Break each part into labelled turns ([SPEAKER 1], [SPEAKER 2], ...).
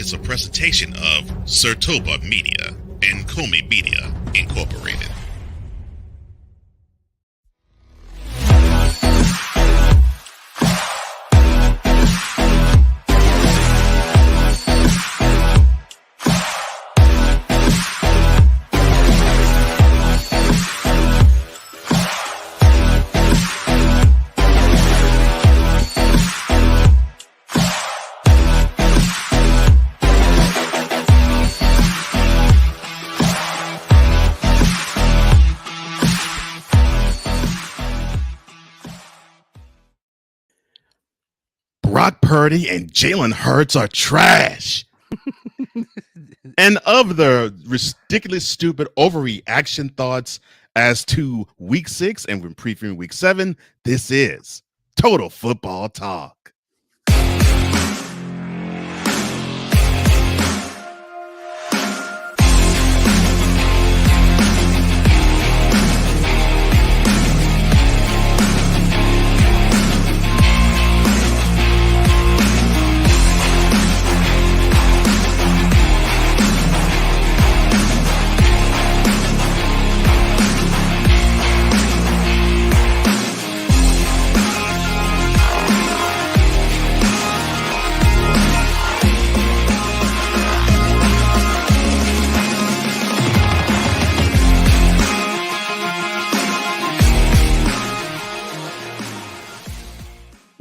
[SPEAKER 1] is a presentation of Sertoba Media and Comey Media Incorporated. Brock Purdy and Jalen Hurts are trash. And of the ridiculous, stupid overreaction thoughts as to week 6 and we're previewing week 7, this is Total Football Talk.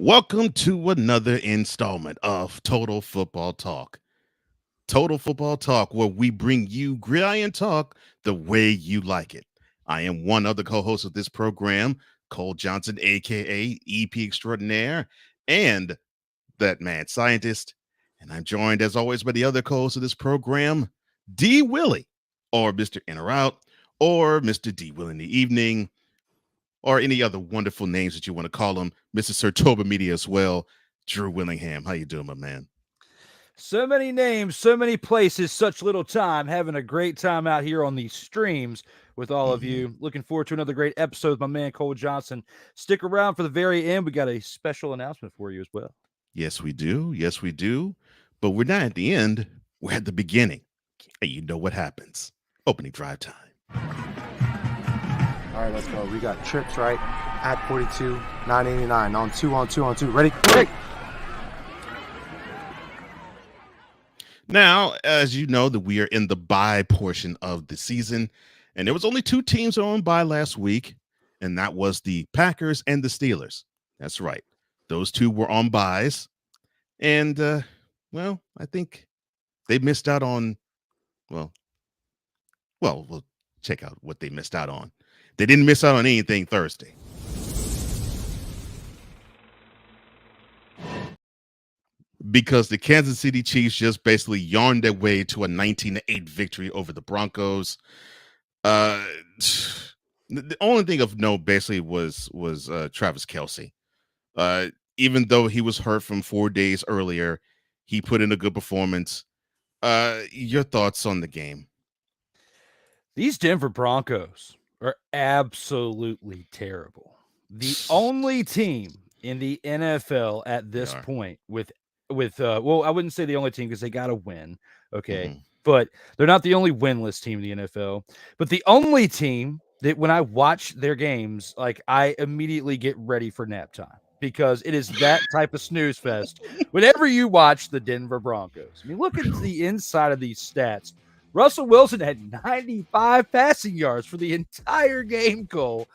[SPEAKER 1] Welcome to another installment of Total Football Talk. Total Football Talk, where we bring you gridiron talk the way you like it. I am one of the co-hosts of this program, Cole Johnson, a.k.a. EP Extraordinaire, and that mad scientist. And I'm joined, as always, by the other co-host of this program, D. Willie, or Mr. In or Out, or Mr. D. Will in the Evening, or any other wonderful names that you want to call him, Mr. Sertoba Media as well, Drew Willingham. How you doing, my man?
[SPEAKER 2] So many names, so many places, such little time. Having a great time out here on these streams with all of you. Looking forward to another great episode with my man, Cole Johnson. Stick around for the very end. We got a special announcement for you as well.
[SPEAKER 1] Yes, we do. Yes, we do. But we're not at the end. We're at the beginning. And you know what happens. Opening drive time.
[SPEAKER 3] All right, let's go. We got trips, right? At 42, 989. On two. Ready? Break.
[SPEAKER 1] Now, as you know, that we are in the bye portion of the season, and there was only 2 teams on bye last week, and that was the Packers and the Steelers. That's right. Those 2 were on byes, and, well, I think they missed out on, well, we'll check out what they missed out on. They didn't miss out on anything Thursday. Because the Kansas City Chiefs just basically yarned their way to a 19-8 victory over the Broncos. The only thing of note basically was Travis Kelce. Even though he was hurt from 4 days earlier, he put in a good performance. Your thoughts on the game?
[SPEAKER 2] These Denver Broncos are absolutely terrible. The only team in the NFL at this point with well, I wouldn't say the only team because they got to win, okay? But they're not the only winless team in the NFL. But the only team that when I watch their games, like I immediately get ready for nap time because it is that type of snooze fest whenever you watch the Denver Broncos. I mean, look at the inside of these stats. Russell Wilson had 95 passing yards for the entire game, Cole.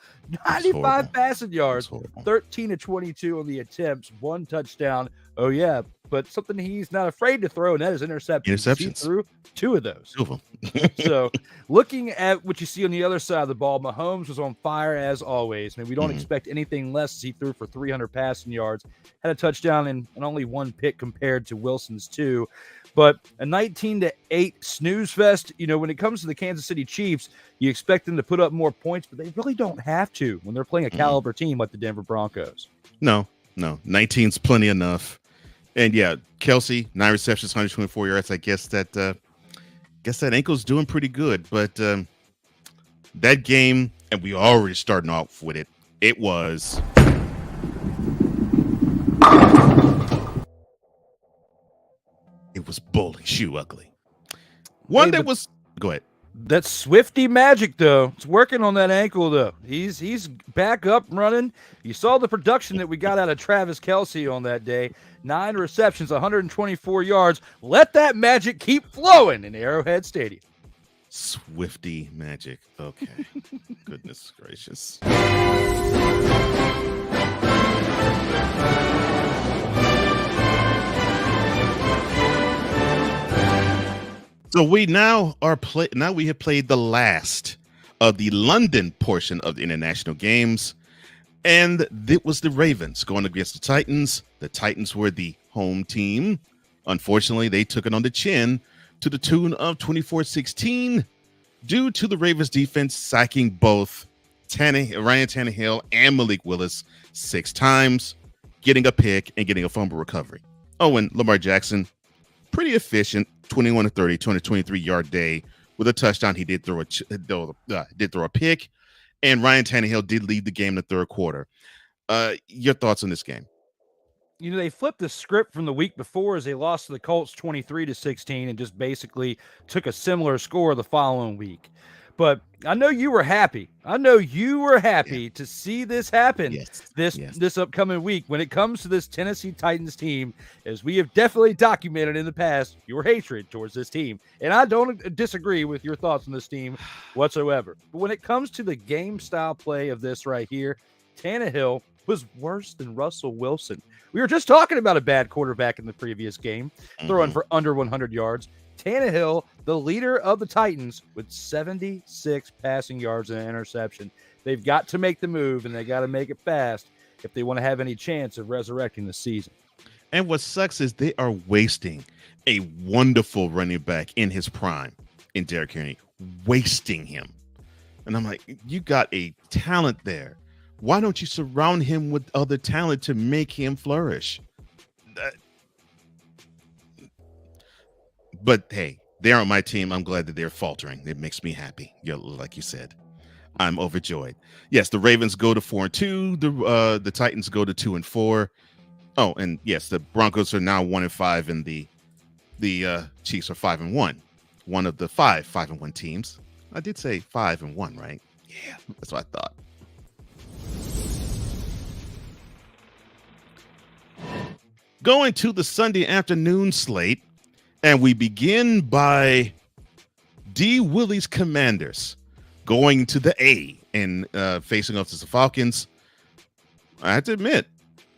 [SPEAKER 2] 95 passing yards, 13 to 22 on the attempts, 1 touchdown. Oh, yeah, but something he's not afraid to throw, and that is interceptions. He threw 2 of those. So looking at what you see on the other side of the ball, Mahomes was on fire as always. I mean, we don't expect anything less as he threw for 300 passing yards, had a touchdown and only 1 pick compared to Wilson's 2. But a 19-8 snooze fest, you know, when it comes to the Kansas City Chiefs, you expect them to put up more points, but they really don't have to when they're playing a caliber team like the Denver Broncos.
[SPEAKER 1] No, 19's plenty enough. And yeah, Kelce, 9 receptions, 124 yards. I guess that ankle's doing pretty good. But that game, and we already starting off with it, it was was bully, shoe ugly. One that was go ahead.
[SPEAKER 2] That Swifty magic, though, it's working on that ankle, though. He's back up running. You saw the production that we got out of Travis Kelce on that day. 9 receptions, 124 yards. Let that magic keep flowing in Arrowhead Stadium.
[SPEAKER 1] Swifty magic. Okay. Goodness gracious. So we now are we have played the last of the London portion of the international games, and it was the Ravens going against the Titans. The Titans were the home team. Unfortunately, they took it on the chin to the tune of 24-16 due to the Ravens defense sacking both Ryan Tannehill and Malik Willis 6 times, getting a pick and getting a fumble recovery. Oh, and Lamar Jackson, pretty efficient, 21 to 30, 223-yard day with a touchdown. He did throw a pick, and Ryan Tannehill did lead the game in the third quarter. Your thoughts on this game?
[SPEAKER 2] You know, they flipped the script from the week before as they lost to the Colts 23-16 and just basically took a similar score the following week. But I know you were happy. To see this happen this upcoming week when it comes to this Tennessee Titans team, as we have definitely documented in the past your hatred towards this team. And I don't disagree with your thoughts on this team whatsoever. But when it comes to the game style play of this right here, Tannehill was worse than Russell Wilson. We were just talking about a bad quarterback in the previous game, throwing for under 100 yards. Tannehill, the leader of the Titans, with 76 passing yards and an interception. They've got to make the move, and they got to make it fast if they want to have any chance of resurrecting the season.
[SPEAKER 1] And what sucks is they are wasting a wonderful running back in his prime in Derrick Henry, wasting him. And I'm like, you got a talent there. Why don't you surround him with other talent to make him flourish? But hey, they aren't my team. I'm glad that they're faltering. It makes me happy. Like you said, I'm overjoyed. Yes, the Ravens go to 4-2. The Titans go to 2-4. Oh, and yes, the Broncos are now 1-5, and the Chiefs are 5-1. One of the 5-1 teams. I did say 5-1, right? Yeah, that's what I thought. Going to the Sunday afternoon slate. And we begin by D. Willie's Commanders going to the A and facing off to the Falcons. I have to admit,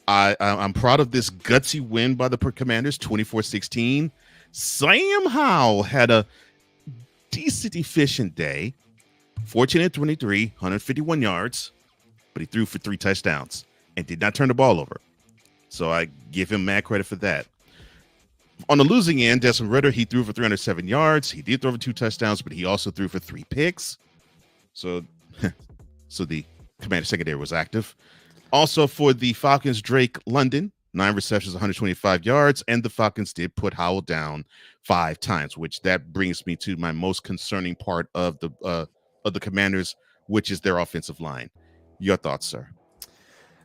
[SPEAKER 1] I'm proud of this gutsy win by the Commanders, 24-16. Sam Howell had a decent, efficient day, 14-23, 151 yards, but he threw for 3 touchdowns and did not turn the ball over. So I give him mad credit for that. On the losing end, Desmond Ridder, he threw for 307 yards. He did throw for 2 touchdowns, but he also threw for 3 picks. So the Commander secondary was active. Also for the Falcons, Drake London, 9 receptions, 125 yards, and the Falcons did put Howell down 5 times, which that brings me to my most concerning part of the Commanders, which is their offensive line. Your thoughts, sir?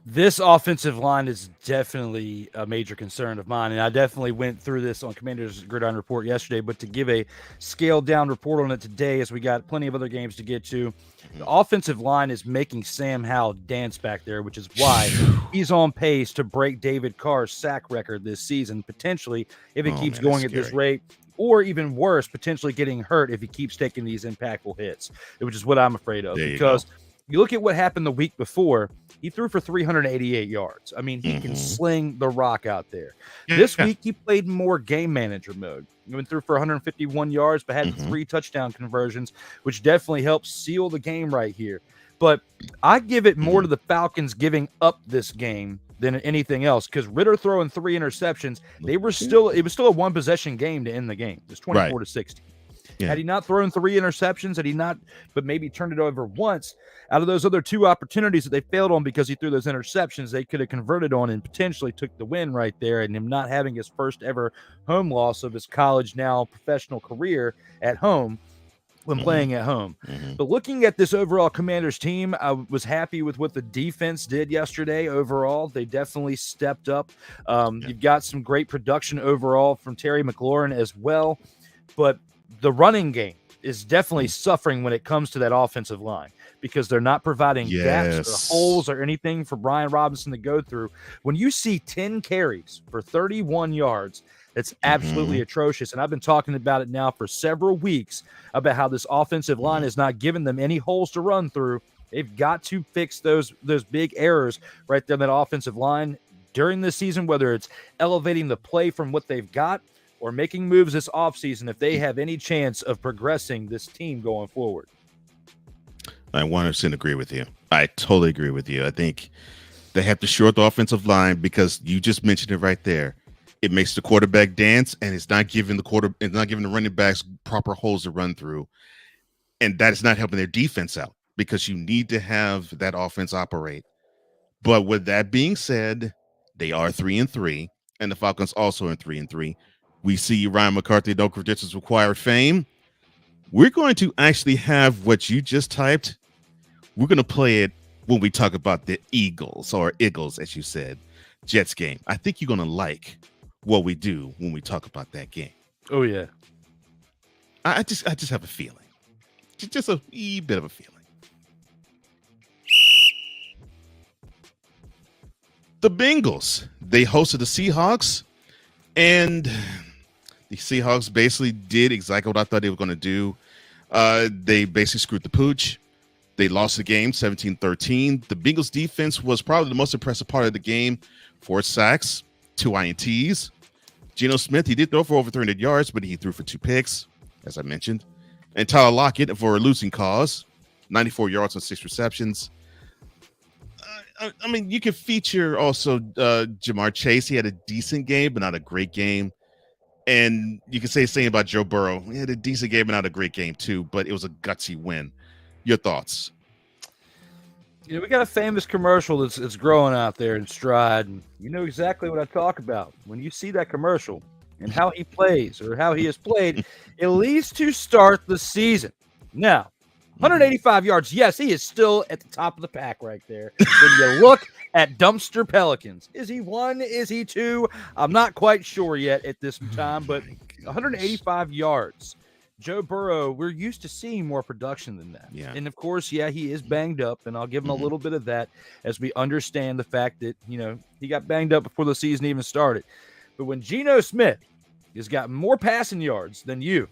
[SPEAKER 2] This offensive line is definitely a major concern of mine, and I definitely went through this on Commander's Gridiron Report yesterday, but to give a scaled-down report on it today, as we got plenty of other games to get to, the offensive line is making Sam Howell dance back there, which is why he's on pace to break David Carr's sack record this season, potentially, if he keeps going at this rate, or even worse, potentially getting hurt if he keeps taking these impactful hits, which is what I'm afraid of, because you look at what happened the week before. He threw for 388 yards. I mean, he can sling the rock out there. This week, he played more game manager mode. He went through for 151 yards, but had 3 touchdown conversions, which definitely helps seal the game right here. But I give it more to the Falcons giving up this game than anything else, because Ridder throwing 3 interceptions, it was still a 1-possession game to end the game. It was 24-16. Yeah. Had he not thrown 3 interceptions, but maybe turned it over once, out of those other 2 opportunities that they failed on because he threw those interceptions, they could have converted on and potentially took the win right there. And him not having his first ever home loss of his college, now professional career at home, when playing at home. But looking at this overall Commanders team, I was happy with what the defense did yesterday overall. They definitely stepped up. You've got some great production overall from Terry McLaurin as well. But the running game is definitely suffering when it comes to that offensive line because they're not providing gaps or holes or anything for Brian Robinson to go through. When you see 10 carries for 31 yards, it's absolutely atrocious. And I've been talking about it now for several weeks about how this offensive line is not giving them any holes to run through. They've got to fix those big errors right there in that offensive line during the season, whether it's elevating the play from what they've got or making moves this offseason if they have any chance of progressing this team going forward.
[SPEAKER 1] I 100% agree with you. I totally agree with you. I think they have to shore up the offensive line because you just mentioned it right there. It makes the quarterback dance, and it's not giving the running backs proper holes to run through, and that is not helping their defense out because you need to have that offense operate. But with that being said, they are 3-3, and the Falcons also are 3-3. We see Ryan McCarthy, no credentials required fame. We're going to actually have what you just typed. We're going to play it when we talk about the Eagles, as you said, Jets game. I think you're going to like what we do when we talk about that game.
[SPEAKER 2] Oh yeah.
[SPEAKER 1] I just have a feeling. Just a wee bit of a feeling. The Bengals, they hosted the Seahawks, and the Seahawks basically did exactly what I thought they were going to do. They basically screwed the pooch. They lost the game 17-13. The Bengals defense was probably the most impressive part of the game. 4 sacks, 2 INTs. Geno Smith, he did throw for over 300 yards, but he threw for 2 picks, as I mentioned. And Tyler Lockett for a losing cause, 94 yards on 6 receptions. I mean, you could feature also Jamar Chase. He had a decent game, but not a great game. And you can say the same about Joe Burrow. He had a decent game, but not a great game too, but it was a gutsy win. Your thoughts?
[SPEAKER 2] You know, we got a famous commercial that's growing out there in stride, and you know exactly what I talk about. When you see that commercial and how he plays or how he has played, at least to start the season. Now, 185 yards, yes, he is still at the top of the pack right there. When you look at Dumpster Pelicans, is he 1? Is he 2? I'm not quite sure yet at this time, but 185 yards. Joe Burrow, we're used to seeing more production than that.
[SPEAKER 1] Yeah.
[SPEAKER 2] And, of course, yeah, he is banged up, and I'll give him a little bit of that as we understand the fact that, you know, he got banged up before the season even started. But when Geno Smith has got more passing yards than you,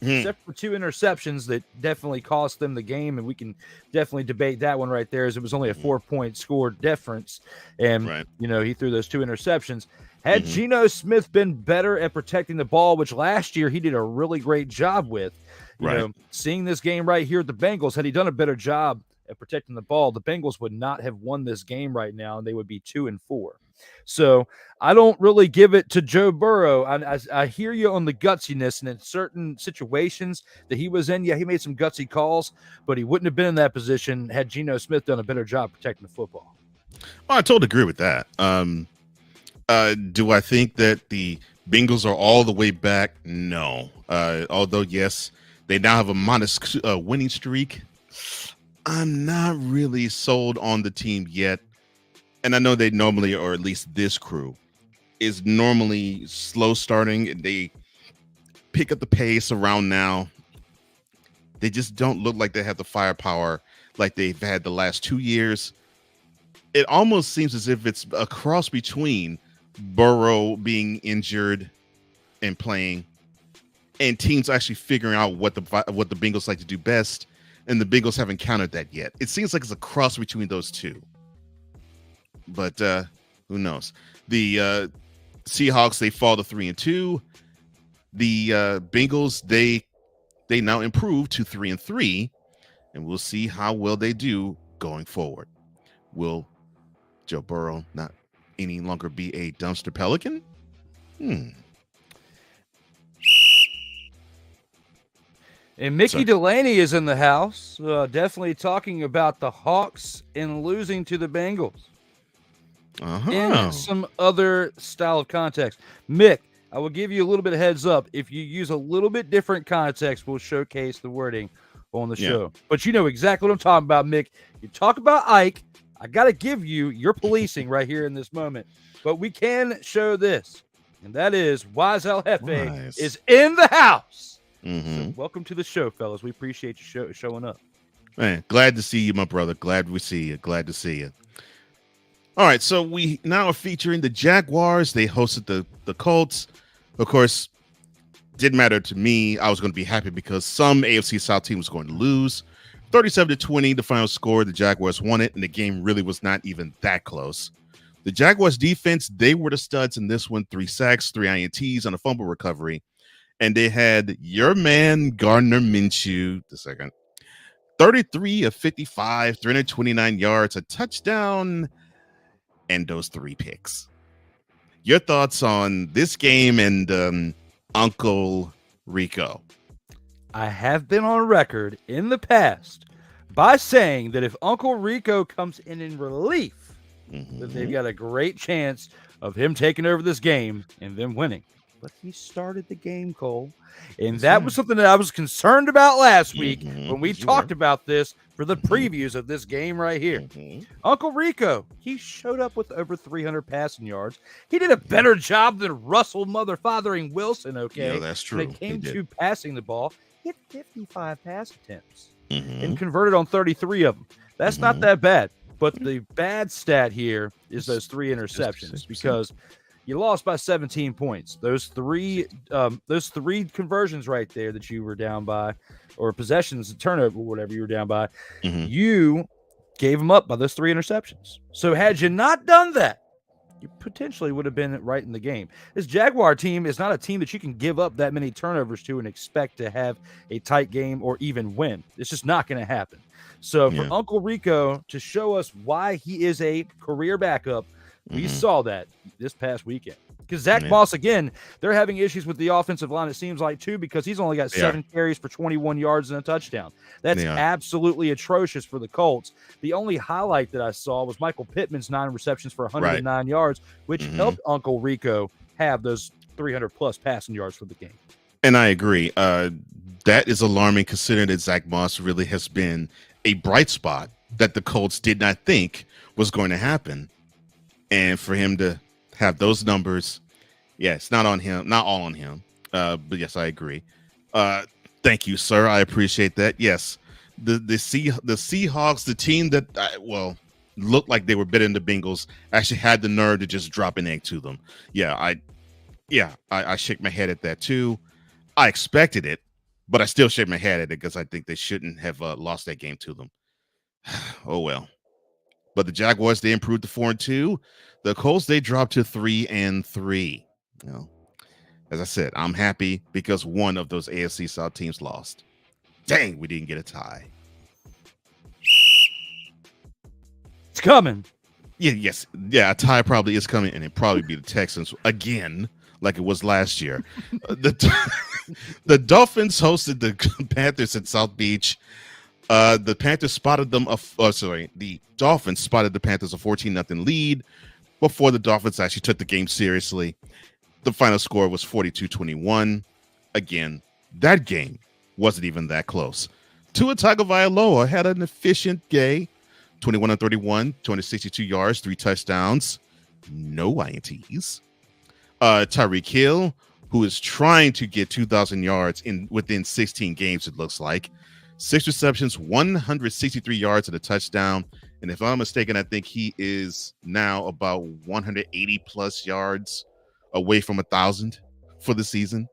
[SPEAKER 2] except for 2 interceptions that definitely cost them the game, and we can definitely debate that one right there as it was only a 4-point score difference. And, you know, he threw those 2 interceptions. Had Geno Smith been better at protecting the ball, which last year he did a really great job with, you know, seeing this game right here at the Bengals, had he done a better job at protecting the ball, the Bengals would not have won this game right now, and they would be 2-4. So I don't really give it to Joe Burrow. I hear you on the gutsiness, and in certain situations that he was in, yeah, he made some gutsy calls, but he wouldn't have been in that position had Geno Smith done a better job protecting the football.
[SPEAKER 1] Oh, I totally agree with that. Do I think that the Bengals are all the way back? No. Although, yes, they now have a modest winning streak. I'm not really sold on the team yet. And I know they normally, or at least this crew, is normally slow starting, and they pick up the pace around now. They just don't look like they have the firepower like they've had the last 2 years. It almost seems as if it's a cross between Burrow being injured and playing, and teams actually figuring out what the Bengals like to do best, and the Bengals haven't countered that yet. It seems like it's a cross between those two. But who knows? The Seahawks, they fall to 3-2. The Bengals, they now improve to 3-3, and we'll see how well they do going forward. Will Joe Burrow not any longer be a dumpster pelican?
[SPEAKER 2] And Mickey Delaney is in the house, definitely talking about the Hawks and losing to the Bengals. In some other style of context. Mick, I will give you a little bit of heads up. If you use a little bit different context, we'll showcase the wording on the show. But you know exactly what I'm talking about, Mick. You talk about Ike, I got to give you your policing right here in this moment. But we can show this, and that is Wise El Jefe is in the house. So welcome to the show, fellas. We appreciate you showing up.
[SPEAKER 1] Man, glad to see you, my brother. Glad we see you. Glad to see you. All right, so we now are featuring the Jaguars. They hosted the Colts. Of course, didn't matter to me. I was going to be happy because some AFC South team was going to lose. 37-20, the final score. The Jaguars won it, and the game really was not even that close. The Jaguars defense, they were the studs in this one. 3 sacks, 3 INTs on a fumble recovery. And they had your man, Gardner Minshew, the second. 33 of 55, 329 yards, a touchdown, and those 3 picks. Your thoughts on this game and Uncle Rico?
[SPEAKER 2] I have been on record in the past by saying that if Uncle Rico comes in relief, that they've got a great chance of him taking over this game and them winning. But he started the game, Cole. And that was something that I was concerned about last week when we talked about this for the previews of this game right here. Uncle Rico, he showed up with over 300 passing yards. He did a better job than Russell mother-fathering Wilson, okay?
[SPEAKER 1] Yeah, that's true.
[SPEAKER 2] When it came to passing the ball, he had 55 pass attempts and converted on 33 of them. That's not that bad. But the bad stat here is those 3 interceptions because you lost by 17 points. Those three conversions right there that you were down by, or possessions, turnover, whatever you were down by, you gave them up by those 3 interceptions. So had you not done that, you potentially would have been right in the game. This Jaguar team is not a team that you can give up that many turnovers to and expect to have a tight game or even win. It's just not going to happen. So for Uncle Rico to show us why he is a career backup, we saw that this past weekend. Because Zach Moss, again, they're having issues with the offensive line, it seems like, too, because he's only got 7 carries for 21 yards and a touchdown. That's absolutely atrocious for the Colts. The only highlight that I saw was Michael Pittman's 9 receptions for 109 yards, which helped Uncle Rico have those 300-plus passing yards for the game.
[SPEAKER 1] And I agree. That is alarming considering that Zach Moss really has been a bright spot that the Colts did not think was going to happen. And for him to have those numbers, it's not on him, not all on him. But yes, I agree. Thank you, sir. I appreciate that. Yes, the Seahawks, the team that looked like they were better than the Bengals, actually had the nerve to just drop an egg to them. I shake my head at that too. I expected it, but I still shake my head at it because I think they shouldn't have lost that game to them. Oh well. But the Jaguars, they improved to 4-2. The Colts, they dropped to 3-3. As I said, I'm happy because one of those AFC South teams lost. Dang, we didn't get a tie.
[SPEAKER 2] It's coming.
[SPEAKER 1] A tie probably is coming, and it'll probably be the Texans again, like it was last year. The Dolphins hosted the Panthers at South Beach. The Panthers spotted them. The Dolphins spotted the Panthers a 14-0 lead before the Dolphins actually took the game seriously. The final score was 42-21. Again, that game wasn't even that close. Tua Tagovailoa had an efficient day, 21-31, 262 yards, 3 touchdowns, no INTs. Tyreek Hill, who is trying to get 2,000 yards within 16 games, it looks like. 6 receptions, 163 yards and a touchdown. And if I'm not mistaken, I think he is now about 180 plus yards away from 1,000 for the season.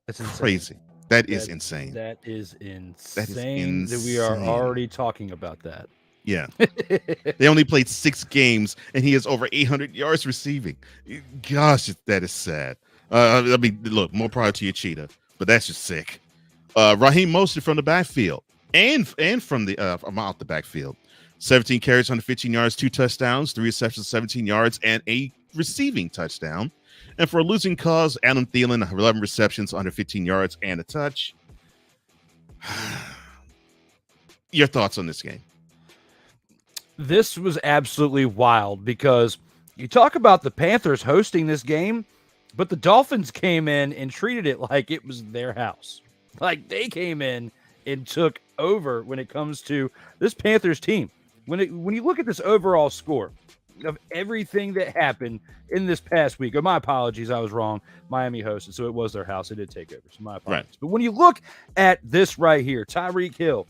[SPEAKER 2] That's insane.
[SPEAKER 1] Crazy. That is insane.
[SPEAKER 2] That is insane that we are already talking about that.
[SPEAKER 1] Yeah. They only played 6 games and he has over 800 yards receiving. Gosh, that is sad. Look, more power to your cheetah, but that's just sick. Raheem Mostert from the backfield and from out the backfield. 17 carries, 115 yards, 2 touchdowns, 3 receptions, 17 yards, and a receiving touchdown. And for a losing cause, Adam Thielen, 11 receptions, 115 yards, and a touch. Your thoughts on this game?
[SPEAKER 2] This was absolutely wild because you talk about the Panthers hosting this game. But the Dolphins came in and treated it like it was their house. Like they came in and took over when it comes to this Panthers team. When you look at this overall score of everything that happened in this past week, my apologies, I was wrong. Miami hosted, so it was their house. It did take over, so my apologies. Right. But when you look at this right here, Tyreek Hill,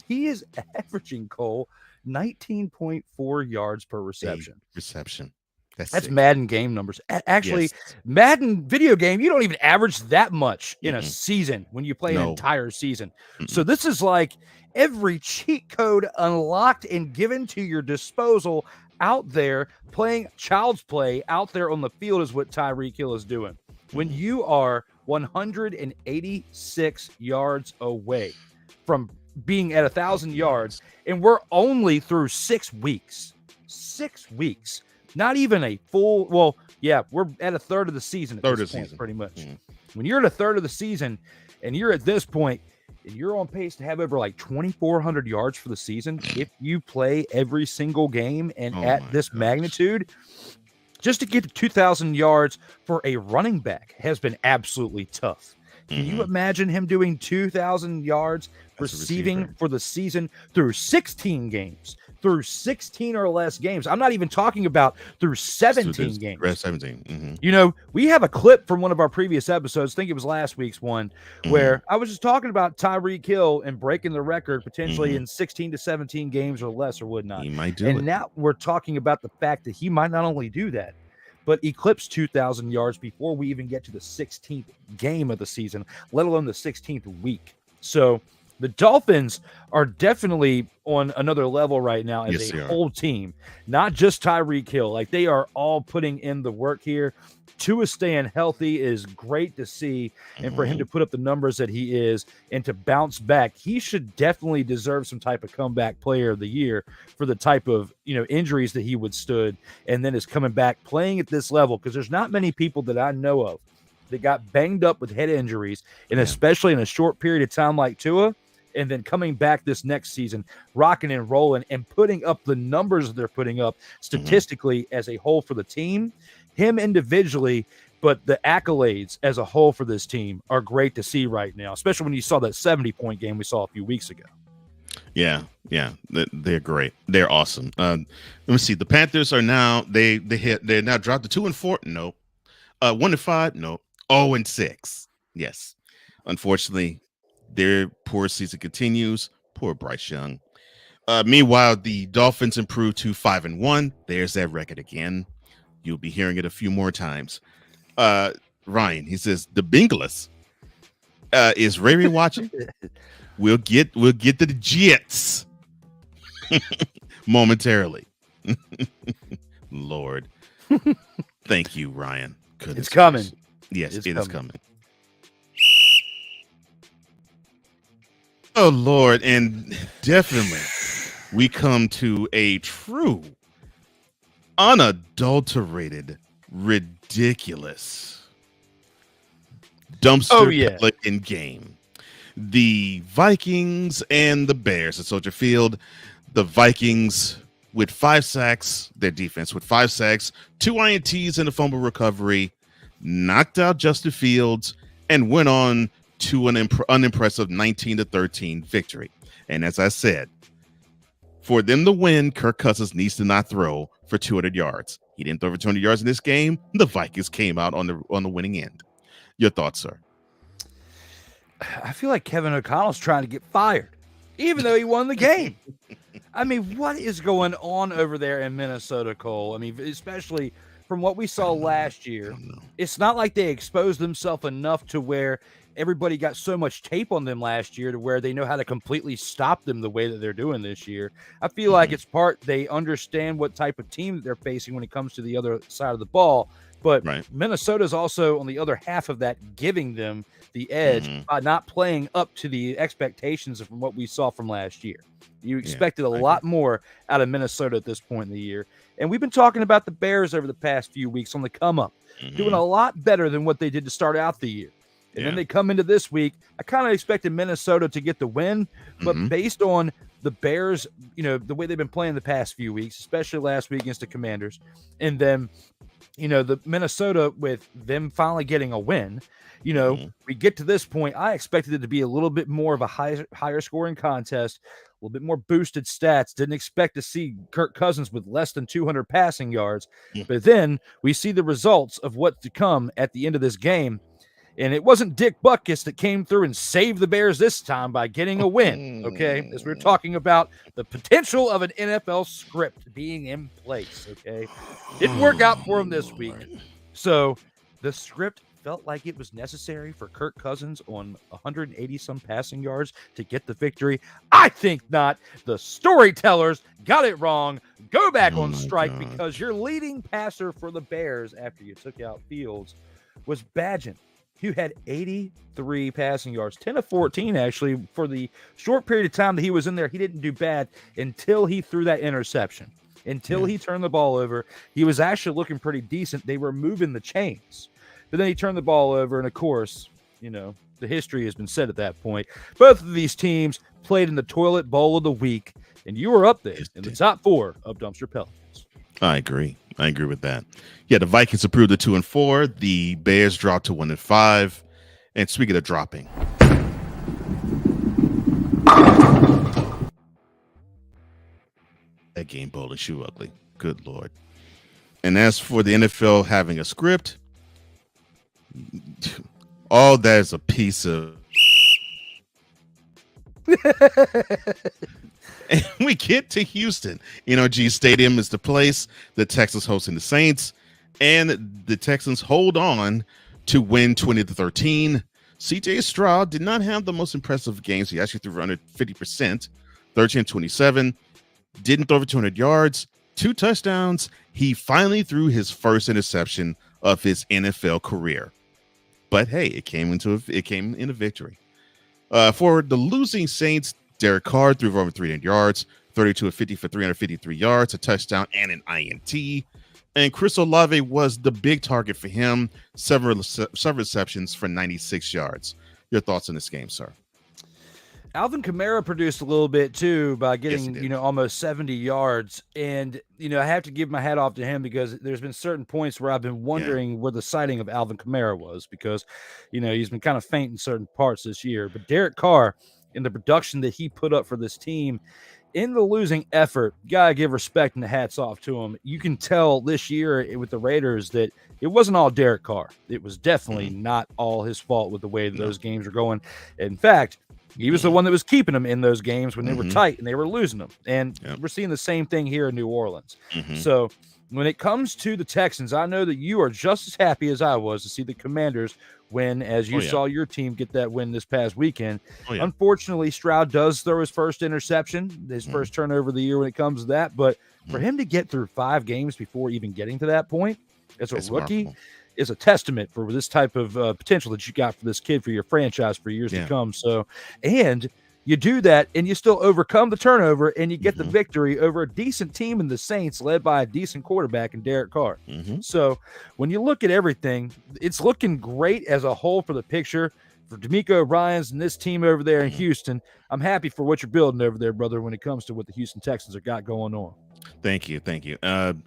[SPEAKER 2] he is averaging, Cole, 19.4 yards per reception. That's Madden game numbers. Actually, yes. Madden video game, you don't even average that much in a season when you play an entire season. So this is like every cheat code unlocked and given to your disposal out there. Playing child's play out there on the field is what Tyreek Hill is doing. When you are 186 yards away from being at 1,000 yards, and we're only through 6 weeks. 6 weeks. Not even a full, well, yeah, we're at a third of the season at this point, pretty much. When you're at a third of the season and you're at this point and you're on pace to have over like 2,400 yards for the season, if you play every single game and at this magnitude, just to get to 2,000 yards for a running back has been absolutely tough. Can you imagine him doing 2,000 yards receiving for the season through 16 games? Through 16 or less games. I'm not even talking about through 17 games.
[SPEAKER 1] 17.
[SPEAKER 2] You know, we have a clip from one of our previous episodes. I think it was last week's one, where I was just talking about Tyreek Hill and breaking the record potentially in 16 to 17 games or less or whatnot.
[SPEAKER 1] He might do it.
[SPEAKER 2] And now we're talking about the fact that he might not only do that, but eclipse 2,000 yards before we even get to the 16th game of the season, let alone the 16th week. So the Dolphins are definitely on another level right now as a whole team, not just Tyreek Hill. Like they are all putting in the work here. Tua staying healthy is great to see, and for him to put up the numbers that he is and to bounce back, he should definitely deserve some type of comeback player of the year for the type of injuries that he withstood, and then is coming back playing at this level, because there's not many people that I know of that got banged up with head injuries, and especially in a short period of time like Tua, and then coming back this next season, rocking and rolling and putting up the numbers that they're putting up statistically as a whole for the team, him individually, but the accolades as a whole for this team are great to see right now, especially when you saw that 70-point game we saw a few weeks ago.
[SPEAKER 1] Yeah, they're great. They're awesome. Let me see. The Panthers are now they're now dropped to 2-4. Nope. 1-5. Nope. 0-6. Yes. Unfortunately, their poor season continues. Poor Bryce Young. Meanwhile, the Dolphins improved to 5-1. There's that record again. You'll be hearing it a few more times. Ryan, he says the Bengals. Is Ray watching? We'll get to the Jets momentarily. Lord, thank you, Ryan. Goodness
[SPEAKER 2] it's coming.
[SPEAKER 1] Goodness. Yes, it is coming. Oh, Lord. And definitely we come to a true, unadulterated, ridiculous dumpster in game. The Vikings and the Bears at Soldier Field. The Vikings with 5 sacks, their defense with 5 sacks, 2 INTs and a fumble recovery, knocked out Justin Fields, and went on to an unimpressive 19-13 victory. And as I said, for them to win, Kirk Cousins needs to not throw for 200 yards. He didn't throw for 200 yards in this game. The Vikings came out on the winning end. Your thoughts, sir?
[SPEAKER 2] I feel like Kevin O'Connell's trying to get fired, even though he won the game. I mean, what is going on over there in Minnesota, Cole? I mean, especially from what we saw last year, it's not like they exposed themselves enough to where everybody got so much tape on them last year to where they know how to completely stop them the way that they're doing this year. I feel like it's they understand what type of team that they're facing when it comes to the other side of the ball. But Minnesota's also on the other half of that, giving them the edge by not playing up to the expectations from what we saw from last year. You expected a lot more out of Minnesota at this point in the year. And we've been talking about the Bears over the past few weeks on the come up, doing a lot better than what they did to start out the year. And then they come into this week. I kind of expected Minnesota to get the win, but based on the Bears, the way they've been playing the past few weeks, especially last week against the Commanders, and then the Minnesota, with them finally getting a win, we get to this point. I expected it to be a little bit more of a higher scoring contest, a little bit more boosted stats. Didn't expect to see Kirk Cousins with less than 200 passing yards. But then we see the results of what's to come at the end of this game. And it wasn't Dick Butkus that came through and saved the Bears this time by getting a win, okay? As we're talking about the potential of an NFL script being in place, okay? Didn't work out for him this week. So the script felt like it was necessary for Kirk Cousins on 180-some passing yards to get the victory. I think not. The storytellers got it wrong. Go back on strike because your leading passer for the Bears after you took out Fields was Badgett. You had 83 passing yards, 10 of 14, actually, for the short period of time that he was in there. He didn't do bad until he threw that interception. Until he turned the ball over, he was actually looking pretty decent. They were moving the chains. But then he turned the ball over, and of course, the history has been said at that point. Both of these teams played in the toilet bowl of the week, and you were up there in the top 4 of Dumpster Pelicans.
[SPEAKER 1] I agree with that. Yeah, the Vikings improved to 2-4. The Bears dropped to 1-5. And speaking of dropping, that game bowl and shoe ugly. Good Lord. And as for the NFL having a script, all that is a piece of. And we get to Houston. NRG Stadium is the place. The Texans hosting the Saints, and the Texans hold on to win 20-13. CJ Stroud did not have the most impressive games. He actually threw under 50%, 13-27. Didn't throw over 200 yards, 2 touchdowns. He finally threw his first interception of his NFL career. But hey, it came in a victory. For the losing Saints, Derek Carr threw for over 300 yards, 32 of 50 for 353 yards, a touchdown, and an INT. And Chris Olave was the big target for him, several receptions for 96 yards. Your thoughts on this game, sir?
[SPEAKER 2] Alvin Kamara produced a little bit too by getting, almost 70 yards. And, I have to give my hat off to him because there's been certain points where I've been wondering where the sighting of Alvin Kamara was because, he's been kind of faint in certain parts this year. But Derek Carr, in the production that he put up for this team in the losing effort, gotta give respect and the hats off to him. You can tell this year with the Raiders that it wasn't all Derek Carr. It was definitely not all his fault with the way that those games are going. In fact, he was the one that was keeping them in those games when they were tight and they were losing them. And we're seeing the same thing here in New Orleans. So when it comes to the Texans, I know that you are just as happy as I was to see the Commanders win, as you saw your team get that win this past weekend. Unfortunately, Stroud does throw his first interception, his first turnover of the year when it comes to that. But for him to get through 5 games before even getting to that point as a rookie is a testament for this type of potential that you got for this kid, for your franchise for years to come. So, and you do that and you still overcome the turnover and you get the victory over a decent team in the Saints led by a decent quarterback in Derek Carr. So when you look at everything, it's looking great as a whole for the picture for D'Amico Ryans and this team over there in Houston. I'm happy for what you're building over there, brother, when it comes to what the Houston Texans have got going on.
[SPEAKER 1] Thank you. And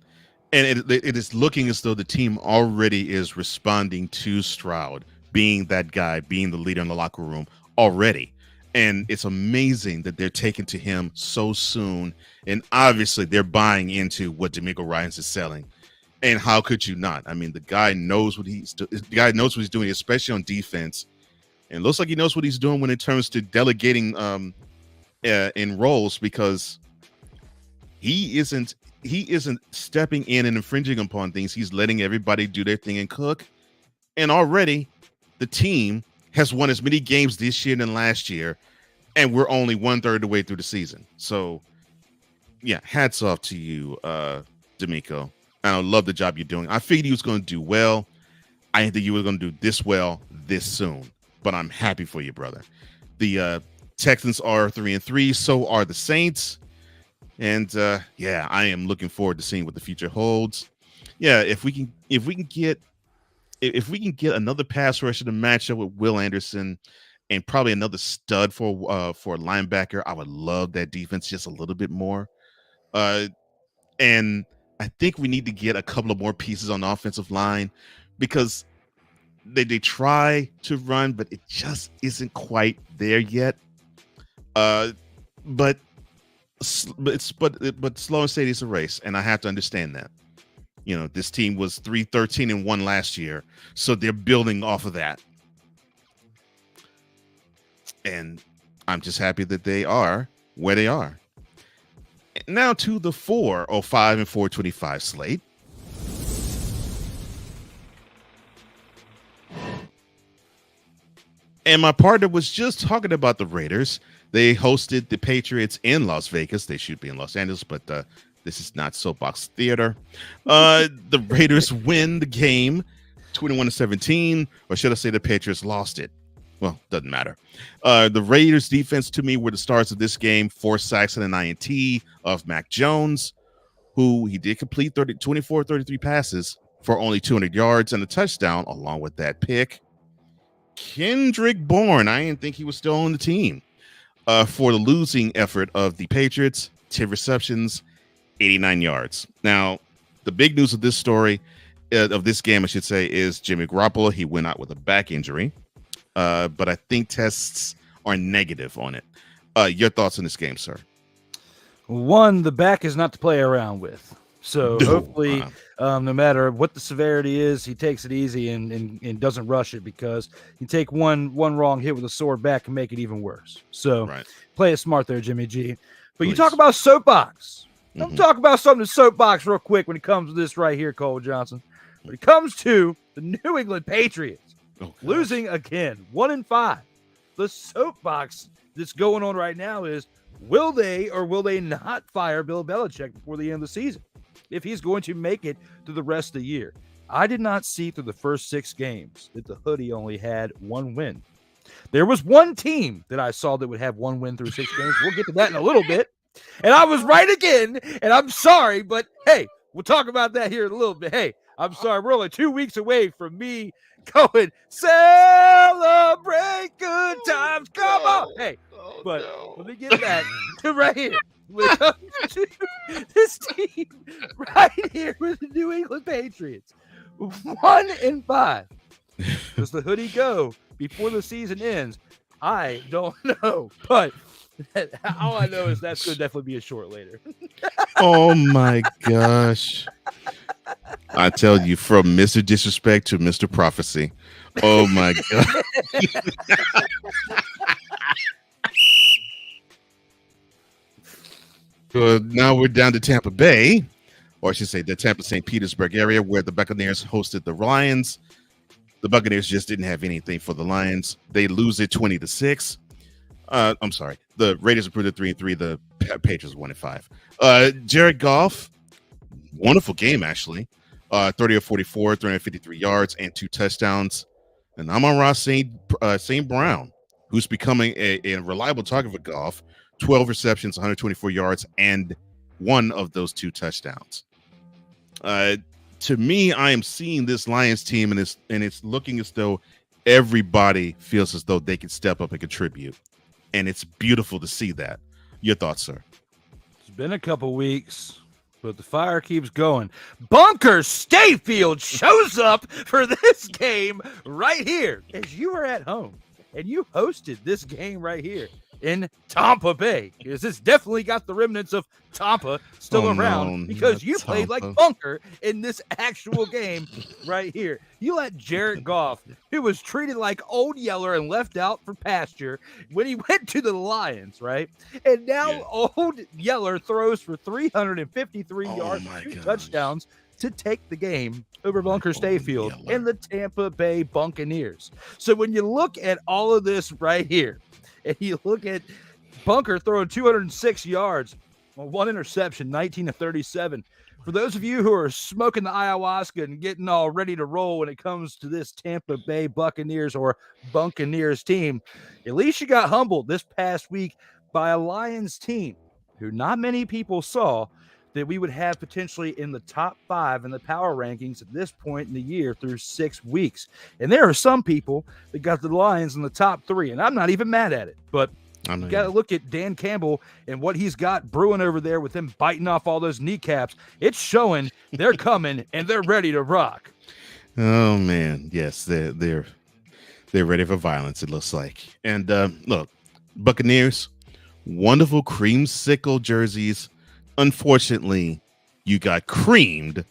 [SPEAKER 1] it is looking as though the team already is responding to Stroud being that guy, being the leader in the locker room already. And it's amazing that they're taking to him so soon. And obviously they're buying into what D'Amico Ryans is selling. And how could you not? I mean, the guy knows what he's doing, especially on defense. And it looks like he knows what he's doing when it comes to delegating in roles, because he isn't stepping in and infringing upon things. He's letting everybody do their thing and cook. And already the team has won as many games this year than last year, and we're only 1/3 of the way through the season. So, yeah, hats off to you, D'Amico. I love the job you're doing. I figured you was going to do well. I didn't think you were going to do this well this soon, but I'm happy for you, brother. The Texans are 3-3, so are the Saints. And I am looking forward to seeing what the future holds. Yeah, if we can get another pass rusher to match up with Will Anderson, and probably another stud for a linebacker, I would love that defense just a little bit more. And I think we need to get a couple of more pieces on the offensive line because they try to run, but it just isn't quite there yet. But slow and steady is a race, and I have to understand that. You know, this team was 3-13-1 last year, so they're building off of that. And I'm just happy that they are where they are. Now to the 405 and 425 slate. And my partner was just talking about the Raiders. They hosted the Patriots in Las Vegas. They should be in Los Angeles, but this is not soapbox theater. The Raiders win the game 21-17, or should I say the Patriots lost it? Well, doesn't matter. The Raiders defense to me were the stars of this game. 4 sacks and an INT of Mac Jones, who he did complete 24-33 passes for only 200 yards and a touchdown along with that pick. Kendrick Bourne, I didn't think he was still on the team. For the losing effort of the Patriots, 10 receptions, 89 yards. Now, the big news of this story, of this game, I should say, is Jimmy Garoppolo. He went out with a back injury, but I think tests are negative on it. Your thoughts on this game, sir?
[SPEAKER 2] One, the back is not to play around with. So hopefully, no matter what the severity is, he takes it easy and doesn't rush it, because you take one wrong hit with a sore back and make it even worse. So play it smart there, Jimmy G. But you talk about soapbox. Don't talk about something to soapbox real quick when it comes to this right here, Cole Johnson. When it comes to the New England Patriots losing again, 1-5. The soapbox that's going on right now is, will they or will they not fire Bill Belichick before the end of the season, if he's going to make it through the rest of the year? I did not see through the first 6 games that the hoodie only had 1 win. There was one team that I saw that would have 1 win through 6 games. We'll get to that in a little bit. And I was right again, and I'm sorry, but hey, we'll talk about that here in a little bit. Hey, I'm sorry. We're only 2 weeks away from me going, celebrate good times. Come on. Hey, but let me get back to right here. When it comes to this team right here with the New England Patriots, 1-5. Does the hoodie go before the season ends? I don't know, but all I know is that's going to definitely be a short later.
[SPEAKER 1] Oh my gosh. I tell you, from Mr. Disrespect to Mr. Prophecy. Oh my God. Now we're down to Tampa Bay, or I should say the Tampa St. Petersburg area, where the Buccaneers hosted the Lions. The Buccaneers just didn't have anything for the Lions. They lose it 20-6. I'm sorry. The Raiders improved to 3-3. The Patriots 1-5. Jared Goff, wonderful game actually. 30 of 44, 353 yards and 2 touchdowns. And Amon-Ra St. Brown, who's becoming a reliable target for Goff. 12 receptions, 124 yards, and 1 of those 2 touchdowns. To me, I am seeing this Lions team, and it's looking as though everybody feels as though they can step up and contribute. And it's beautiful to see that. Your thoughts, sir?
[SPEAKER 2] It's been a couple weeks, but the fire keeps going. Bunker Stayfield shows up for this game right here, as you were at home, and you hosted this game right here in Tampa Bay, because it's definitely got the remnants of Tampa still around, because you played like Bunker in this actual game right here. You let Jared Goff, who was treated like Old Yeller and left out for pasture when he went to the Lions, right? And now Old Yeller throws for 353 yards, 2 touchdowns to take the game over Bunker Stayfield and the Tampa Bay Buccaneers. So when you look at all of this right here, and you look at Bunker throwing 206 yards, 1 interception, 19 of 37. For those of you who are smoking the ayahuasca and getting all ready to roll when it comes to this Tampa Bay Buccaneers or Buccaneers team, at least you got humbled this past week by a Lions team who not many people saw that we would have potentially in the top 5 in the power rankings at this point in the year through 6 weeks. And there are some people that got the Lions in the top 3, and I'm not even mad at it. But
[SPEAKER 1] I know
[SPEAKER 2] You got to look at Dan Campbell and what he's got brewing over there with him biting off all those kneecaps. It's showing they're coming and they're ready to rock.
[SPEAKER 1] Oh man, yes, they're ready for violence. It looks like. And look, Buccaneers, wonderful creamsicle jerseys. Unfortunately, you got creamed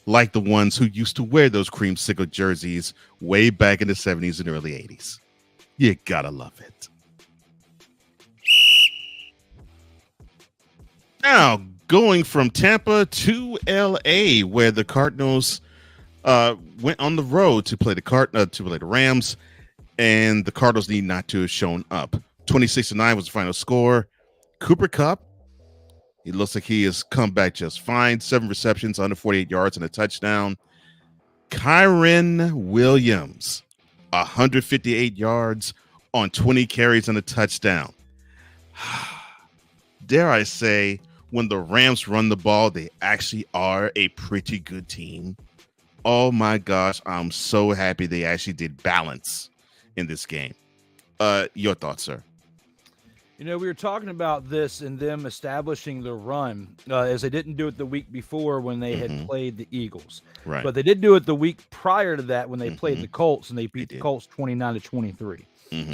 [SPEAKER 1] like the ones who used to wear those creamsicle jerseys way back in the 70s and early 80s. You gotta love it. Now, going from Tampa to LA, where the Cardinals went on the road to play the Rams, and the Cardinals need not to have shown up. 26-9 was the final score. Cooper Kupp, he looks like he has come back just fine. 7 receptions, 148 yards, and a touchdown. Kyren Williams, 158 yards on 20 carries and a touchdown. Dare I say, when the Rams run the ball, they actually are a pretty good team. Oh my gosh, I'm so happy they actually did balance in this game. Your thoughts, sir?
[SPEAKER 2] You know, we were talking about this and them establishing the run, as they didn't do it the week before when they had played the Eagles.
[SPEAKER 1] Right.
[SPEAKER 2] But they did do it the week prior to that when they played the Colts, and they beat the Colts 29-23.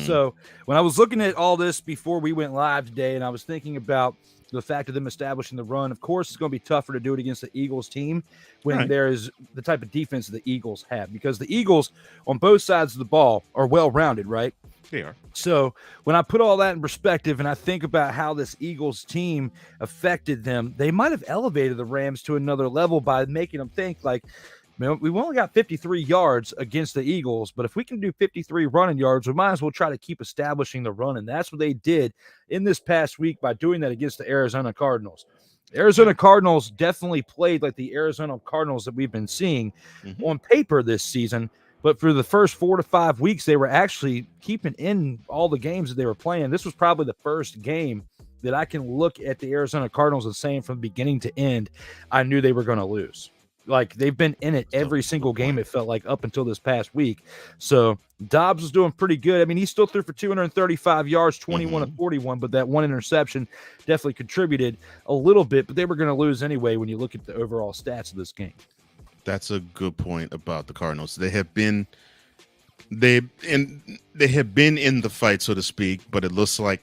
[SPEAKER 2] So when I was looking at all this before we went live today, and I was thinking about the fact of them establishing the run, of course, it's going to be tougher to do it against the Eagles team when there is the type of defense the Eagles have, because the Eagles on both sides of the ball are well-rounded, right?
[SPEAKER 1] They are.
[SPEAKER 2] So when I put all that in perspective and I think about how this Eagles team affected them, they might have elevated the Rams to another level by making them think like, man, we've only got 53 yards against the Eagles, but if we can do 53 running yards, we might as well try to keep establishing the run. And that's what they did in this past week by doing that against the Arizona Cardinals. The Arizona Cardinals definitely played like the Arizona Cardinals that we've been seeing on paper this season. But for the first 4 to 5 weeks, they were actually keeping in all the games that they were playing. This was probably the first game that I can look at the Arizona Cardinals and saying from beginning to end, I knew they were going to lose. Like, they've been in it every single game, it felt like, up until this past week. So Dobbs was doing pretty good. I mean, he still threw for 235 yards, 21 of 41, but that one interception definitely contributed a little bit. But they were going to lose anyway when you look at the overall stats of this game.
[SPEAKER 1] That's a good point about the Cardinals. They have been in the fight, so to speak, but it looks like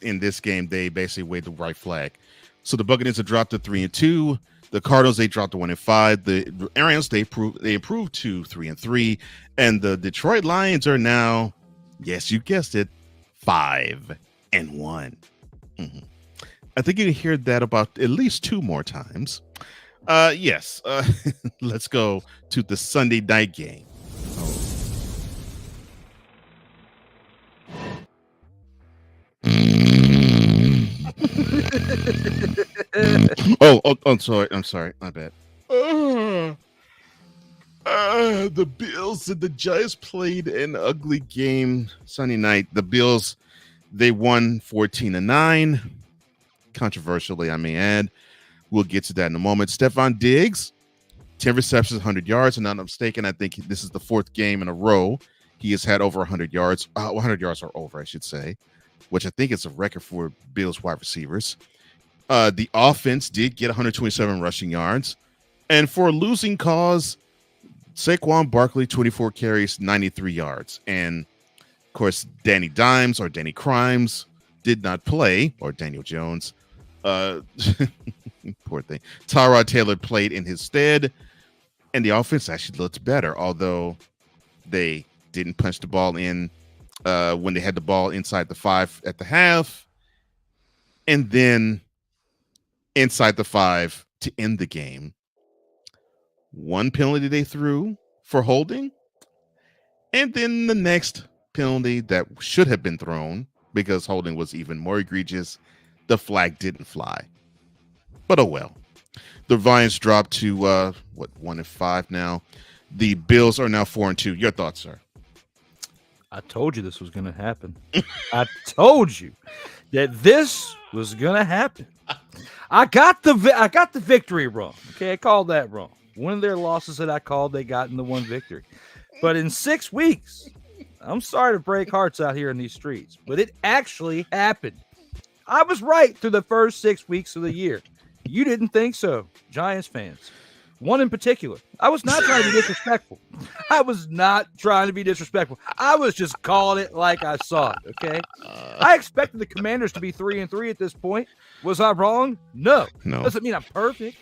[SPEAKER 1] in this game they basically waved the white flag. So the Buccaneers have dropped to 3-2. The Cardinals, they dropped to 1-5. The Rams, they improved to 3-3, and the Detroit Lions are now, yes, you guessed it, 5-1. I think you can hear that about at least 2 more times. Yes. Let's go to the Sunday night game. I'm sorry. My bad. The Bills and the Giants played an ugly game Sunday night. The Bills, they won 14-9. Controversially, I may add. We'll get to that in a moment. Stephon Diggs, 10 receptions, 100 yards. And not mistaken, I think this is the 4th game in a row he has had over 100 yards. 100 yards or over, I should say, which I think is a record for Bills wide receivers. The offense did get 127 rushing yards. And for a losing cause, Saquon Barkley, 24 carries, 93 yards. And, of course, Danny Dimes or Danny Crimes did not play, or Daniel Jones. Poor thing. Tyrod Taylor played in his stead, and the offense actually looked better, although they didn't punch the ball in when they had the ball inside the 5 at the half, and then inside the 5 to end the game. One penalty they threw for holding, and then the next penalty that should have been thrown because holding was even more egregious, the flag didn't fly. But oh well. The Lions dropped to 1-5 now. The Bills are now 4-2. Your thoughts, sir?
[SPEAKER 2] I told you this was going to happen. I told you that this was going to happen. I got the victory wrong. Okay, I called that wrong. One of their losses that I called, they got in the one victory. But in 6 weeks, I'm sorry to break hearts out here in these streets, but it actually happened. I was right through the first 6 weeks of the year. You didn't think so, Giants fans. One in particular. I was not trying to be disrespectful. I was just calling it like I saw it, okay? I expected the Commanders to be 3-3 at this point. Was I wrong? No. Doesn't mean I'm perfect.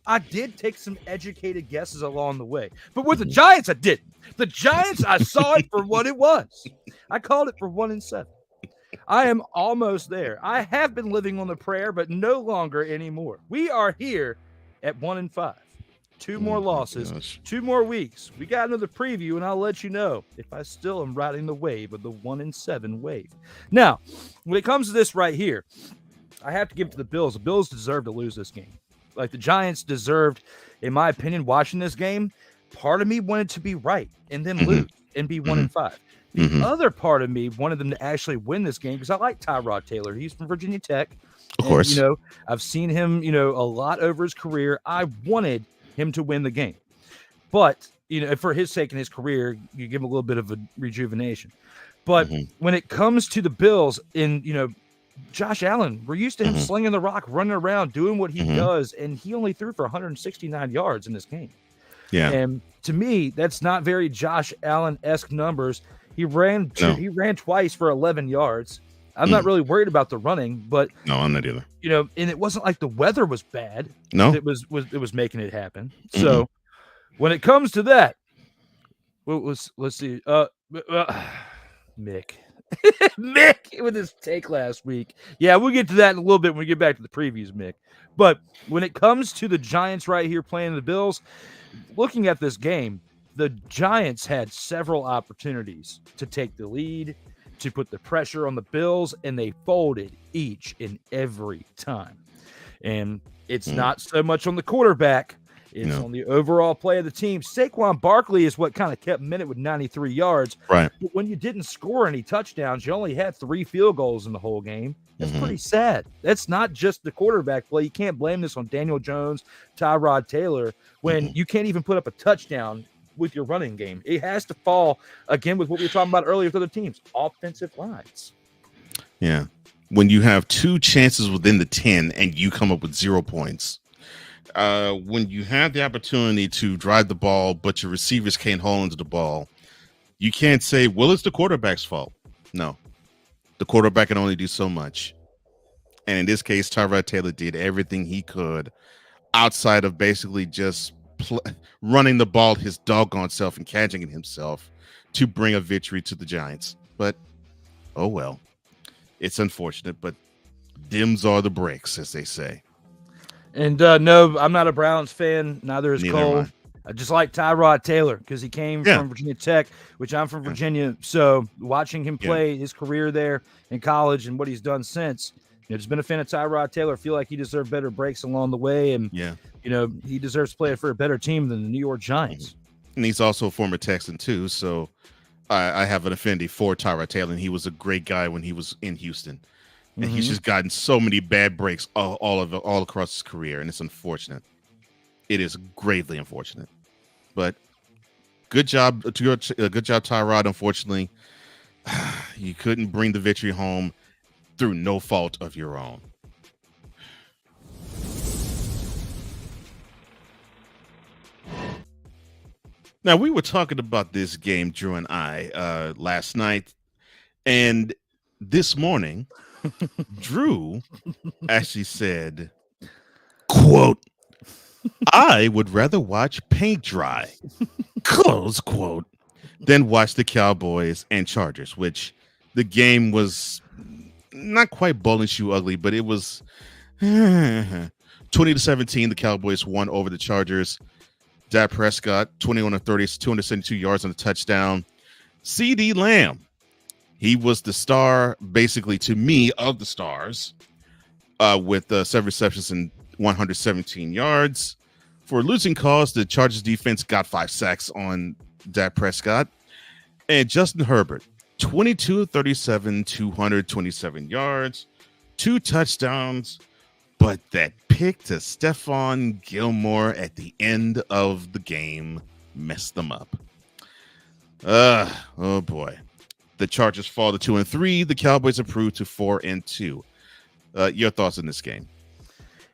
[SPEAKER 2] I did take some educated guesses along the way. But with the Giants, I didn't. The Giants, I saw it for what it was. I called it for 1-7. I am almost there. I have been living on the prayer, but no longer anymore. We are here at 1-5. 2 more losses, 2 more weeks. We got another preview, and I'll let you know if I still am riding the wave of the 1-7 wave. Now, when it comes to this right here, I have to give it to the Bills. The Bills deserve to lose this game. Like the Giants deserved, in my opinion, watching this game. Part of me wanted to be right and then lose and be 1-5. The other part of me wanted them to actually win this game because I like Tyrod Taylor. He's from Virginia Tech.
[SPEAKER 1] Of course.
[SPEAKER 2] And, I've seen him, a lot over his career. I wanted him to win the game. But, for his sake and his career, you give him a little bit of a rejuvenation. But when it comes to the Bills Josh Allen, we're used to him slinging the rock, running around, doing what he does, and he only threw for 169 yards in this game.
[SPEAKER 1] Yeah.
[SPEAKER 2] And to me, that's not very Josh Allen-esque numbers. He ran twice for 11 yards. I'm not really worried about the running, but
[SPEAKER 1] no, I'm not either.
[SPEAKER 2] And it wasn't like the weather was bad.
[SPEAKER 1] No,
[SPEAKER 2] it was making it happen. So when it comes to that, let's see. Mick with his take last week. Yeah, we'll get to that in a little bit when we get back to the previews, Mick. But when it comes to the Giants right here playing the Bills, looking at this game, the Giants had several opportunities to take the lead, to put the pressure on the Bills, and they folded each and every time. And it's not so much on the quarterback. It's on the overall play of the team. Saquon Barkley is what kind of kept them in it with 93 yards.
[SPEAKER 1] Right.
[SPEAKER 2] But when you didn't score any touchdowns, you only had 3 field goals in the whole game. That's pretty sad. That's not just the quarterback play. You can't blame this on Daniel Jones, Tyrod Taylor, when you can't even put up a touchdown with your running game. It has to fall, again, with what we were talking about earlier with other teams, offensive lines.
[SPEAKER 1] Yeah. When you have 2 chances within the 10 and you come up with 0 points. When you have the opportunity to drive the ball, but your receivers can't hold into the ball, you can't say, well, it's the quarterback's fault. No. The quarterback can only do so much. And in this case, Tyrod Taylor did everything he could outside of basically just running the ball his doggone self and catching it himself to bring a victory to the Giants. But, oh well. It's unfortunate, but dims are the breaks, as they say.
[SPEAKER 2] And no, I'm not a Browns fan. Neither is Cole. I just like Tyrod Taylor because he came from Virginia Tech, which I'm from Virginia. So watching him play his career there in college and what he's done since, just been a fan of Tyrod Taylor. Feel like he deserved better breaks along the way. And, he deserves to play for a better team than the New York Giants.
[SPEAKER 1] And he's also a former Texan, too. So I have an affinity for Tyrod Taylor. And he was a great guy when he was in Houston. And he's just gotten so many bad breaks all across his career, and it's unfortunate. It is gravely unfortunate. But good job, Tyrod. Unfortunately, you couldn't bring the victory home through no fault of your own. Now, we were talking about this game, Drew and I, last night, and this morning, Drew actually said, quote, I would rather watch paint dry, close quote, than watch the Cowboys and Chargers, which the game was not quite bowling shoe ugly, but it was 20-17. The Cowboys won over the Chargers. Dak Prescott, 21 of 30, 272 yards on a touchdown. CeeDee Lamb, he was the star, basically, to me, of the stars, with 7 receptions and 117 yards. For a losing cause, the Chargers defense got 5 sacks on Dak Prescott. And Justin Herbert, 22 of 37, 227 yards, 2 touchdowns. But that pick to Stephon Gilmore at the end of the game messed them up. Oh, boy. The Chargers fall to 2-3. The Cowboys improve to 4-2. Your thoughts on this game?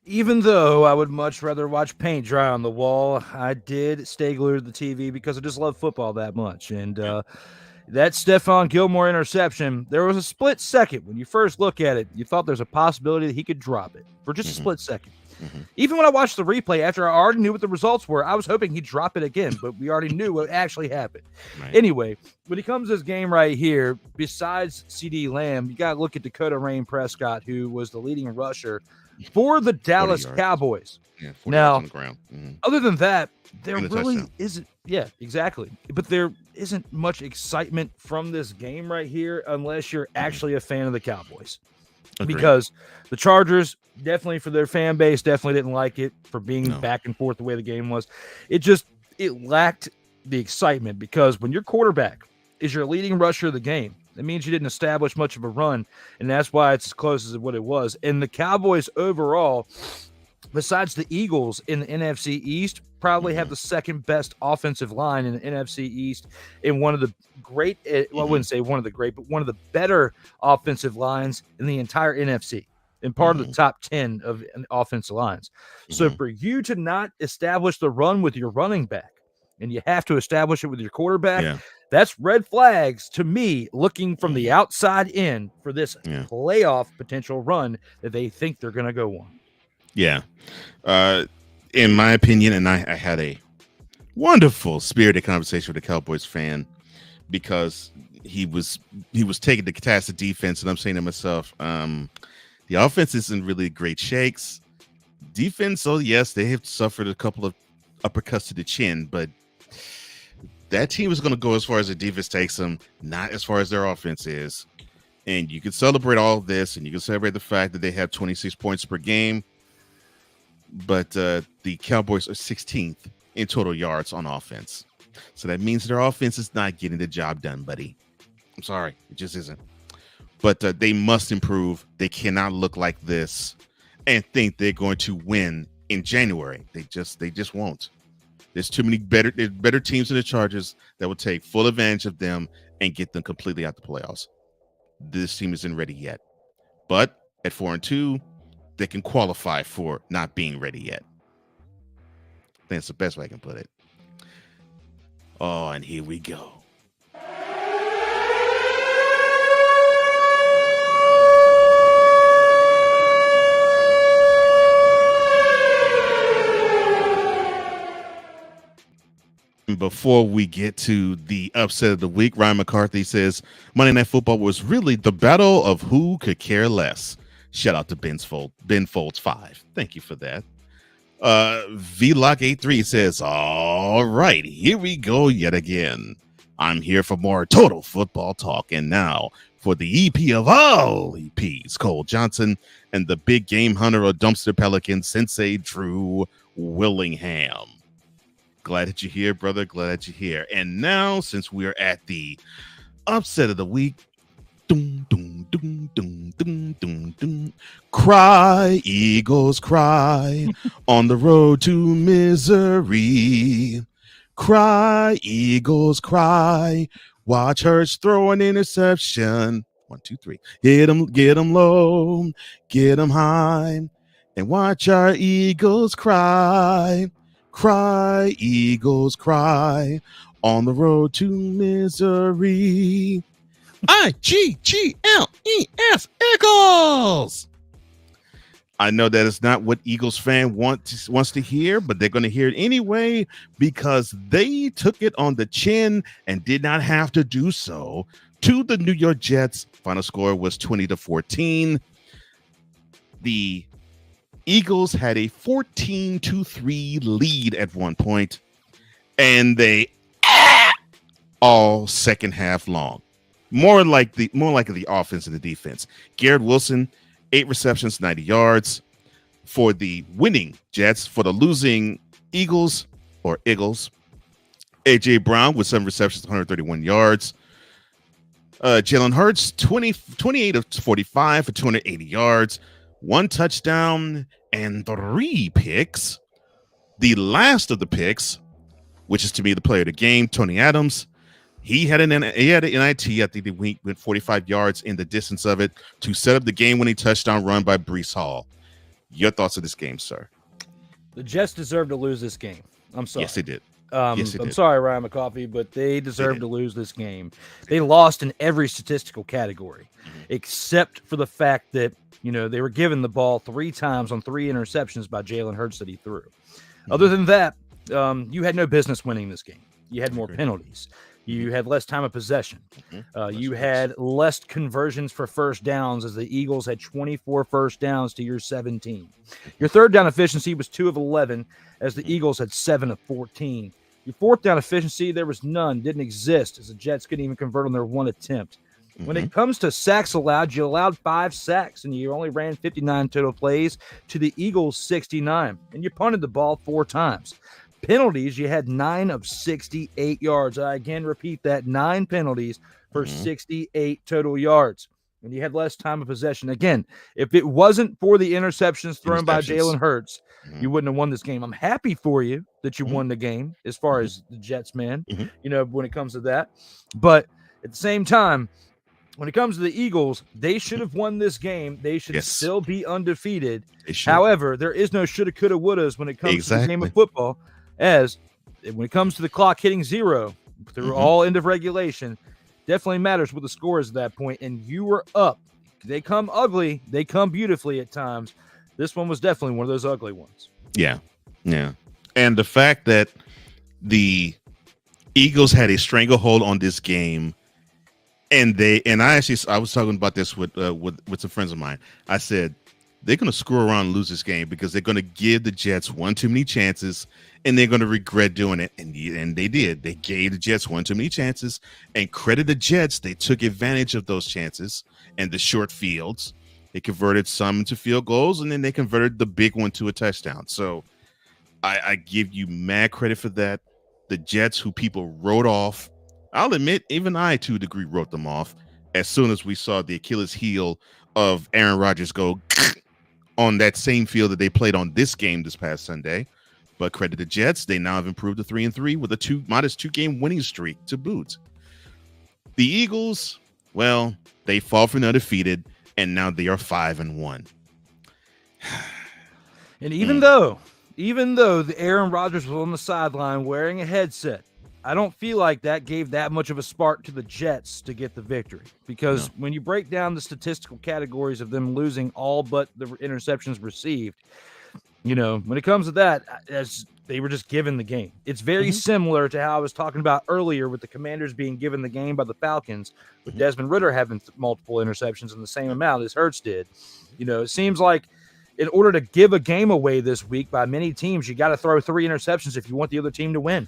[SPEAKER 2] Even though I would much rather watch paint dry on the wall, I did stay glued to the TV because I just love football that much. And that Stephon Gilmore interception, there was a split second when you first look at it, you thought there's a possibility that he could drop it for just a split second. Even when I watched the replay after I already knew what the results were, I was hoping he'd drop it again, but we already knew what actually happened. Right. Anyway, when it comes to this game right here, besides CD Lamb, you got to look at Dakota Rain Prescott, who was the leading rusher for the Dallas Cowboys.
[SPEAKER 1] Yeah, 40 yards on the ground.
[SPEAKER 2] Other than that, there really isn't. Yeah, exactly. But there isn't much excitement from this game right here unless you're actually a fan of the Cowboys. Agreed. Because the Chargers, definitely for their fan base, definitely didn't like it for being back and forth the way the game was. It lacked the excitement because when your quarterback is your leading rusher of the game, that means you didn't establish much of a run, and that's why it's as close as what it was. And the Cowboys overall, besides the Eagles in the NFC East, probably have the second best offensive line in the NFC East and one of the great, well, I wouldn't say one of the great, but one of the better offensive lines in the entire NFC and part of the top 10 of offensive lines. So for you to not establish the run with your running back, and you have to establish it with your quarterback, that's red flags to me looking from the outside in for this playoff potential run that they think they're going to go on.
[SPEAKER 1] Yeah. In my opinion, and I had a wonderful spirited conversation with a Cowboys fan because he was taking the catastrophe defense, and I'm saying to myself, the offense isn't really great shakes. Defense, oh yes, they have suffered a couple of uppercuts to the chin, but that team is going to go as far as the defense takes them, not as far as their offense is. And you can celebrate all of this, and you can celebrate the fact that they have 26 points per game, but the Cowboys are 16th in total yards on offense. So that means their offense is not getting the job done, buddy. I'm sorry, it just isn't. But they must improve. They cannot look like this and think they're going to win in January. They just won't. There's too many better teams than the Chargers that will take full advantage of them and get them completely out the playoffs. This team isn't ready yet. But at 4-2, they can qualify for not being ready yet. I think that's the best way I can put it. Oh, and here we go. Before we get to the upset of the week, Ryan McCarthy says Monday Night Football was really the battle of who could care less. Shout out to Ben Folds 5. Thank you for that. VLock83 says, all right, here we go yet again. I'm here for more total football talk. And now for the EP of all EPs, Cole Johnson and the big game hunter of Dumpster Pelican, Sensei Drew Willingham. Glad that you're here, brother. Glad that you're here. And now, since we're at the upset of the week, cry, Eagles, cry on the road to misery. Cry, Eagles, cry. Watch Hurts throw an interception. 1, 2, 3. Get him low, get him high, and watch our Eagles cry. Cry, Eagles, cry on the road to misery. IGGLES, Eagles. I know that is not what Eagles fan wants to hear, but they're going to hear it anyway because they took it on the chin and did not have to do so to the New York Jets. Final score was 20-14. The Eagles had a 14-3 lead at one point, and they all second half long. More like the offense and the defense. Garrett Wilson, 8 receptions, 90 yards for the winning Jets. For the losing Eagles, AJ Brown with 7 receptions, 131 yards. Jalen Hurts, 28 of 45 for 280 yards, 1 touchdown, and 3 picks. The last of the picks, which is to be the player of the game, Tony Adams, He had an NIT. I think they went 45 yards in the distance of it to set up the game-winning touchdown run by Breece Hall. Your thoughts of this game, sir?
[SPEAKER 2] The Jets deserve to lose this game. I'm sorry.
[SPEAKER 1] Yes, they did.
[SPEAKER 2] I'm sorry, Ryan McCarthy, but they deserve to lose this game. They lost in every statistical category, except for the fact that, they were given the ball 3 times on 3 interceptions by Jalen Hurts that he threw. Other than that, you had no business winning this game. You had more penalties. You had less time of possession. You had less conversions for first downs, as the Eagles had 24 first downs to your 17. Your third down efficiency was 2 of 11, as the Eagles had 7 of 14. Your fourth down efficiency, there was none, didn't exist, as the Jets couldn't even convert on their 1 attempt. When it comes to sacks allowed, you allowed 5 sacks, and you only ran 59 total plays to the Eagles' 69, and you punted the ball 4 times. Penalties, you had 9 of 68 yards. I again repeat that, 9 penalties for 68 total yards. And you had less time of possession. Again, if it wasn't for the interceptions thrown by Jalen Hurts, you wouldn't have won this game. I'm happy for you that you won the game as far as the Jets, man, when it comes to that. But at the same time, when it comes to the Eagles, they should have won this game. They should still be undefeated. However, there is no shoulda, coulda, wouldas when it comes to the game of football. As when it comes to the clock hitting 0 through all end of regulation, definitely matters what the score is at that point. And you were up. They come ugly. They come beautifully at times. This one was definitely one of those ugly ones.
[SPEAKER 1] Yeah. And the fact that the Eagles had a stranglehold on this game, and I was talking about this with some friends of mine. I said they're going to screw around and lose this game because they're going to give the Jets one too many chances, and they're going to regret doing it. And they did. They gave the Jets one too many chances, and credit the Jets. They took advantage of those chances and the short fields. They converted some into field goals, and then they converted the big one to a touchdown. So I give you mad credit for that. The Jets, who people wrote off, I'll admit, even I, to a degree, wrote them off as soon as we saw the Achilles heel of Aaron Rodgers go on that same field that they played on this game this past Sunday. But credit the Jets. They now have improved to 3-3 with a -2 game winning streak to boot. The Eagles, well, they fall from undefeated, and now they are 5-1.
[SPEAKER 2] And even though the Aaron Rodgers was on the sideline wearing a headset, I don't feel like that gave that much of a spark to the Jets to get the victory, because when you break down the statistical categories of them losing all but the interceptions received, when it comes to that, as they were just given the game. It's very similar to how I was talking about earlier with the Commanders being given the game by the Falcons, with Desmond Ridder having multiple interceptions in the same amount as Hurts did. It seems like in order to give a game away this week by many teams, you got to throw 3 interceptions if you want the other team to win.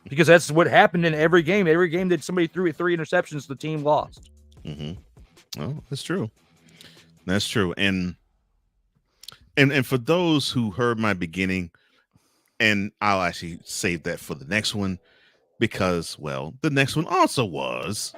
[SPEAKER 2] Because that's what happened in every game. Every game that somebody threw 3 interceptions, the team lost.
[SPEAKER 1] Oh, that's true. That's true. And for those who heard my beginning, and I'll actually save that for the next one, because, well, the next one also was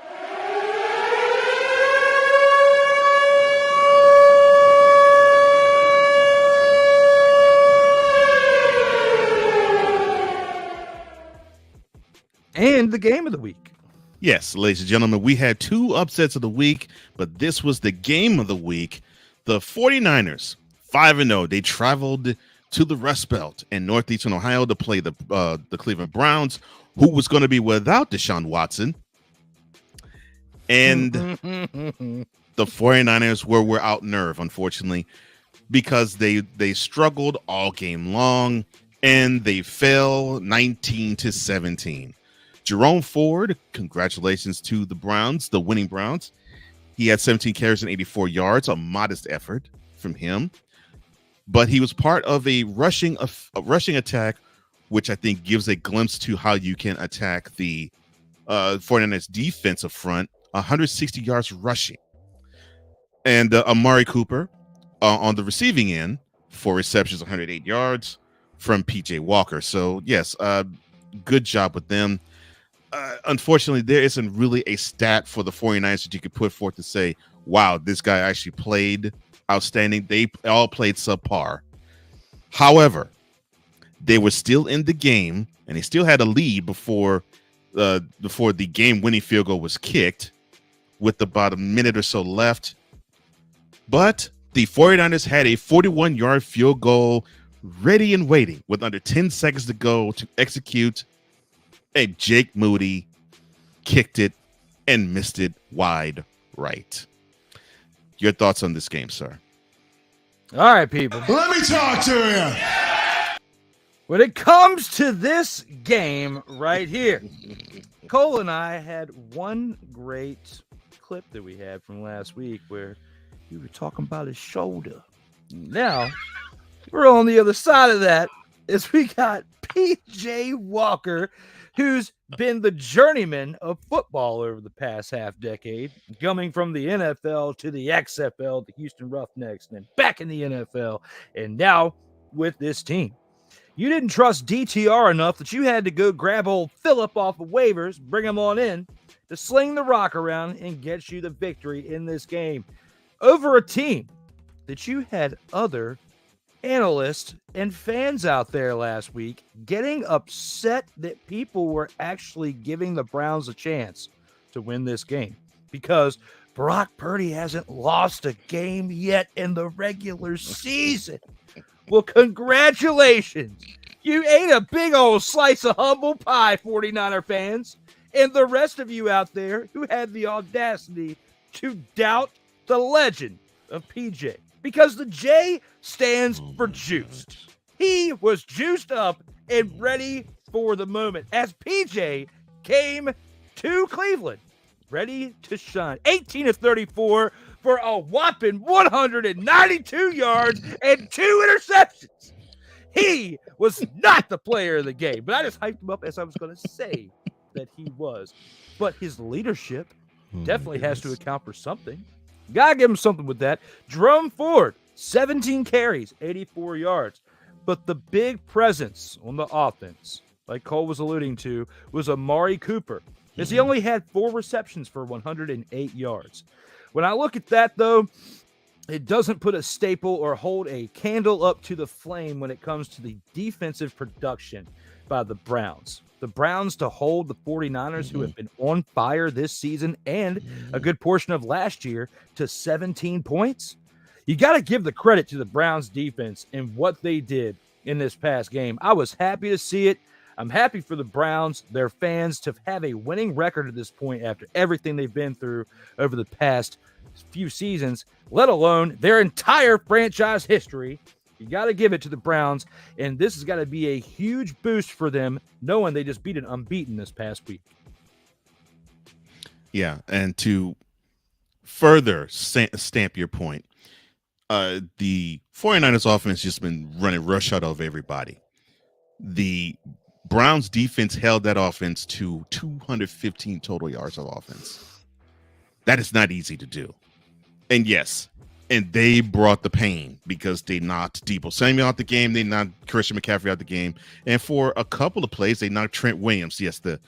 [SPEAKER 2] and the game of the week.
[SPEAKER 1] Yes, ladies and gentlemen, we had 2 upsets of the week, but this was the game of the week. The 49ers, 5-0. They traveled to the Rust Belt in Northeastern Ohio to play the Cleveland Browns, who was going to be without Deshaun Watson. And the 49ers were out nerve, unfortunately, because they struggled all game long, and they fell 19-17. Jerome Ford, congratulations to the Browns, the winning Browns. He had 17 carries and 84 yards, a modest effort from him. But he was part of a rushing attack, which I think gives a glimpse to how you can attack the 49ers defensive front, 160 yards rushing. And Amari Cooper on the receiving end, 4 receptions, 108 yards from PJ Walker. So, yes, good job with them. Unfortunately, there isn't really a stat for the 49ers that you could put forth to say, wow, this guy actually played outstanding. They all played subpar. However, they were still in the game, and they still had a lead before before the game-winning field goal was kicked with about a minute or so left. But the 49ers had a 41-yard field goal ready and waiting with under 10 seconds to go to execute. And Jake Moody kicked it and missed it wide right. Your thoughts on this game, sir?
[SPEAKER 2] All right, people.
[SPEAKER 4] Let me talk to you.
[SPEAKER 2] When it comes to this game right here, Cole and I had one great clip that we had from last week where you were talking about his shoulder. Now, we're on the other side of that as we got PJ Walker, who's been the journeyman of football over the past half decade, coming from the NFL to the XFL, the Houston Roughnecks, and then back in the NFL, and now with this team. You didn't trust DTR enough that you had to go grab old Phillip off of waivers, bring him on in to sling the rock around and get you the victory in this game over a team that you had other analysts and fans out there last week getting upset that people were actually giving the Browns a chance to win this game because Brock Purdy hasn't lost a game yet in the regular season. Well, congratulations. You ate a big old slice of humble pie, 49er fans, and the rest of you out there who had the audacity to doubt the legend of PJ. Because the J stands for juiced. He was juiced up and ready for the moment as PJ came to Cleveland, ready to shine. 18 of 34 for a whopping 192 yards and 2 interceptions. He was not the player of the game, but I just hyped him up as I was going to say that he was. But his leadership definitely has to account for something. Gotta give him something with that. Jerome Ford, 17 carries, 84 yards. But the big presence on the offense, like Cole was alluding to, was Amari Cooper, as he only had 4 receptions for 108 yards. When I look at that, though, it doesn't put a staple or hold a candle up to the flame when it comes to the defensive production by the Browns. The Browns to hold the 49ers, who have been on fire this season and a good portion of last year, to 17 points. You got to give the credit to the Browns defense and what they did in this past game. I was happy to see it. I'm happy for the Browns, their fans, to have a winning record at this point after everything they've been through over the past few seasons, let alone their entire franchise history. You got to give it to the Browns, and this has got to be a huge boost for them, knowing they just beat an unbeaten this past week.
[SPEAKER 1] Yeah, and to further stamp your point, the 49ers offense just been running rush out of everybody. The Browns defense held that offense to 215 total yards of offense. That is not easy to do. And yes, and they brought the pain because they knocked Deebo Samuel out the game. They knocked Christian McCaffrey out the game. And for a couple of plays, they knocked Trent Williams, yes, the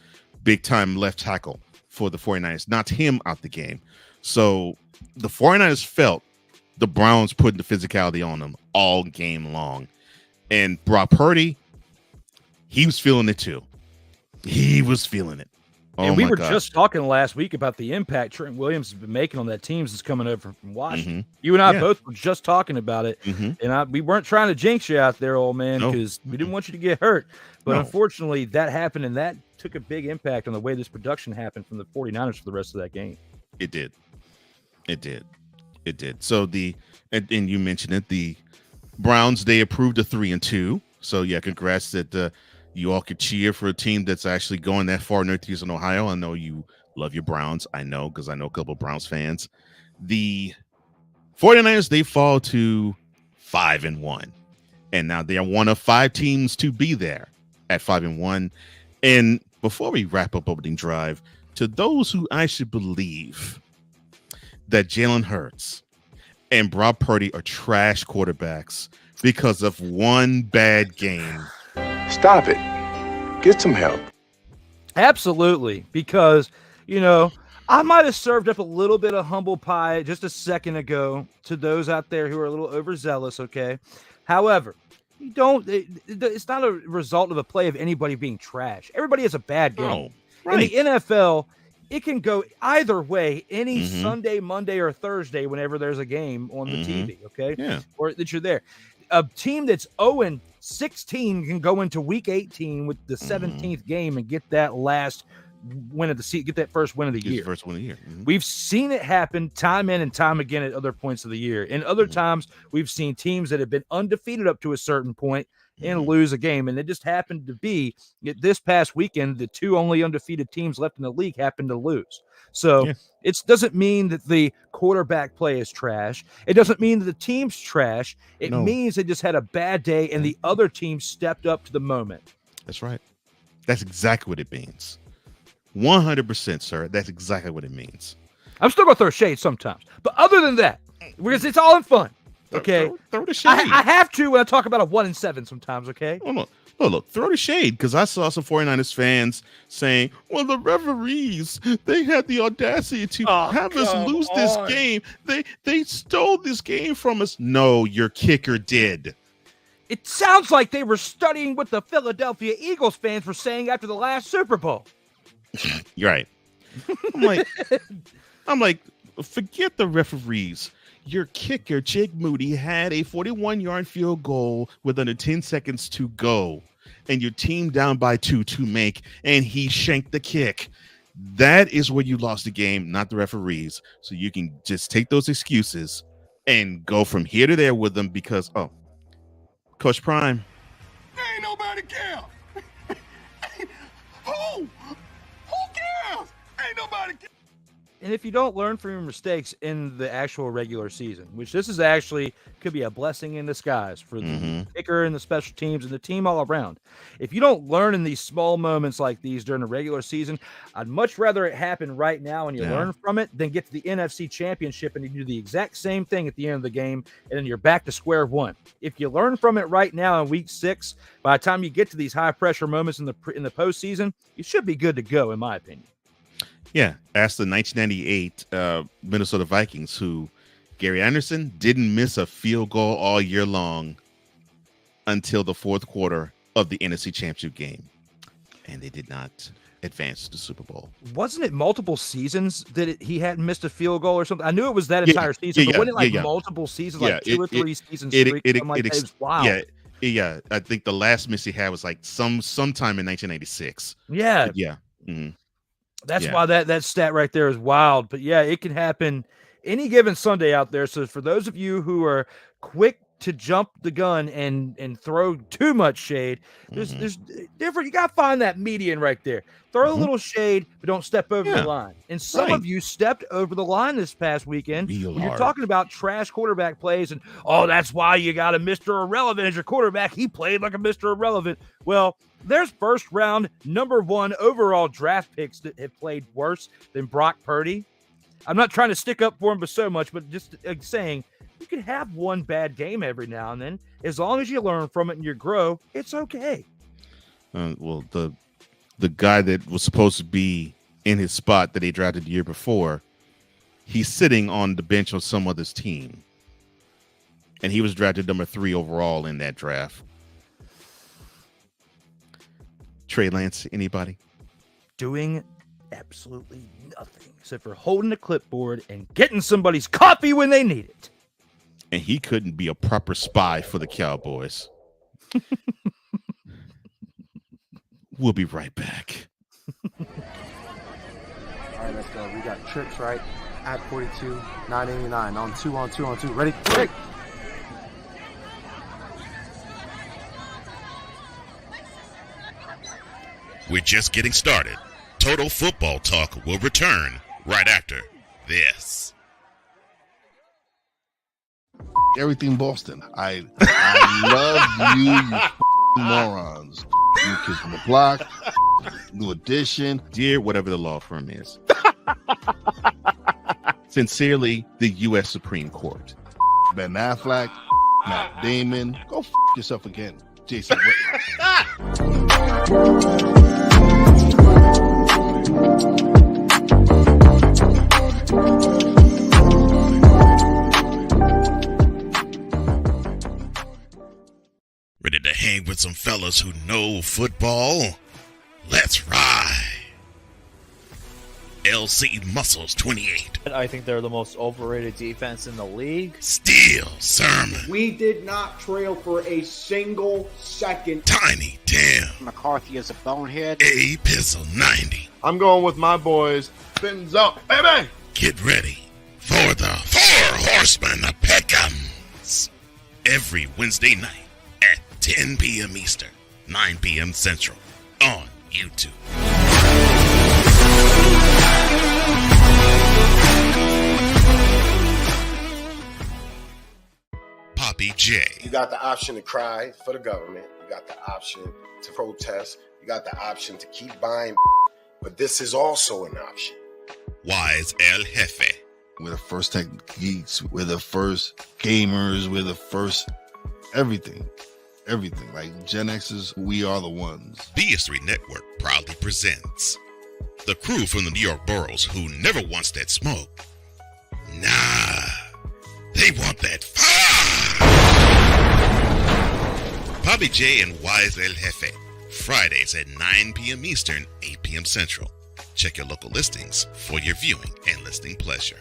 [SPEAKER 1] big-time left tackle for the 49ers, knocked him out the game. So the 49ers felt the Browns putting the physicality on them all game long. And Brock Purdy, he was feeling it too. He was feeling it.
[SPEAKER 2] And we were just talking last week about the impact Trent Williams has been making on that team that's coming over from Washington. You and I both were just talking about it. And we weren't trying to jinx you out there, old man, because we didn't want you to get hurt. But unfortunately, that happened, and that took a big impact on the way this production happened from the 49ers for the rest of that game.
[SPEAKER 1] It did. So and you mentioned it, the Browns, they approved a 3-2. So yeah, congrats that you all could cheer for a team that's actually going that far northeastern Ohio. I know you love your Browns. I know, because I know a couple of Browns fans. The 49ers, they fall to 5-1. And now they are one of 5 teams to be there at 5-1. And before we wrap up opening drive, to those who actually believe that Jalen Hurts and Brock Purdy are trash quarterbacks because of one bad game,
[SPEAKER 3] Stop it. Get some help.
[SPEAKER 2] Absolutely, because, I might have served up a little bit of humble pie just a second ago to those out there who are a little overzealous, okay? However, it's not a result of a play of anybody being trash. Everybody has a bad game. In the NFL, it can go either way any Sunday, Monday, or Thursday whenever there's a game on the TV, okay?
[SPEAKER 1] Yeah.
[SPEAKER 2] Or that you're there. A team that's 0-16 can go into week 18 with the 17th game and get that last win of the season, get that first win of the year.
[SPEAKER 1] First win of the year.
[SPEAKER 2] We've seen it happen time in and time again at other points of the year. And other times we've seen teams that have been undefeated up to a certain point and lose a game. And it just happened to be this past weekend, the two only undefeated teams left in the league happened to lose. So it doesn't mean that the quarterback play is trash. It doesn't mean that the team's trash. It means they just had a bad day and the other team stepped up to the moment.
[SPEAKER 1] That's right. That's exactly what it means. 100%, sir. That's exactly what it means.
[SPEAKER 2] I'm still going to throw shade sometimes. But other than that, because it's all in fun. Okay.
[SPEAKER 1] Throw the shade.
[SPEAKER 2] I have to when I talk about a 1-7 sometimes. Okay.
[SPEAKER 1] Oh, look, throw the shade, because I saw some 49ers fans saying, well, the referees, they had the audacity to have us lose this game. They stole this game from us. No, your kicker did.
[SPEAKER 2] It sounds like they were studying what the Philadelphia Eagles fans were saying after the last Super Bowl.
[SPEAKER 1] You're right. I'm like, forget the referees. Your kicker, Jake Moody, had a 41-yard field goal with under 10 seconds to go, and your team down by 2 to make, and he shanked the kick. That is where you lost the game, not the referees. So you can just take those excuses and go from here to there with them because, Coach Prime.
[SPEAKER 4] Ain't nobody care. Who cares? Ain't nobody care.
[SPEAKER 2] And if you don't learn from your mistakes in the actual regular season, which this is actually could be a blessing in disguise for the kicker and the special teams and the team all around. If you don't learn in these small moments like these during the regular season, I'd much rather it happen right now and you learn from it than get to the NFC Championship and you do the exact same thing at the end of the game and then you're back to square one. If you learn from it right now in week 6, by the time you get to these high pressure moments in the postseason, you should be good to go, in my opinion.
[SPEAKER 1] Yeah, ask the 1998 Minnesota Vikings, who Gary Anderson didn't miss a field goal all year long until the fourth quarter of the NFC Championship game, and they did not advance to the Super Bowl.
[SPEAKER 2] Wasn't it multiple seasons that he hadn't missed a field goal or something? I knew it was that entire season, but wasn't it like multiple seasons, like 2 or 3 seasons straight? It was wild.
[SPEAKER 1] Yeah, I think the last miss he had was like sometime in 1986.
[SPEAKER 2] Yeah.
[SPEAKER 1] Yeah. Mm-hmm.
[SPEAKER 2] That's why that stat right there is wild. But yeah, it can happen any given Sunday out there. So for those of you who are quick to jump the gun and throw too much shade, there's different. You got to find that median right there. Throw a little shade, but don't step over the line. And some of you stepped over the line this past weekend. You're talking about trash quarterback plays and, that's why you got a Mr. Irrelevant as your quarterback. He played like a Mr. Irrelevant. Well, there's first round number 1 overall draft picks that have played worse than Brock Purdy. I'm not trying to stick up for him but so much, but just saying you can have one bad game every now and then. As long as you learn from it and you grow, it's okay.
[SPEAKER 1] Well, the guy that was supposed to be in his spot that he drafted the year before, he's sitting on the bench on some other's team. And he was drafted number 3 overall in that draft. Trey Lance, anybody?
[SPEAKER 2] Doing absolutely nothing except for holding a clipboard and getting somebody's coffee when they need it.
[SPEAKER 1] And he couldn't be a proper spy for the Cowboys. We'll be right back.
[SPEAKER 3] All right, let's go. We got trips right at 42, 989 on 2. Ready? Break.
[SPEAKER 5] We're just getting started. Total Football Talk will return right after this.
[SPEAKER 6] Everything Boston. I love you morons. New Kids on the Block, New Edition.
[SPEAKER 1] Dear whatever the law firm is. Sincerely, the U.S. Supreme Court.
[SPEAKER 6] Ben Affleck, Matt Damon. Go yourself again, Jason Whitlock.
[SPEAKER 5] Ready to hang with some fellas who know football? Let's ride. LC Muscles 28.
[SPEAKER 7] I think they're the most overrated defense in the league.
[SPEAKER 5] Steel Sermon.
[SPEAKER 8] We did not trail for a single second.
[SPEAKER 5] Tiny Tim.
[SPEAKER 9] McCarthy is a bonehead.
[SPEAKER 5] A Pistol 90.
[SPEAKER 6] I'm going with my boys. Fins up, baby.
[SPEAKER 5] Get ready for the Four Horsemen of Peckham's. Every Wednesday night at 10 p.m. Eastern, 9 p.m. Central on YouTube. Poppy J.
[SPEAKER 10] You got the option to cry for the government. You got the option to protest. You got the option to keep buying. But this is also an option.
[SPEAKER 5] Wise El Jefe.
[SPEAKER 6] We're the first tech geeks. We're the first gamers. We're the first everything. Everything. Like Gen X's, we are the ones.
[SPEAKER 5] BS3 Network proudly presents the crew from the New York boroughs who never wants that smoke. Nah, they want that fire. Poppy J and Wise El Jefe. Fridays at 9 p.m. Eastern, 8 p.m. Central. Check your local listings for your viewing and listening pleasure.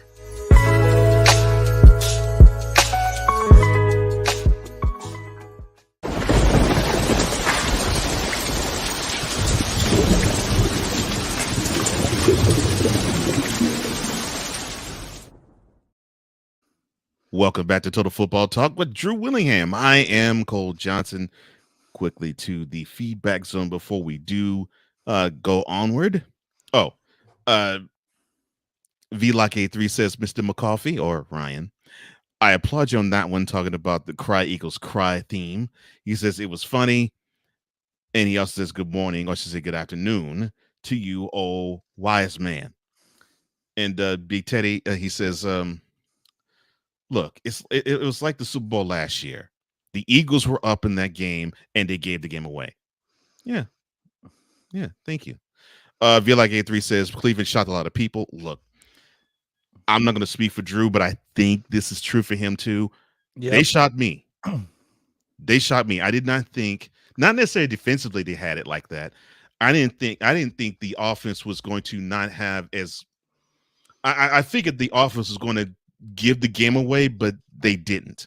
[SPEAKER 1] Welcome back to Total Football Talk with Drew Willingham. I am Cole Johnson. Quickly to the feedback zone before we do go onward. VLock83 says, Mr. McCarthy or Ryan, I applaud you on that one, talking about the Cry Eagles Cry theme. He says it was funny. And he also says good morning, or I should say good afternoon to you, oh wise man. And Big Teddy, he says, look, it was like the Super Bowl last year. The Eagles were up in that game, and they gave the game away. Yeah. Thank you. VLock83 says Cleveland shot a lot of people. Look, I'm not going to speak for Drew, but I think this is true for him too. Yep. They shot me. I did not think, not necessarily defensively, they had it like that. I didn't think the offense was going to not have as. I figured the offense was going to give the game away, but they didn't.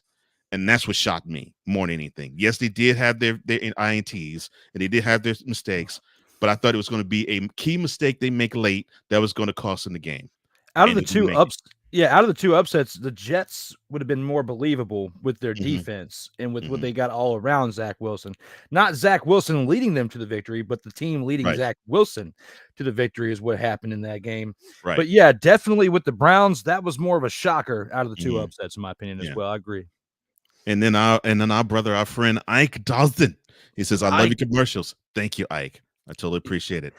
[SPEAKER 1] And that's what shocked me more than anything. Yes, they did have their INTs and they did have their mistakes, but I thought it was going to be a key mistake they make late that was going to cost them the game.
[SPEAKER 2] Out of the two upsets, the Jets would have been more believable with their defense and with what they got all around Zach Wilson. Not Zach Wilson leading them to the victory, but the team leading Zach Wilson to the victory is what happened in that game. Right. But yeah, definitely with the Browns, that was more of a shocker out of the two upsets, in my opinion, as well. I agree.
[SPEAKER 1] And then our brother, our friend Ike Dawson, he says, "I love your commercials." Thank you, Ike. I totally appreciate it.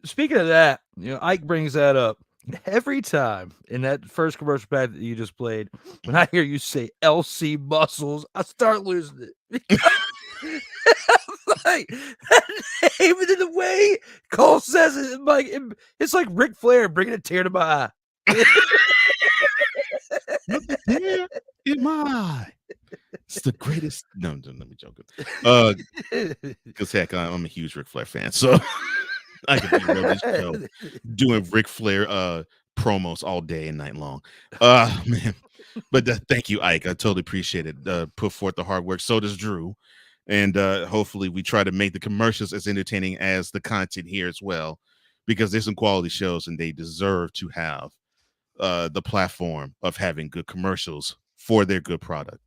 [SPEAKER 2] Speaking of that, Ike brings that up every time in that first commercial back that you just played. When I hear you say LC Muscles, I start losing it. Like that name, and in the way Cole says it, like it's like Ric Flair bringing a tear to my eye.
[SPEAKER 1] In my eye. It's the greatest. No, let me joke. Because heck, I'm a huge Ric Flair fan, so I could be on this show doing Ric Flair promos all day and night long. Man, but thank you, Ike. I totally appreciate it. Put forth the hard work. So does Drew, and hopefully we try to make the commercials as entertaining as the content here as well, because there's some quality shows and they deserve to have the platform of having good commercials for their good product.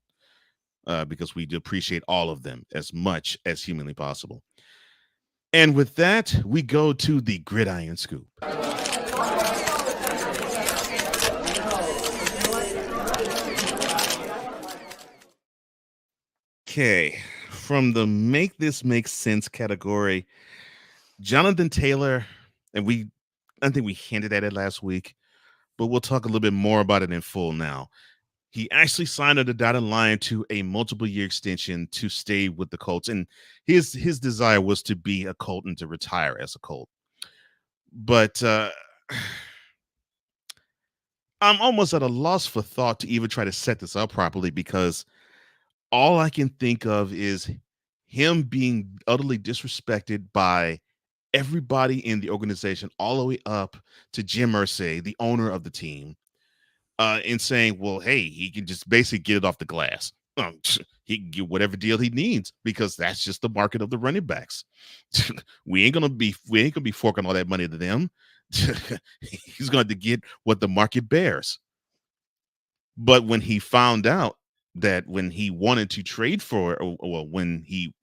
[SPEAKER 1] Because we do appreciate all of them as much as humanly possible. And with that, we go to the Gridiron Scoop. Okay, from the Make This Make Sense category, Jonathan Taylor, and I think we hinted at it last week, but we'll talk a little bit more about it in full now. He actually signed on the dotted line to a multiple-year extension to stay with the Colts, and his desire was to be a Colt and to retire as a Colt. But I'm almost at a loss for thought to even try to set this up properly, because all I can think of is him being utterly disrespected by everybody in the organization, all the way up to Jim Irsay, the owner of the team, in saying, well, hey, he can just basically get it off the glass. He can get whatever deal he needs because that's just the market of the running backs. we ain't gonna be forking all that money to them. He's going to get what the market bears. But when he found out that when he wanted to trade for, or when he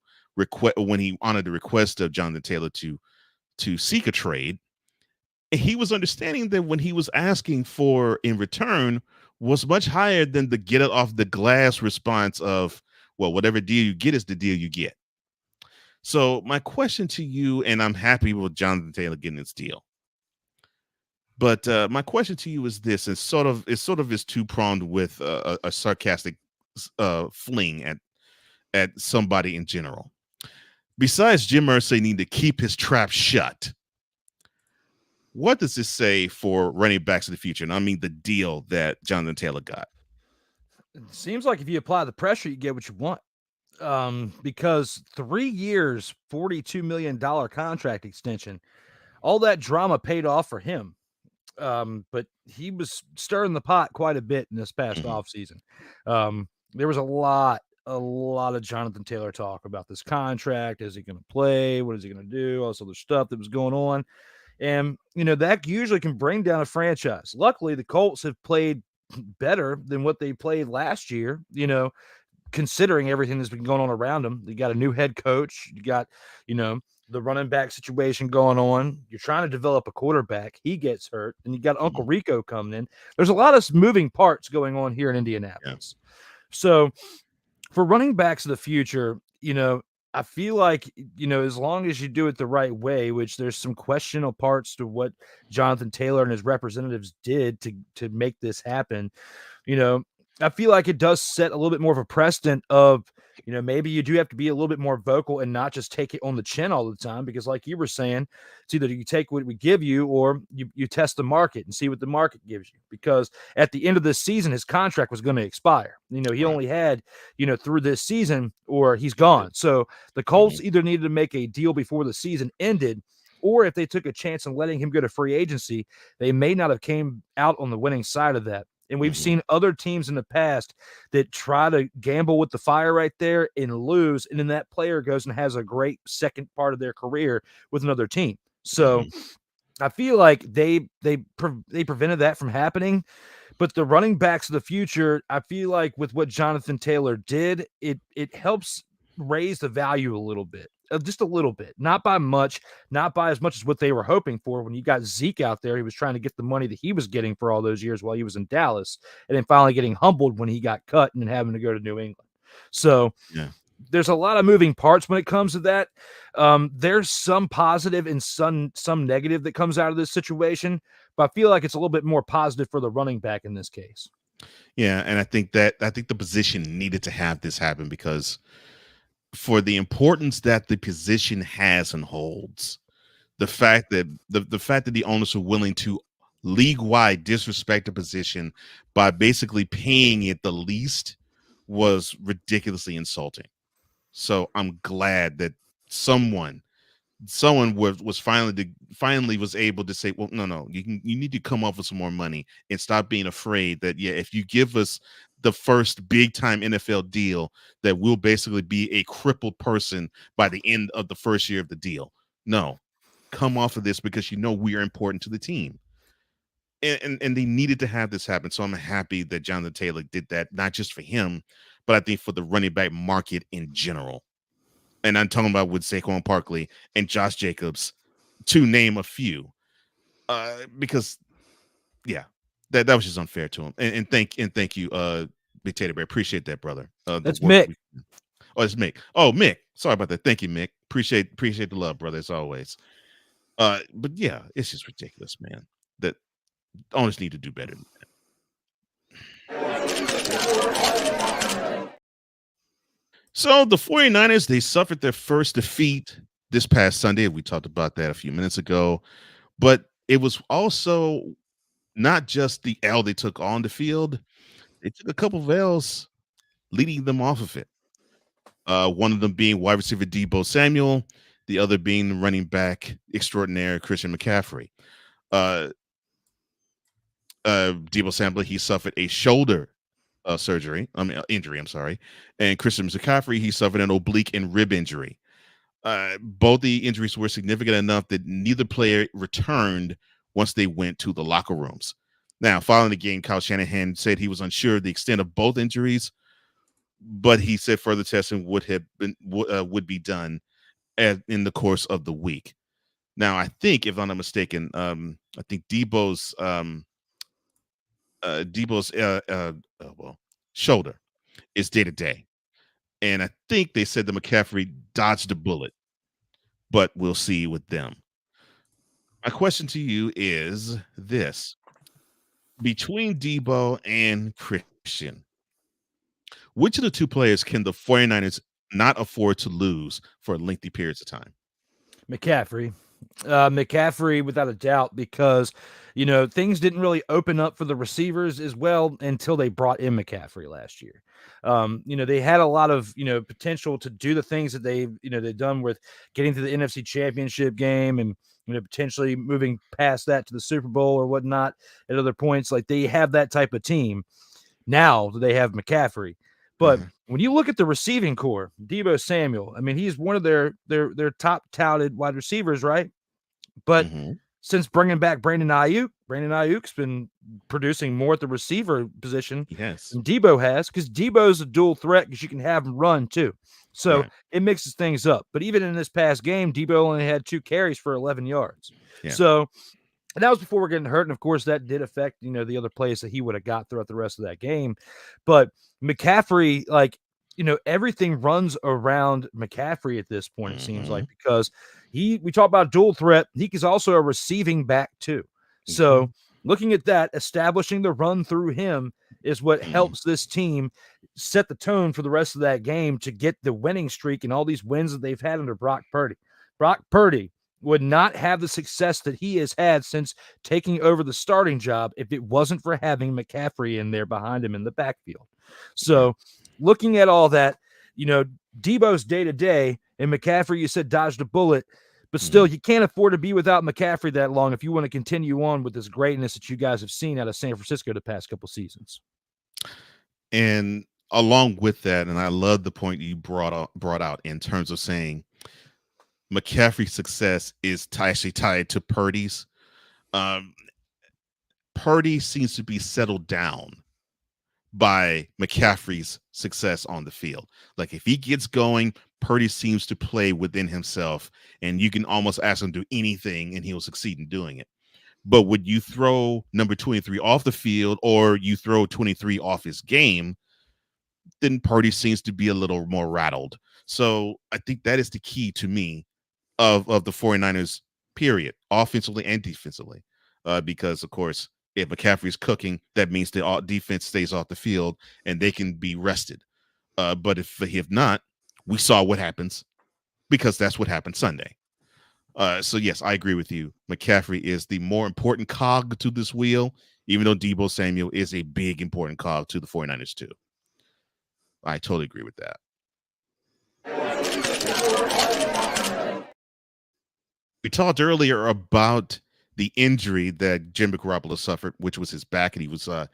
[SPEAKER 1] honored the request of Jonathan Taylor to seek a trade, he was understanding that when he was asking for in return was much higher than the get it off the glass response of, well, whatever deal you get is the deal you get. So my question to you, and I'm happy with Jonathan Taylor getting this deal, but my question to you is this: it's sort of is two-pronged with a sarcastic fling at somebody in general. Besides Jim Irsay needing to keep his trap shut, what does this say for running backs in the future? And I mean the deal that Jonathan Taylor got.
[SPEAKER 2] It seems like if you apply the pressure, you get what you want. Because 3 years, $42 million contract extension, all that drama paid off for him. But he was stirring the pot quite a bit in this past offseason. There was a lot of Jonathan Taylor talk about this contract. Is he going to play? What is he going to do? All this other stuff that was going on. And, that usually can bring down a franchise. Luckily, the Colts have played better than what they played last year, considering everything that's been going on around them. You got a new head coach. You got, the running back situation going on. You're trying to develop a quarterback. He gets hurt. And you got Uncle Rico coming in. There's a lot of moving parts going on here in Indianapolis. Yeah. So for running backs of the future, I feel like, as long as you do it the right way, which there's some questionable parts to what Jonathan Taylor and his representatives did to make this happen, I feel like it does set a little bit more of a precedent of, maybe you do have to be a little bit more vocal and not just take it on the chin all the time, because like you were saying, it's either you take what we give you or you test the market and see what the market gives you, because at the end of this season, his contract was going to expire. He only had, through this season or he's gone. So the Colts either needed to make a deal before the season ended, or if they took a chance on letting him go to free agency, they may not have came out on the winning side of that. And we've seen other teams in the past that try to gamble with the fire right there and lose. And then that player goes and has a great second part of their career with another team. So I feel like they prevented that from happening. But the running backs of the future, I feel like with what Jonathan Taylor did, it helps raise the value a little bit. Just a little bit, not by much, not by as much as what they were hoping for. When you got Zeke out there, he was trying to get the money that he was getting for all those years while he was in Dallas, and then finally getting humbled when he got cut and then having to go to New England. So there's a lot of moving parts when it comes to that. There's some positive and some negative that comes out of this situation, but I feel like it's a little bit more positive for the running back in this case.
[SPEAKER 1] Yeah, and I think the position needed to have this happen because for the importance that the position has and holds, the fact that the owners are willing to league-wide disrespect the position by basically paying it the least was ridiculously insulting. So I'm glad that someone was finally was able to say, well, no, you need to come up with some more money and stop being afraid that, if you give us the first big time NFL deal, that we'll basically be a crippled person by the end of the first year of the deal. No, come off of this because we are important to the team. And they needed to have this happen. So I'm happy that Jonathan Taylor did that, not just for him, but I think for the running back market in general. And I'm talking about with Saquon Barkley and Josh Jacobs, to name a few, because that was just unfair to him. And thank you, Big Teddy Bear. Appreciate that, brother.
[SPEAKER 2] That's Mick.
[SPEAKER 1] It's Mick. Oh, Mick. Sorry about that. Thank you, Mick. Appreciate the love, brother, as always. But yeah, it's just ridiculous, man. That owners need to do better than that. So the 49ers, they suffered their first defeat this past Sunday. We talked about that a few minutes ago. But it was also not just the L they took on the field. They took a couple of L's leading them off of it. One of them being wide receiver Deebo Samuel. the other being running back extraordinaire Christian McCaffrey. Deebo Samuel, he suffered a shoulder injury. I'm sorry. And Christian McCaffrey, he suffered an oblique and rib injury. Both the injuries were significant enough that neither player returned once they went to the locker rooms. Now, following the game, Kyle Shanahan said he was unsure of the extent of both injuries, but he said further testing would be done in the course of the week. Now, I think, if I'm not mistaken, I think Deebo's shoulder is day to day, and I think they said that McCaffrey dodged a bullet, but we'll see with them. My question to you is this: between Deebo and Christian, which of the two players can the 49ers not afford to lose for lengthy periods of time?
[SPEAKER 2] McCaffrey. McCaffrey, without a doubt, because, things didn't really open up for the receivers as well until they brought in McCaffrey last year. They had a lot of, potential to do the things that they've done with getting to the NFC Championship game and, potentially moving past that to the Super Bowl or whatnot at other points. Like, they have that type of team. Now they have McCaffrey. But when you look at the receiving core, Deebo Samuel, I mean, he's one of their top touted wide receivers, right? But since bringing back Brandon Ayuk's been producing more at the receiver position than Deebo has, because Deebo's a dual threat because you can have him run too. So it mixes things up. But even in this past game, Deebo only had 2 carries for 11 yards. So and that was before we're getting hurt. And of course, that did affect, the other plays that he would have got throughout the rest of that game. But McCaffrey, everything runs around McCaffrey at this point, it seems like, because we talk about dual threat. He is also a receiving back too. So looking at that, establishing the run through him is what helps this team set the tone for the rest of that game to get the winning streak and all these wins that they've had under Brock Purdy. Brock Purdy would not have the success that he has had since taking over the starting job if it wasn't for having McCaffrey in there behind him in the backfield. So looking at all that, Deebo's day to day, and McCaffrey, you said, dodged a bullet, but still, you can't afford to be without McCaffrey that long if you want to continue on with this greatness that you guys have seen out of San Francisco the past couple seasons.
[SPEAKER 1] And along with that, and I love the point you brought out in terms of saying McCaffrey's success is actually tied to Purdy's. Purdy seems to be settled down by McCaffrey's success on the field. Like, if he gets going, Purdy seems to play within himself, and you can almost ask him to do anything and he'll succeed in doing it. But when you throw number 23 off the field, or you throw 23 off his game, then Purdy seems to be a little more rattled. So I think that is the key to me of the 49ers, period, offensively and defensively. Because, of course, if McCaffrey's cooking, that means the defense stays off the field and they can be rested. But if not, we saw what happens, because that's what happened Sunday. So, yes, I agree with you. McCaffrey is the more important cog to this wheel, even though Deebo Samuel is a big, important cog to the 49ers too. I totally agree with that. We talked earlier about the injury that Jimmy Garoppolo suffered, which was his back, and he was not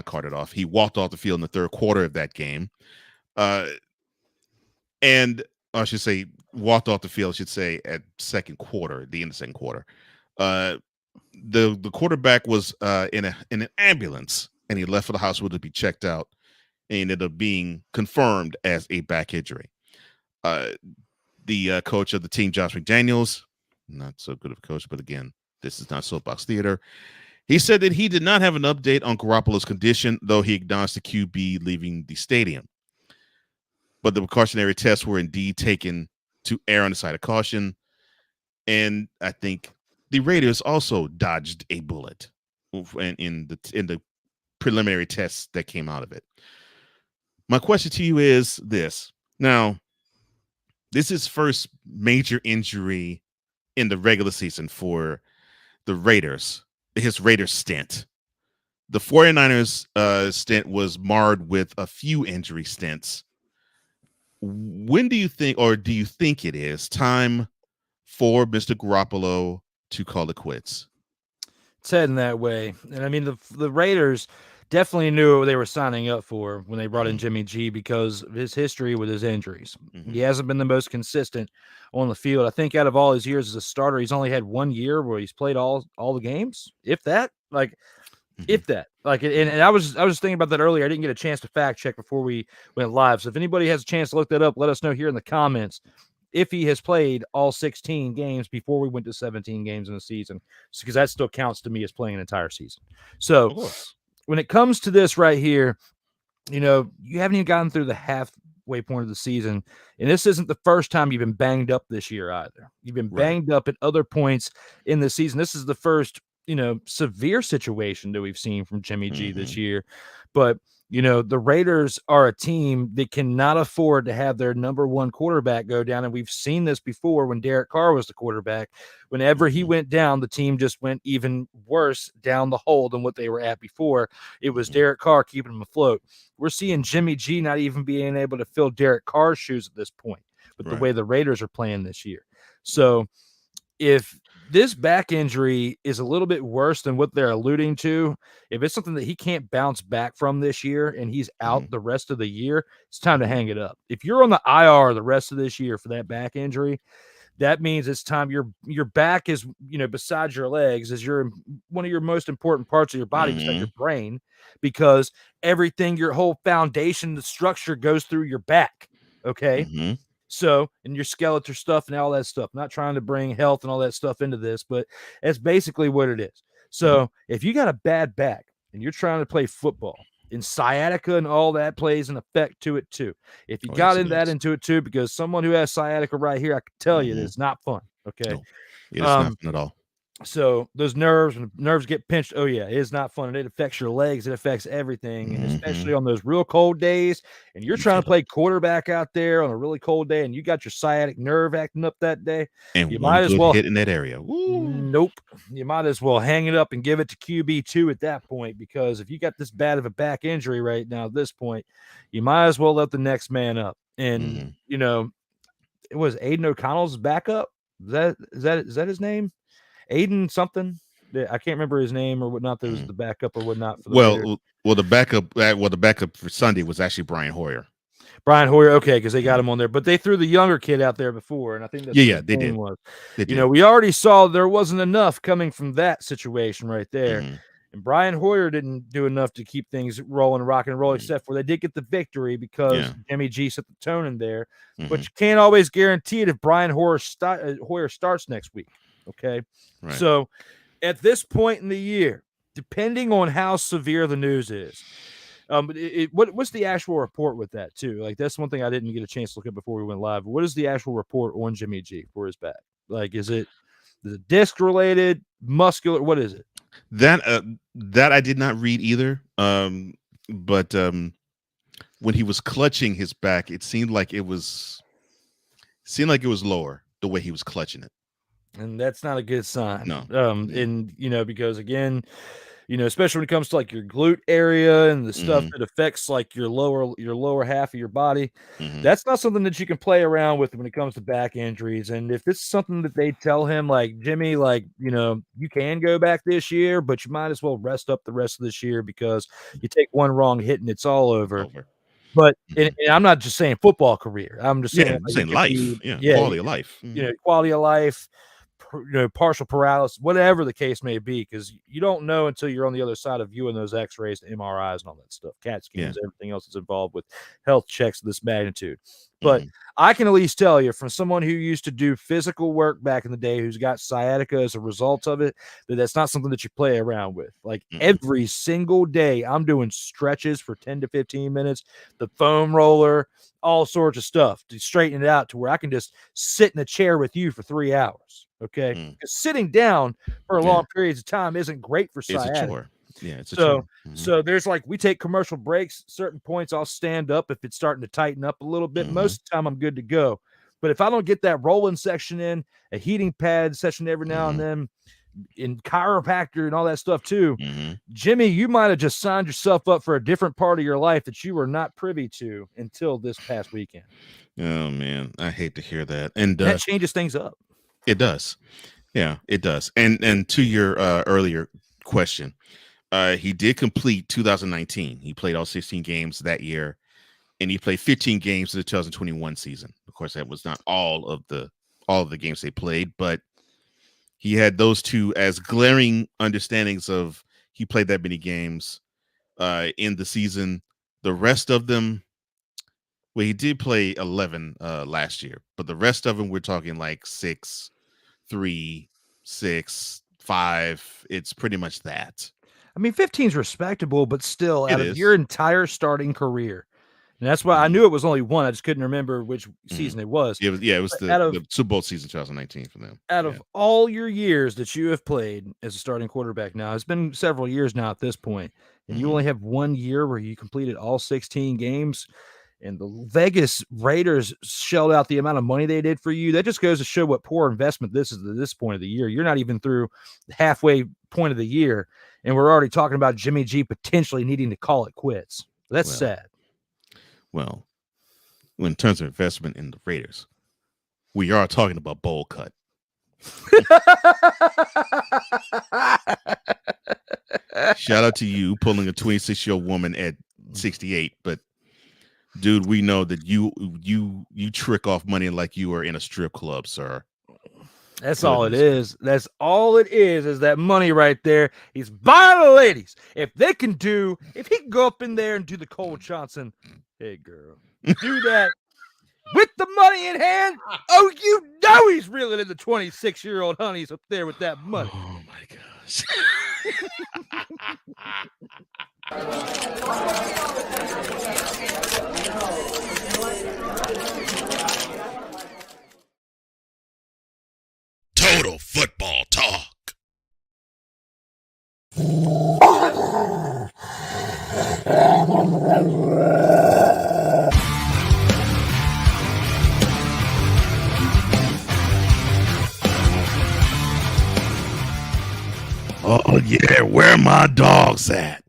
[SPEAKER 1] carted off. He walked off the field in the third quarter of that game. And I should say walked off the field, I should say, at second quarter, the end of the second quarter. The quarterback was in an ambulance, and he left for the hospital to be checked out, and ended up being confirmed as a back injury. The coach of the team, Josh McDaniels, not so good of a coach, but again, this is not soapbox theater. He said that he did not have an update on Garoppolo's condition, though he acknowledged the QB leaving the stadium. But the precautionary tests were indeed taken to err on the side of caution. And I think the Raiders also dodged a bullet in the preliminary tests that came out of it. My question to you is this. Now, this is first major injury in the regular season for the Raiders, his Raiders stint. The 49ers stint was marred with a few injury stints. when do you think it is time for Mr. Garoppolo to call it quits?
[SPEAKER 2] It's heading that way. And I mean, the Raiders definitely knew what they were signing up for when they brought in Jimmy G because of his history with his injuries. He hasn't been the most consistent on the field. I think out of all his years as a starter, he's only had 1 year where he's played all the games, if that. If that. And I was thinking about that earlier. I didn't get a chance to fact check before we went live. So if anybody has a chance to look that up, let us know here in the comments if he has played all 16 games before we went to 17 games in the season, because that still counts to me as playing an entire season. So when it comes to this right here, you haven't even gotten through the halfway point of the season, and this isn't the first time you've been banged up this year either. You've been banged up at other points in the season. This is the first severe situation that we've seen from Jimmy G this year. But, the Raiders are a team that cannot afford to have their number one quarterback go down. And we've seen this before when Derek Carr was the quarterback. Whenever he went down, the team just went even worse down the hole than what they were at before. It was Derek Carr keeping them afloat. We're seeing Jimmy G not even being able to fill Derek Carr's shoes at this point with the way the Raiders are playing this year. So if this back injury is a little bit worse than what they're alluding to, if it's something that he can't bounce back from this year and he's out the rest of the year, it's time to hang it up. If you're on the IR the rest of this year for that back injury, that means it's time. Your back is, besides your legs, is one of your most important parts of your body, besides your brain, because everything, your whole foundation, the structure goes through your back. Okay. So, and your skeletal stuff and all that stuff, not trying to bring health and all that stuff into this, but that's basically what it is. So if you got a bad back and you're trying to play football, and sciatica and all that plays an effect to it too. If you got into it too, because someone who has sciatica right here, I can tell you it's not fun. Okay.
[SPEAKER 1] No, it is not fun at all.
[SPEAKER 2] So those nerves, when the nerves get pinched, oh yeah, it is not fun. And it affects your legs. It affects everything. And especially on those real cold days. And you're trying to play quarterback out there on a really cold day, and you got your sciatic nerve acting up that day.
[SPEAKER 1] And
[SPEAKER 2] you might as well
[SPEAKER 1] hit in that area.
[SPEAKER 2] Nope. You might as well hang it up and give it to QB2 at that point, because if you got this bad of a back injury right now at this point, you might as well let the next man up. And it was Aiden O'Connell's backup. Is that his name? Aiden something. I can't remember his name or whatnot. That was the backup or whatnot for the
[SPEAKER 1] the backup for Sunday was actually Brian Hoyer.
[SPEAKER 2] Okay, because they got him on there, but they threw the younger kid out there before, and I think that's
[SPEAKER 1] they did.
[SPEAKER 2] They did. We already saw there wasn't enough coming from that situation right there, and Brian Hoyer didn't do enough to keep things rolling, rock and roll, except for they did get the victory because Jimmy G set the tone in there. But you can't always guarantee it if Brian Hoyer starts next week. Okay.
[SPEAKER 1] Right.
[SPEAKER 2] So at this point in the year, depending on how severe the news is, what's the actual report with that too? Like, that's one thing I didn't get a chance to look at before we went live. What is the actual report on Jimmy G for his back? Like, is it disc related, muscular? What is it?
[SPEAKER 1] That I did not read either. But when he was clutching his back, it seemed like it was lower the way he was clutching it.
[SPEAKER 2] And that's not a good sign.
[SPEAKER 1] No.
[SPEAKER 2] And because again, especially when it comes to like your glute area and the stuff that affects like your lower half of your body, that's not something that you can play around with when it comes to back injuries. And if it's something that they tell him, like, Jimmy, like, you can go back this year, but you might as well rest up the rest of this year, because you take one wrong hit and it's all over. But and I'm not just saying football career. I'm just saying,
[SPEAKER 1] life. Quality of life.
[SPEAKER 2] Quality of life. Partial paralysis, whatever the case may be, because you don't know until you're on the other side of viewing those x-rays, the MRIs, and all that stuff, CAT scans, everything else is involved with health checks of this magnitude. But I can at least tell you, from someone who used to do physical work back in the day, who's got sciatica as a result of it, that's not something that you play around with. Like, every single day, I'm doing stretches for 10 to 15 minutes, the foam roller, all sorts of stuff to straighten it out to where I can just sit in a chair with you for 3 hours. Okay. Because sitting down for long periods of time isn't great for sciatica.
[SPEAKER 1] It's a chore. Yeah, it's a chore.
[SPEAKER 2] So there's like, we take commercial breaks. Certain points I'll stand up if it's starting to tighten up a little bit. Most of the time I'm good to go. But if I don't get that rolling section in, a heating pad session every now and then, in chiropractor and all that stuff too.
[SPEAKER 1] Mm-hmm.
[SPEAKER 2] Jimmy, you might have just signed yourself up for a different part of your life that you were not privy to until this past weekend.
[SPEAKER 1] Oh man, I hate to hear that. And
[SPEAKER 2] that changes things up.
[SPEAKER 1] It does. Yeah, it does. And to your earlier question, he did complete 2019. He played all 16 games that year, and he played 15 games in the 2021 season. Of course, that was not all of the games they played, but he had those two as glaring understandings of he played that many games in the season. The rest of them, well, he did play 11 last year, but the rest of them, we're talking like 6, 3, 6, 5. It's pretty much that.
[SPEAKER 2] I mean, 15 is respectable, but still, out of your entire starting career. And that's why I knew it was only one. I just couldn't remember which season it was.
[SPEAKER 1] It was the Super Bowl season 2019 for them.
[SPEAKER 2] Out of all your years that you have played as a starting quarterback now, it's been several years now at this point, and you only have 1 year where you completed all 16 games, and the Vegas Raiders shelled out the amount of money they did for you. That just goes to show what poor investment this is at this point of the year. You're not even through the halfway point of the year, and we're already talking about Jimmy G potentially needing to call it quits. That's sad.
[SPEAKER 1] Well, in terms of investment in the Raiders, we are talking about bowl cut. Shout out to you pulling a 26-year-old woman at 68, but dude, we know that you trick off money like you are in a strip club, sir.
[SPEAKER 2] That's all it is. That's all it is that money right there. He's buying the ladies. If he can go up in there and do the Cole Johnson, hey girl, do that with the money in hand. Oh, you know he's reeling in the 26-year-old honeys up there with that money.
[SPEAKER 1] Oh my gosh.
[SPEAKER 5] Total Football Talk.
[SPEAKER 1] Oh yeah, where my dogs at?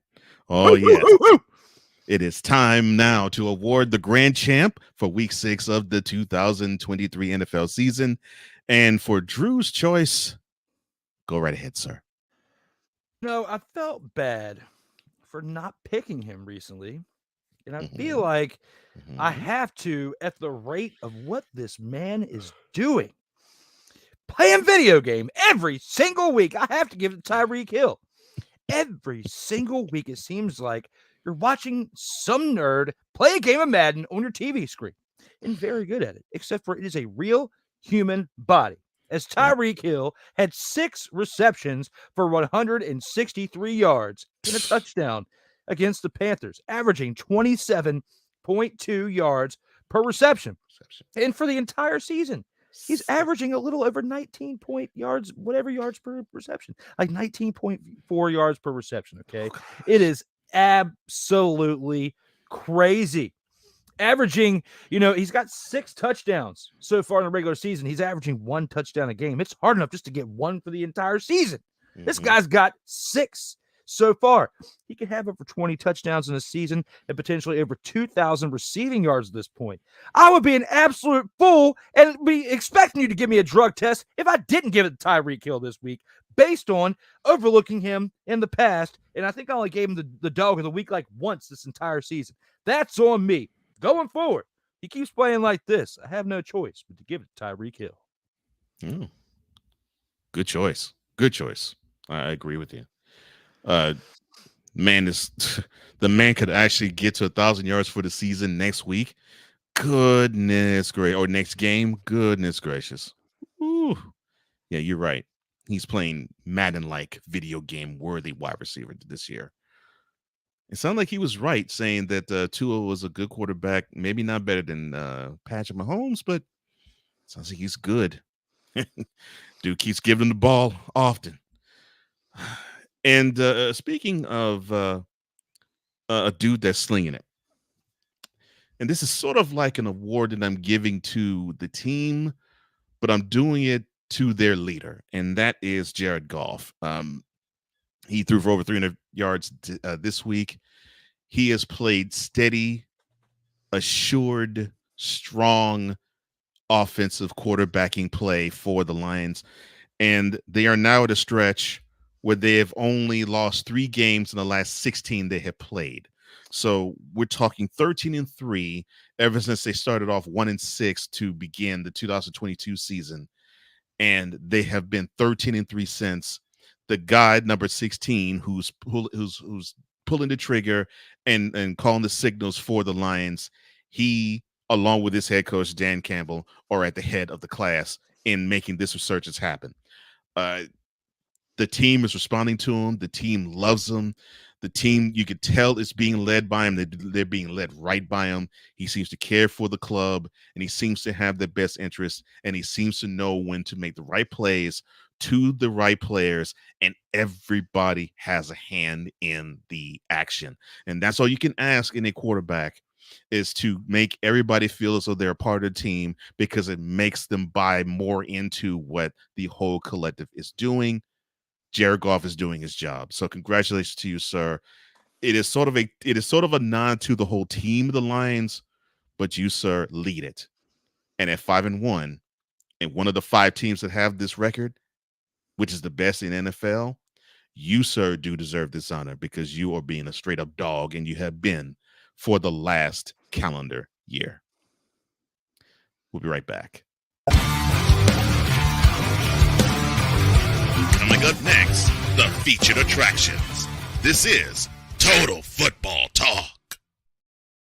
[SPEAKER 1] Oh yeah. It is time now to award the grand champ for week 6 of the 2023 NFL season. And for Drew's choice, go right ahead, sir.
[SPEAKER 2] No, I felt bad for not picking him recently. And I feel like I have to, at the rate of what this man is doing, playing video game every single week. I have to give it to Tyreek Hill. Every single week, it seems like you're watching some nerd play a game of Madden on your TV screen. And very good at it, except for it is a real human body. As Tyreek Hill had 6 receptions for 163 yards and a touchdown against the Panthers, averaging 27.2 yards per reception. And for the entire season, he's averaging a little over 19 yards per reception, like 19.4 yards per reception. Okay. It is absolutely crazy. Averaging, he's got 6 touchdowns so far in the regular season. He's averaging 1 touchdown a game. It's hard enough just to get 1 for the entire season. This guy's got 6 so far. He could have over 20 touchdowns in a season and potentially over 2,000 receiving yards at this point. I would be an absolute fool and be expecting you to give me a drug test if I didn't give it to Tyreek Hill this week based on overlooking him in the past. And I think I only gave him the dog of the week like once this entire season. That's on me. Going forward, he keeps playing like this. I have no choice but to give it to Tyreek Hill.
[SPEAKER 1] Good choice. Good choice. I agree with you. The man could actually get to 1,000 yards for the season next week. Goodness gracious. Or next game. Goodness gracious. Ooh. Yeah, you're right. He's playing Madden-like video game worthy wide receiver this year. It sounded like he was right saying that Tua was a good quarterback, maybe not better than Patrick Mahomes, but sounds like he's good. Dude keeps giving him the ball often. And speaking of a dude that's slinging it, and this is sort of like an award that I'm giving to the team, but I'm doing it to their leader, and that is Jared Goff. He threw for over 300 yards this week. He has played steady, assured, strong offensive quarterbacking play for the Lions, and they are now at a stretch where they have only lost 3 games in the last 16 they have played. So we're talking 13-3 ever since they started off 1-6 to begin the 2022 season, and they have been 13-3 since. The guy number 16, who's pulling the trigger and calling the signals for the Lions, he, along with his head coach Dan Campbell, are at the head of the class in making this resurgence happen. The team is responding to him. The team loves him. The team, you could tell, is being led by him. They're being led right by him. He seems to care for the club, and he seems to have their best interests, and he seems to know when to make the right plays to the right players, and everybody has a hand in the action. And that's all you can ask in a quarterback, is to make everybody feel as though they're a part of the team, because it makes them buy more into what the whole collective is doing. Jared Goff is doing his job. So congratulations to you, sir. It is sort of a nod to the whole team of the Lions, but you, sir, lead it. And at 5-1, and one of the 5 teams that have this record, which is the best in NFL, you, sir, do deserve this honor, because you are being a straight up dog, and you have been for the last calendar year. We'll be right back.
[SPEAKER 5] Coming up next, the featured attractions. This is Total Football Talk.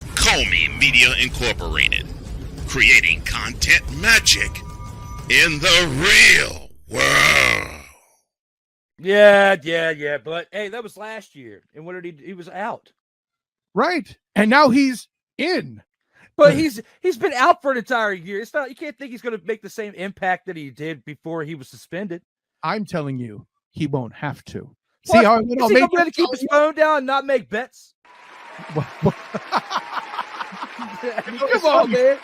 [SPEAKER 5] Comey Media Incorporated, creating content magic in the real world.
[SPEAKER 2] Yeah. But hey, that was last year. And what did he was out.
[SPEAKER 11] Right. And now he's in.
[SPEAKER 2] But he's been out for an entire year. It's not, you can't think he's going to make the same impact that he did before he was suspended.
[SPEAKER 11] I'm telling you, he won't have to.
[SPEAKER 2] What?
[SPEAKER 11] See how
[SPEAKER 2] Is he going to keep his phone down and not make bets? Come on, man.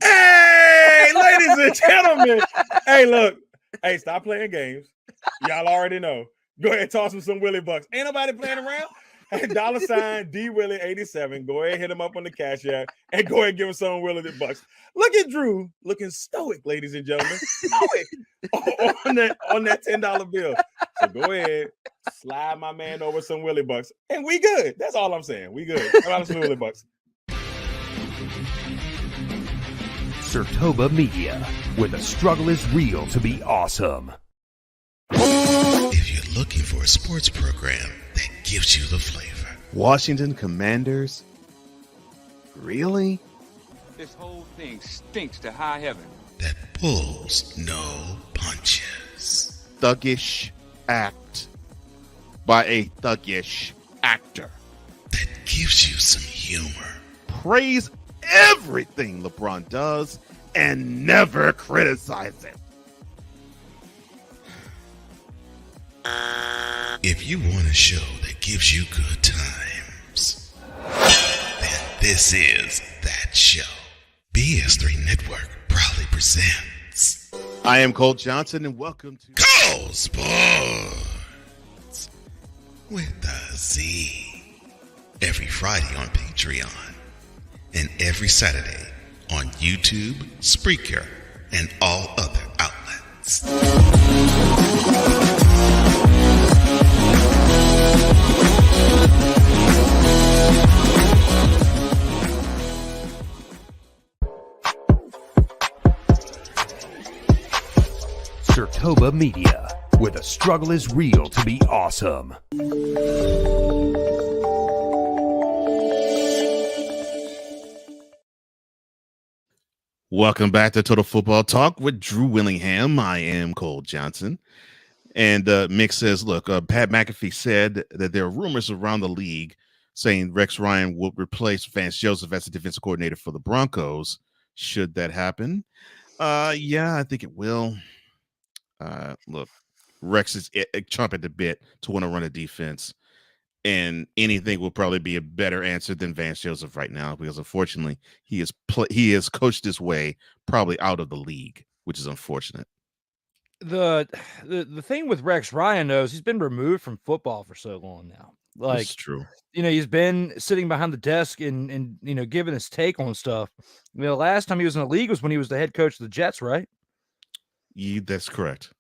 [SPEAKER 12] Hey, ladies and gentlemen. Hey, look. Hey, stop playing games. Y'all already know. Go ahead and toss him some Willie Bucks. Ain't nobody playing around. Hey, $ DWillie87. Go ahead and hit him up on the Cash App and go ahead and give him some Willie Bucks. Look at Drew looking stoic, ladies and gentlemen. Stoic on that $10 bill. So go ahead, slide my man over some Willie Bucks, and we good. That's all I'm saying. We good. How some Willie Bucks?
[SPEAKER 13] Sertoba Media, where the struggle is real to be awesome.
[SPEAKER 5] If you're looking for a sports program that gives you the flavor.
[SPEAKER 1] Washington Commanders? Really?
[SPEAKER 14] This whole thing stinks to high heaven.
[SPEAKER 5] That pulls no punches.
[SPEAKER 1] Thuggish act by a thuggish actor.
[SPEAKER 5] That gives you some humor.
[SPEAKER 1] Praise everything LeBron does and never criticize it.
[SPEAKER 5] If you want a show that gives you good times, then this is that show. BS3 Network proudly presents.
[SPEAKER 1] I am Cole Johnson, and welcome to
[SPEAKER 5] Cole Sports with a Z. Every Friday on Patreon, and every Saturday on YouTube, Spreaker, and all other outlets.
[SPEAKER 13] Sertoba Media, where the struggle is real to be awesome.
[SPEAKER 1] Welcome back to Total Football Talk with Drew Willingham. I am Cole Johnson. And Mick says, look, Pat McAfee said that there are rumors around the league saying Rex Ryan will replace Vance Joseph as the defensive coordinator for the Broncos. Should that happen? Yeah, I think it will. Look, Rex is chomp at the bit to want to run a defense, and anything will probably be a better answer than Vance Joseph right now, because unfortunately he has coached his way probably out of the league, which is unfortunate.
[SPEAKER 2] The thing with Rex Ryan knows he's been removed from football for so long now. Like,
[SPEAKER 1] That's true.
[SPEAKER 2] He's been sitting behind the desk and giving his take on stuff. Last time he was in the league was when he was the head coach of the Jets, right?
[SPEAKER 1] Yeah, that's correct.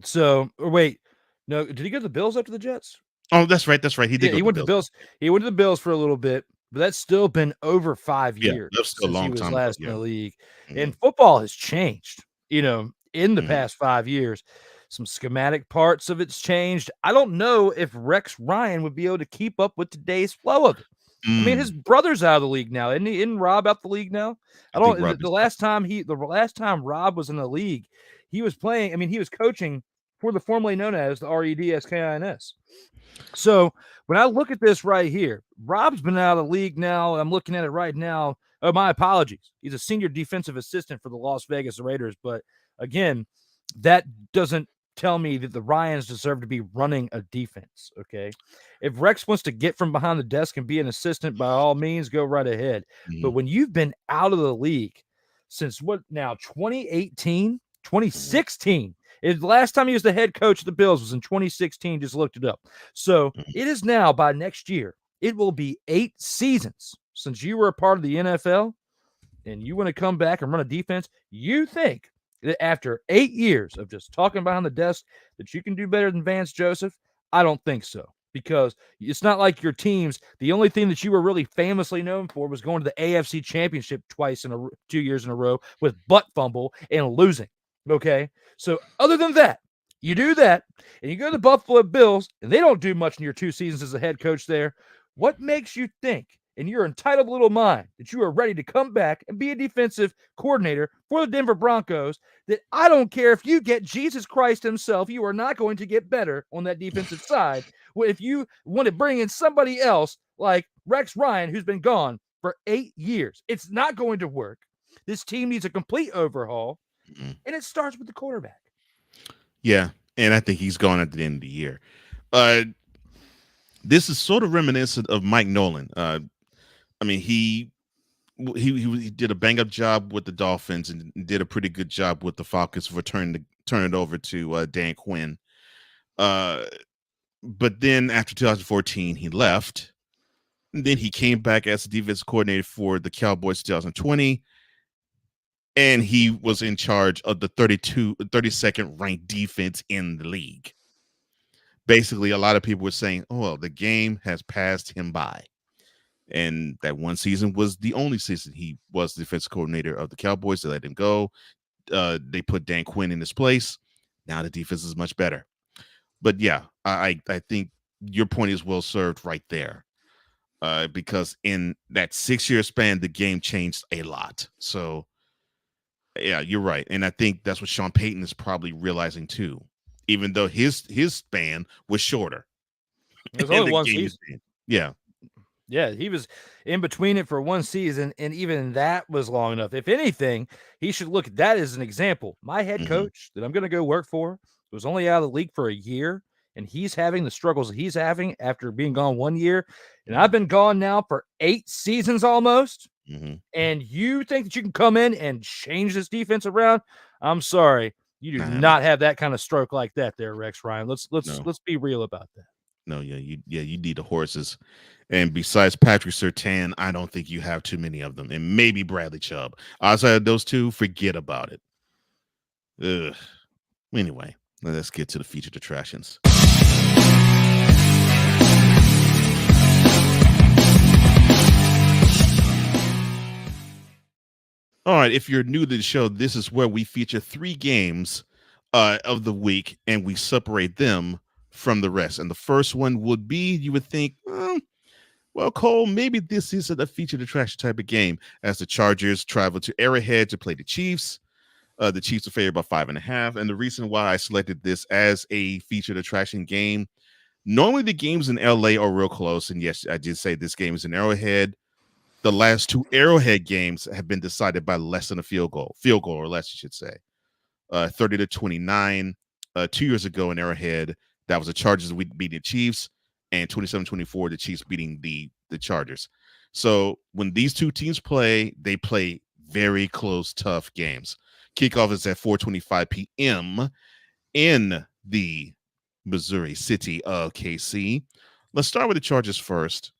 [SPEAKER 2] So, or wait, no, did he go to the Bills after the Jets?
[SPEAKER 1] Oh, that's right. That's right. He did.
[SPEAKER 2] He went to the Bills. He went to the Bills for a little bit, but that's still been over 5 years
[SPEAKER 1] that's still a
[SPEAKER 2] since
[SPEAKER 1] long
[SPEAKER 2] he was
[SPEAKER 1] time
[SPEAKER 2] last
[SPEAKER 1] ago,
[SPEAKER 2] in the league.
[SPEAKER 1] Mhm.
[SPEAKER 2] And football has changed, in the past 5 years. Some schematic parts of it's changed. I don't know if Rex Ryan would be able to keep up with today's flow of it. I mean, his brother's out of the league now, isn't he? Isn't Rob out the league now? The last time Rob was in the league, he was playing. I mean, he was coaching for the formerly known as the REDSKINS. So when I look at this right here, Rob's been out of the league now. I'm looking at it right now. Oh, my apologies. He's a senior defensive assistant for the Las Vegas Raiders. But again, that doesn't tell me that the Ryans deserve to be running a defense. Okay. If Rex wants to get from behind the desk and be an assistant, by all means, go right ahead. But when you've been out of the league since 2018, 2016, the last time he was the head coach of the Bills was in 2016. Just looked it up. So it is now, by next year, it will be 8 seasons since you were a part of the NFL, and you want to come back and run a defense. You think that after 8 years of just talking behind the desk that you can do better than Vance Joseph? I don't think so, because it's not like your teams. The only thing that you were really famously known for was going to the AFC Championship 2 years in a row with butt fumble and losing. Okay. So other than that, you do that and you go to the Buffalo Bills and they don't do much in your 2 seasons as a head coach there. What makes you think in your entitled little mind that you are ready to come back and be a defensive coordinator for the Denver Broncos, that I don't care if you get Jesus Christ himself, you are not going to get better on that defensive side if you want to bring in somebody else like Rex Ryan, who's been gone for 8 years? It's not going to work. This team needs a complete overhaul, and it starts with the quarterback.
[SPEAKER 1] Yeah, and I think he's gone at the end of the year. This is sort of reminiscent of Mike Nolan. I mean, he did a bang-up job with the Dolphins and did a pretty good job with the Falcons for turning it over to Dan Quinn. But then after 2014, he left. And then he came back as the defensive coordinator for the Cowboys 2020. And he was in charge of the 32nd ranked defense in the league. Basically, a lot of people were saying, oh, well, the game has passed him by. And that one season was the only season he was the defensive coordinator of the Cowboys. They let him go. They put Dan Quinn in his place. Now the defense is much better. But yeah, I think your point is well served right there. Because in that 6-year span, the game changed a lot. So yeah, you're right. And I think that's what Sean Payton is probably realizing too, even though his span was shorter.
[SPEAKER 2] It was only one season.
[SPEAKER 1] Yeah.
[SPEAKER 2] Yeah, he was in between it for 1 season, and even that was long enough. If anything, he should look at that as an example. My head coach that I'm going to go work for was only out of the league for a year, and he's having the struggles he's having after being gone 1 year. And I've been gone now for 8 seasons almost. And you think that you can come in and change this defense around? I'm sorry, you do not have that kind of stroke like that there, Rex Ryan. Let's be real about that.
[SPEAKER 1] No, you need the horses. And besides Patrick Surtain, I don't think you have too many of them. And maybe Bradley Chubb. Outside of those two, forget about it. Ugh. Anyway, let's get to the featured attractions. All right, if you're new to the show, this is where we feature 3 games of the week, and we separate them from the rest. And the first one would be, you would think, well, Cole, maybe this isn't a featured attraction type of game, as the Chargers travel to Arrowhead to play the Chiefs. The Chiefs are favored by 5.5. And the reason why I selected this as a featured attraction game, normally the games in LA are real close. And yes, I did say this game is in Arrowhead. The last 2 Arrowhead games have been decided by less than a field goal or less, you should say. 30-29 2 years ago in Arrowhead, that was the Chargers beating the Chiefs, and 27-24, the Chiefs beating the Chargers. So when these two teams play, they play very close, tough games. Kickoff is at 4:25 p.m. in the Missouri city of KC. Let's start with the Chargers first.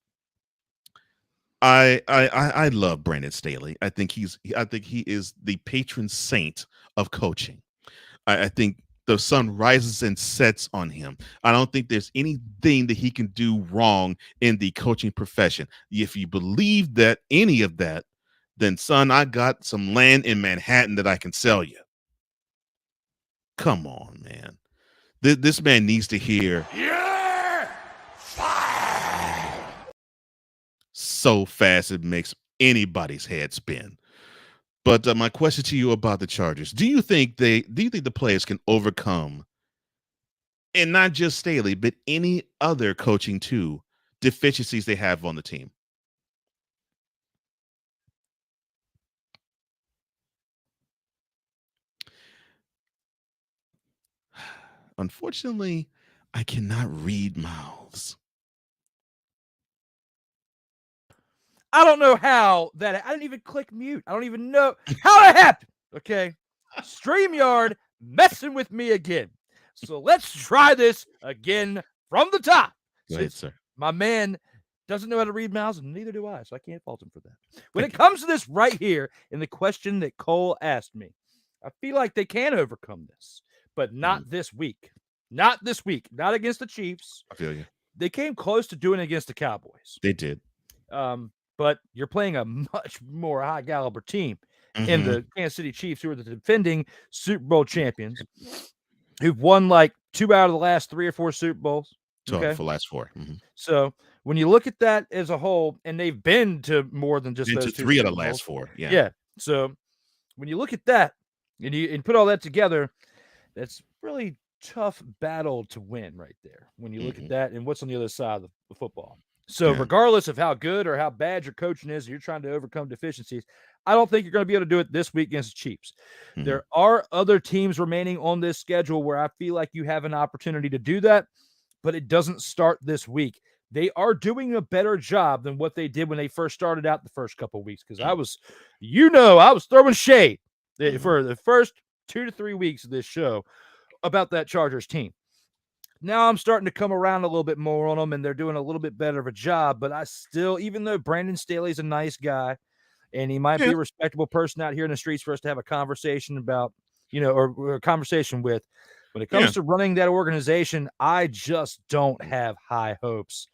[SPEAKER 1] I love Brandon Staley. I think he is the patron saint of coaching. I think the sun rises and sets on him. I don't think there's anything that he can do wrong in the coaching profession. If you believe that any of that, then son, I got some land in Manhattan that I can sell you. Come on, man. This man needs to hear.
[SPEAKER 4] You're fired.
[SPEAKER 1] So fast it makes anybody's head spin. But my question to you about the Chargers: do you think the players can overcome, and not just Staley, but any other coaching too, deficiencies they have on the team? Unfortunately, I cannot read mouths.
[SPEAKER 2] I don't know how that. I didn't even click mute. I don't even know how that happened. Okay. StreamYard messing with me again. So let's try this again from the top.
[SPEAKER 1] Go ahead, sir.
[SPEAKER 2] My man doesn't know how to read mouths, and neither do I. So I can't fault him for that. When it comes to this right here in the question that Cole asked me, I feel like they can overcome this, but not this week. Not this week. Not against the Chiefs.
[SPEAKER 1] I feel you.
[SPEAKER 2] They came close to doing it against the Cowboys.
[SPEAKER 1] They did.
[SPEAKER 2] But you're playing a much more high caliber team in the Kansas City Chiefs, who are the defending Super Bowl champions, who've won like 2 out of the last 3 or 4 Super Bowls.
[SPEAKER 1] Okay? For the last 4.
[SPEAKER 2] So when you look at that as a whole, and they've been to more than just those
[SPEAKER 1] 3
[SPEAKER 2] Super
[SPEAKER 1] of the last
[SPEAKER 2] Bowls.
[SPEAKER 1] 4. Yeah.
[SPEAKER 2] Yeah. So when you look at that and you put all that together, that's really tough battle to win right there. When you look at that and what's on the other side of the football. So regardless of how good or how bad your coaching is, you're trying to overcome deficiencies, I don't think you're going to be able to do it this week against the Chiefs. There are other teams remaining on this schedule where I feel like you have an opportunity to do that, but it doesn't start this week. They are doing a better job than what they did when they first started out the first couple of weeks, because I was throwing shade for the first 2 to 3 weeks of this show about that Chargers team. Now I'm starting to come around a little bit more on them, and they're doing a little bit better of a job. But I still, even though Brandon Staley's a nice guy, and he might be a respectable person out here in the streets for us to have a conversation about, or a conversation with, when it comes to running that organization, I just don't have high hopes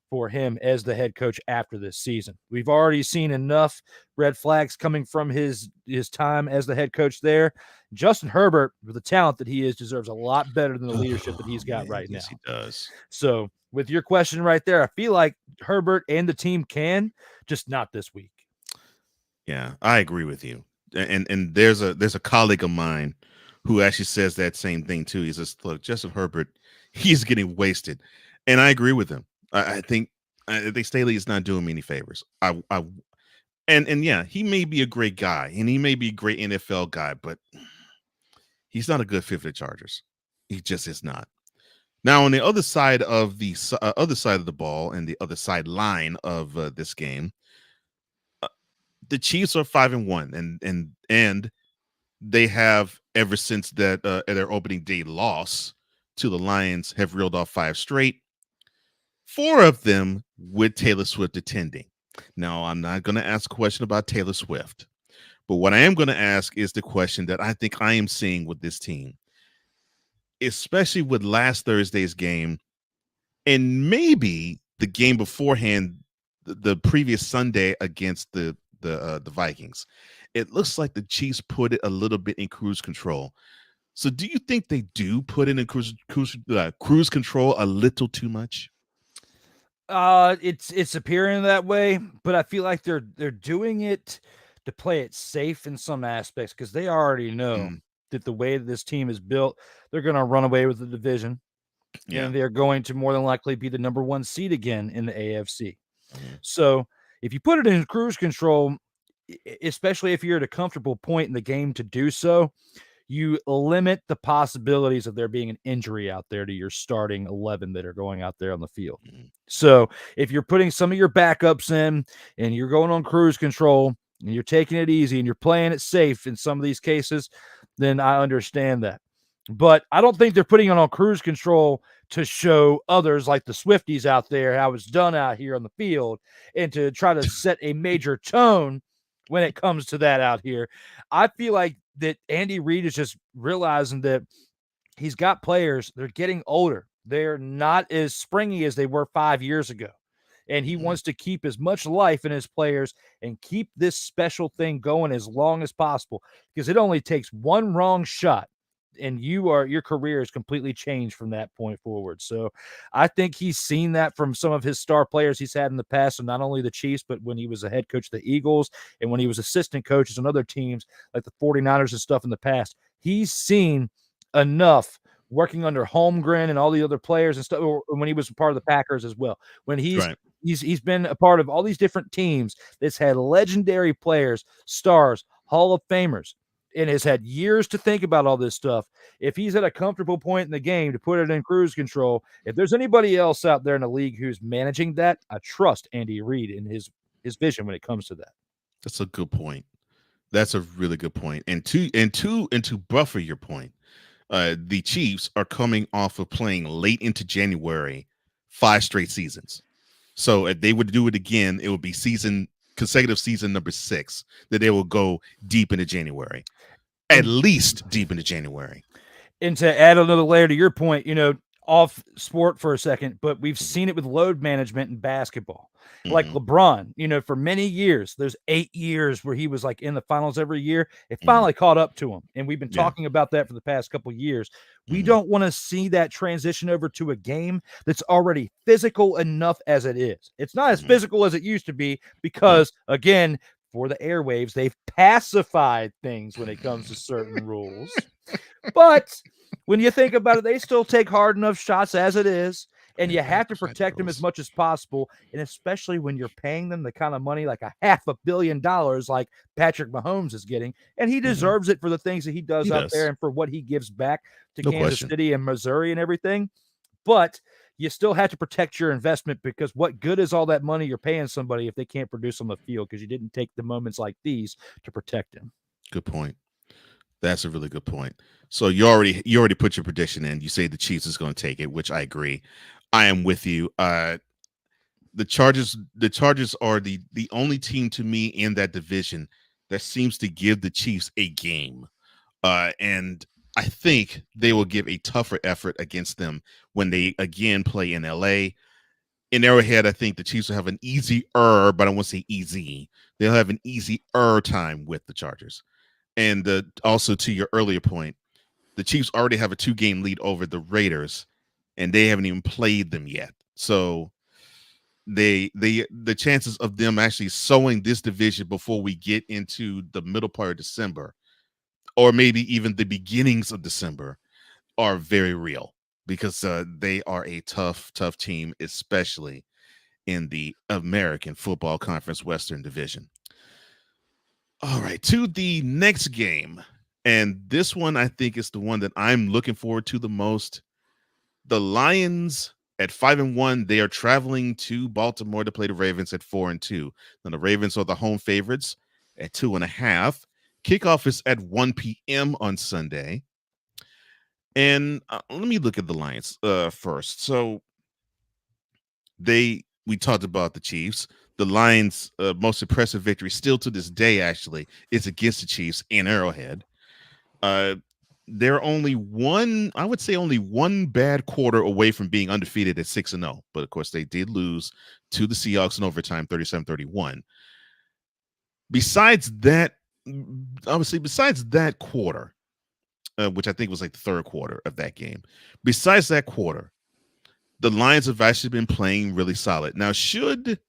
[SPEAKER 2] for him as the head coach after this season. We've already seen enough red flags coming from his time as the head coach there. Justin Herbert, with the talent that he is, deserves a lot better than the leadership that he's got right now.
[SPEAKER 1] Yes, he does.
[SPEAKER 2] So with your question right there, I feel like Herbert and the team can, just not this week.
[SPEAKER 1] Yeah, I agree with you. And there's a colleague of mine who actually says that same thing too. He says, look, Justin Herbert, he's getting wasted. And I agree with him. I think Staley is not doing me any favors. And yeah, he may be a great guy, and he may be a great NFL guy, but he's not a good fit for the Chargers. He just is not. Now, on the other side of the ball and the other sideline of this game, the Chiefs are 5-1, and they have, ever since that their opening day loss to the Lions, have reeled off 5 straight. 4 of them with Taylor Swift attending. Now, I'm not going to ask a question about Taylor Swift, but what I am going to ask is the question that I think I am seeing with this team, especially with last Thursday's game, and maybe the game beforehand, the previous Sunday against the Vikings. It looks like the Chiefs put it a little bit in cruise control. So do you think they do put it in cruise control a little too much?
[SPEAKER 2] It's appearing that way, but I feel like they're doing it to play it safe in some aspects, because they already know that the way that this team is built, they're going to run away with the division, and they're going to more than likely be the number 1 seed again in the AFC. So if you put it in cruise control, especially if you're at a comfortable point in the game to do so, you limit the possibilities of there being an injury out there to your starting 11 that are going out there on the field. So if you're putting some of your backups in and you're going on cruise control and you're taking it easy and you're playing it safe in some of these cases, then I understand that. But I don't think they're putting it on cruise control to show others like the Swifties out there how it's done out here on the field and to try to set a major tone when it comes to that out here. I feel like that Andy Reid is just realizing that he's got players, they're getting older. They're not as springy as they were 5 years ago. And he wants to keep as much life in his players and keep this special thing going as long as possible, because it only takes one wrong shot and your career is completely changed from that point forward. So I think he's seen that from some of his star players he's had in the past, and not only the Chiefs, but when he was a head coach of the Eagles and when he was assistant coaches on other teams like the 49ers and stuff in the past. He's seen enough working under Holmgren and all the other players and stuff, or when he was part of the Packers as well. When he's been a part of all these different teams that's had legendary players, stars, Hall of Famers, and has had years to think about all this stuff. If he's at a comfortable point in the game to put it in cruise control, if there's anybody else out there in the league who's managing that, I trust Andy Reid in his vision when it comes to that.
[SPEAKER 1] That's a good point. That's a really good point. And to buffer your point, the Chiefs are coming off of playing late into January, 5 straight seasons. So if they would do it again, it would be consecutive season number 6 that they will go deep into January, at least deep into January.
[SPEAKER 2] And to add another layer to your point, off sport for a second, but we've seen it with load management in basketball. Like LeBron, for many years, there's 8 years where he was like in the finals every year. It finally caught up to him. And we've been talking about that for the past couple of years. We don't want to see that transition over to a game that's already physical enough as it is. It's not as physical as it used to be because, again, for the airwaves, they've pacified things when it comes to certain rules. But when you think about it, they still take hard enough shots as it is, and you have to protect them as much as possible, and especially when you're paying them the kind of money like $500 million like Patrick Mahomes is getting, and he deserves it for the things that he does out there and for what he gives back to Kansas City and Missouri and everything. But you still have to protect your investment, because what good is all that money you're paying somebody if they can't produce on the field because you didn't take the moments like these to protect them?
[SPEAKER 1] Good point. That's a really good point. So you already put your prediction in. You say the Chiefs is going to take it, which I agree. I am with you. The Chargers are the only team to me in that division that seems to give the Chiefs a game. And I think they will give a tougher effort against them when they again play in LA. In Arrowhead, I think the Chiefs will have an easier, but I don't want to say easy. They'll have an easier time with the Chargers. And also to your earlier point, the Chiefs already have a 2-game lead over the Raiders, and they haven't even played them yet. So the chances of them actually sowing this division before we get into the middle part of December, or maybe even the beginnings of December, are very real, because they are a tough team, especially in the American Football Conference Western Division. All right, to the next game. And this one, I think, is the one that I'm looking forward to the most. The Lions at 5-1, they are traveling to Baltimore to play the Ravens at 4-2. Now, the Ravens are the home favorites at 2.5. Kickoff is at 1 p.m. on Sunday. And let me look at the Lions first. So we talked about the Chiefs. The Lions' most impressive victory still to this day, actually, is against the Chiefs in Arrowhead. They're only one bad quarter away from being undefeated at 6-0. But of course, they did lose to the Seahawks in overtime, 37-31. Besides that quarter, which I think was like the third quarter of that game, besides that quarter, the Lions have actually been playing really solid. Now, should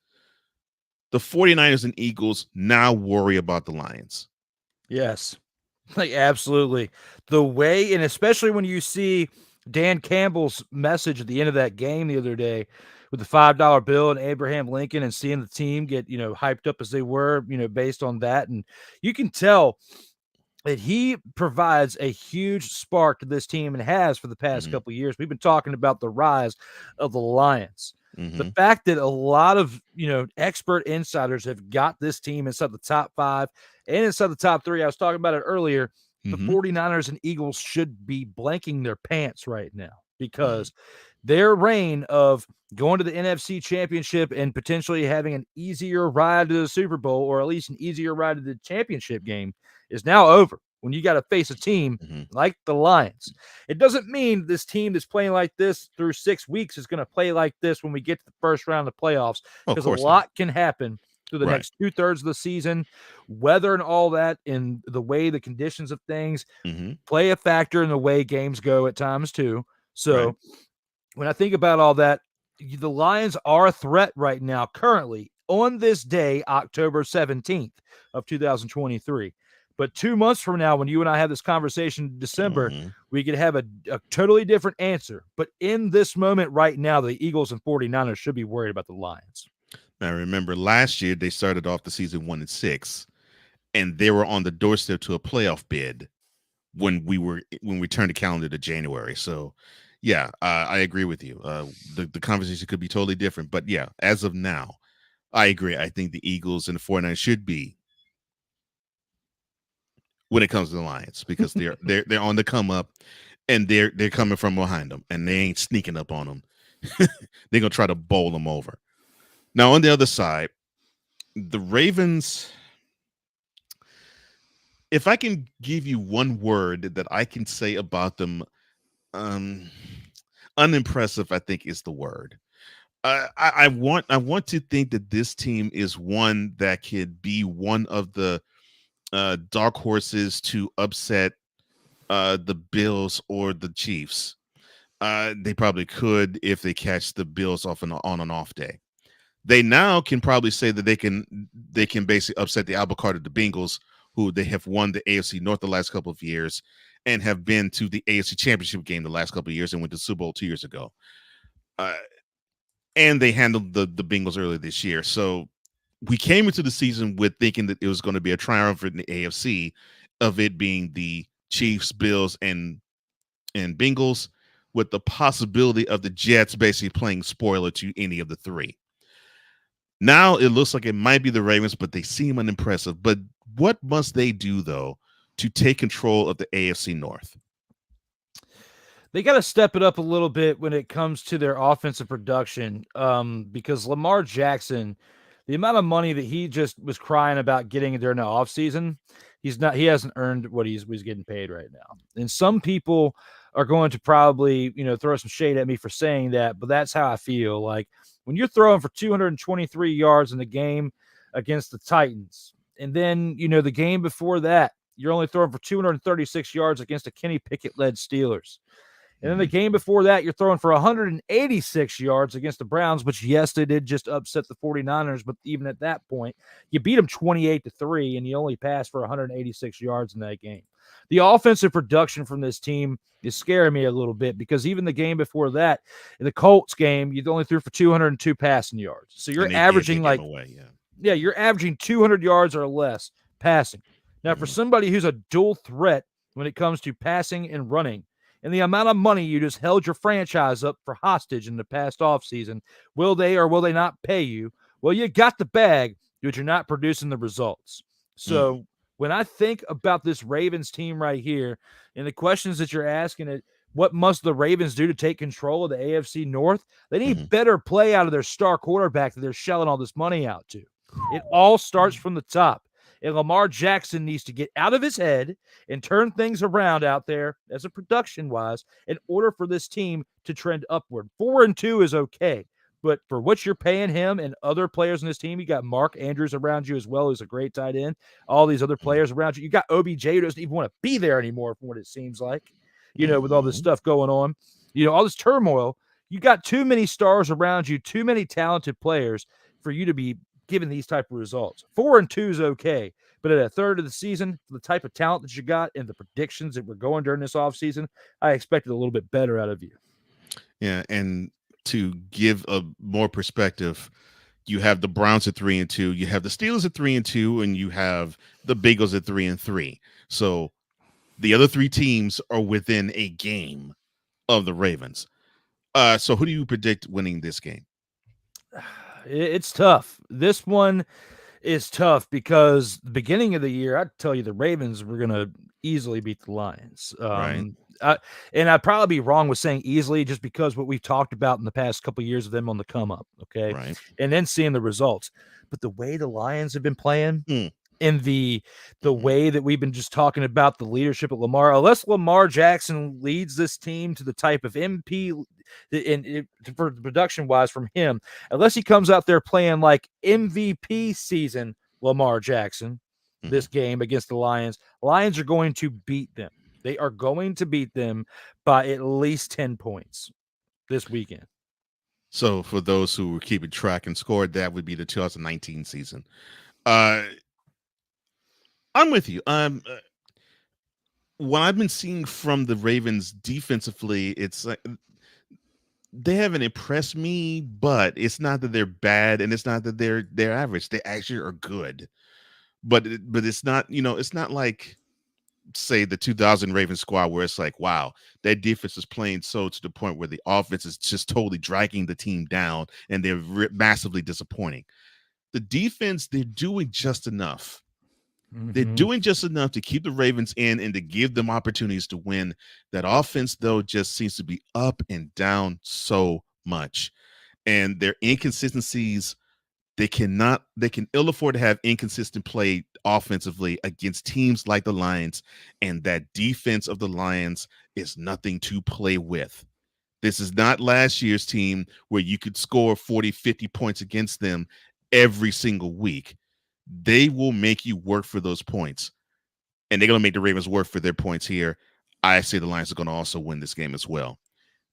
[SPEAKER 1] the 49ers and Eagles now worry about the Lions?
[SPEAKER 2] Yes. Like, absolutely. The way, and especially when you see Dan Campbell's message at the end of that game the other day with the $5 bill and Abraham Lincoln, and seeing the team get, hyped up as they were, based on that. And you can tell that he provides a huge spark to this team and has for the past couple of years. We've been talking about the rise of the Lions. The fact that a lot of, expert insiders have got this team inside the top 5 and inside the top 3. I was talking about it earlier. The 49ers and Eagles should be blanking their pants right now because their reign of going to the NFC Championship and potentially having an easier ride to the Super Bowl, or at least an easier ride to the championship game, is now over when you got to face a team like the Lions. It doesn't mean this team that's playing like this through 6 weeks is going to play like this when we get to the first round of playoffs, because a lot can happen through the next 2/3 of the season. Weather and all that, and the way the conditions of things play a factor in the way games go at times too. So when I think about all that, the Lions are a threat right now, currently on this day, October 17th of 2023. But 2 months from now, when you and I have this conversation in December, we could have a totally different answer. But in this moment right now, the Eagles and 49ers should be worried about the Lions.
[SPEAKER 1] Now, remember, last year they started off the season 1-6, and they were on the doorstep to a playoff bid when we turned the calendar to January. So, yeah, I agree with you. The conversation could be totally different, but yeah, as of now, I agree. I think the Eagles and the 49ers should be when it comes to the Lions, because they're on the come up, and they're coming from behind them, and they ain't sneaking up on them. They're gonna try to bowl them over. Now, on the other side, the Ravens, if I can give you one word that I can say about them, unimpressive, I think is the word. I want to think that this team is one that could be one of the dark horses to upset the Bills or the Chiefs. They probably could if they catch the Bills on an off day. They now can probably say that they can basically upset the apple cart of the Bengals, who they have won the AFC North the last couple of years and have been to the AFC Championship game the last couple of years and went to the Super Bowl 2 years ago. And they handled the Bengals earlier this year. So we came into the season with thinking that it was going to be a triumph in the AFC, of it being the Chiefs, Bills, and Bengals, with the possibility of the Jets basically playing spoiler to any of the three. Now it looks like it might be the Ravens, but they seem unimpressive. But what must they do, though, to take control of the AFC North?
[SPEAKER 2] They got to step it up a little bit when it comes to their offensive production, because Lamar Jackson, the amount of money that he just was crying about getting during the offseason, he hasn't earned what he's getting paid right now. And some people are going to probably, throw some shade at me for saying that, but that's how I feel. Like, when you're throwing for 223 yards in the game against the Titans, and then, the game before that, you're only throwing for 236 yards against a Kenny Pickett-led Steelers. And then the game before that, you're throwing for 186 yards against the Browns, which, yes, they did just upset the 49ers, but even at that point, you beat them 28-3, and you only passed for 186 yards in that game. The offensive production from this team is scaring me a little bit, because even the game before that, in the Colts game, you only threw for 202 passing yards. So you're averaging you're averaging 200 yards or less passing. Now, for somebody who's a dual threat when it comes to passing and running, and the amount of money you just held your franchise up for hostage in the past offseason, will they or will they not pay you? Well, you got the bag, but you're not producing the results. So when I think about this Ravens team right here, and the questions that you're asking, what must the Ravens do to take control of the AFC North? They need better play out of their star quarterback that they're shelling all this money out to. It all starts from the top. And Lamar Jackson needs to get out of his head and turn things around out there as a production-wise in order for this team to trend upward. 4-2 is okay, but for what you're paying him and other players in this team, you got Mark Andrews around you as well, who's a great tight end. All these other players around you. You got OBJ, who doesn't even want to be there anymore from what it seems like, with all this stuff going on. All this turmoil. You got too many stars around you, too many talented players for you to be given these type of results. 4-2 is okay, but at a third of the season, for the type of talent that you got and the predictions that were going during this offseason, I expected a little bit better out of you.
[SPEAKER 1] Yeah, and to give a more perspective, you have the Browns at 3-2, you have the Steelers at 3-2, and you have the Bengals at 3-3. So The other 3 teams are within a game of the Ravens. So who do you predict winning this game?
[SPEAKER 2] It's tough. This one is tough because the beginning of the year, I'd tell you the Ravens were going to easily beat the Lions.
[SPEAKER 1] Right.
[SPEAKER 2] And I'd probably be wrong with saying easily just because what we've talked about in the past couple of years of them on the come up. Okay.
[SPEAKER 1] Right.
[SPEAKER 2] And then seeing the results. But the way the Lions have been playing and the way that we've been just talking about the leadership of Lamar, unless Lamar Jackson leads this team to the type of MP for production wise from him, unless he comes out there playing like MVP season Lamar Jackson this game against the Lions are going to beat them. They are going to beat them by at least 10 points this weekend.
[SPEAKER 1] So for those who were keeping track and scored, that would be the 2019 season. I'm with you. What I've been seeing from the Ravens defensively, it's like they haven't impressed me, but it's not that they're bad and it's not that they're average. They actually are good. But it's not, it's not like, say, the 2000 Ravens squad where it's like, wow, that defense is playing so to the point where the offense is just totally dragging the team down and they're massively disappointing. The defense, they're doing just enough. They're doing just enough to keep the Ravens in and to give them opportunities to win. That offense, though, just seems to be up and down so much. And their inconsistencies, they can ill afford to have inconsistent play offensively against teams like the Lions. And that defense of the Lions is nothing to play with. This is not last year's team where you could score 40, 50 points against them every single week. They will make you work for those points. And they're going to make the Ravens work for their points here. I say the Lions are going to also win this game as well.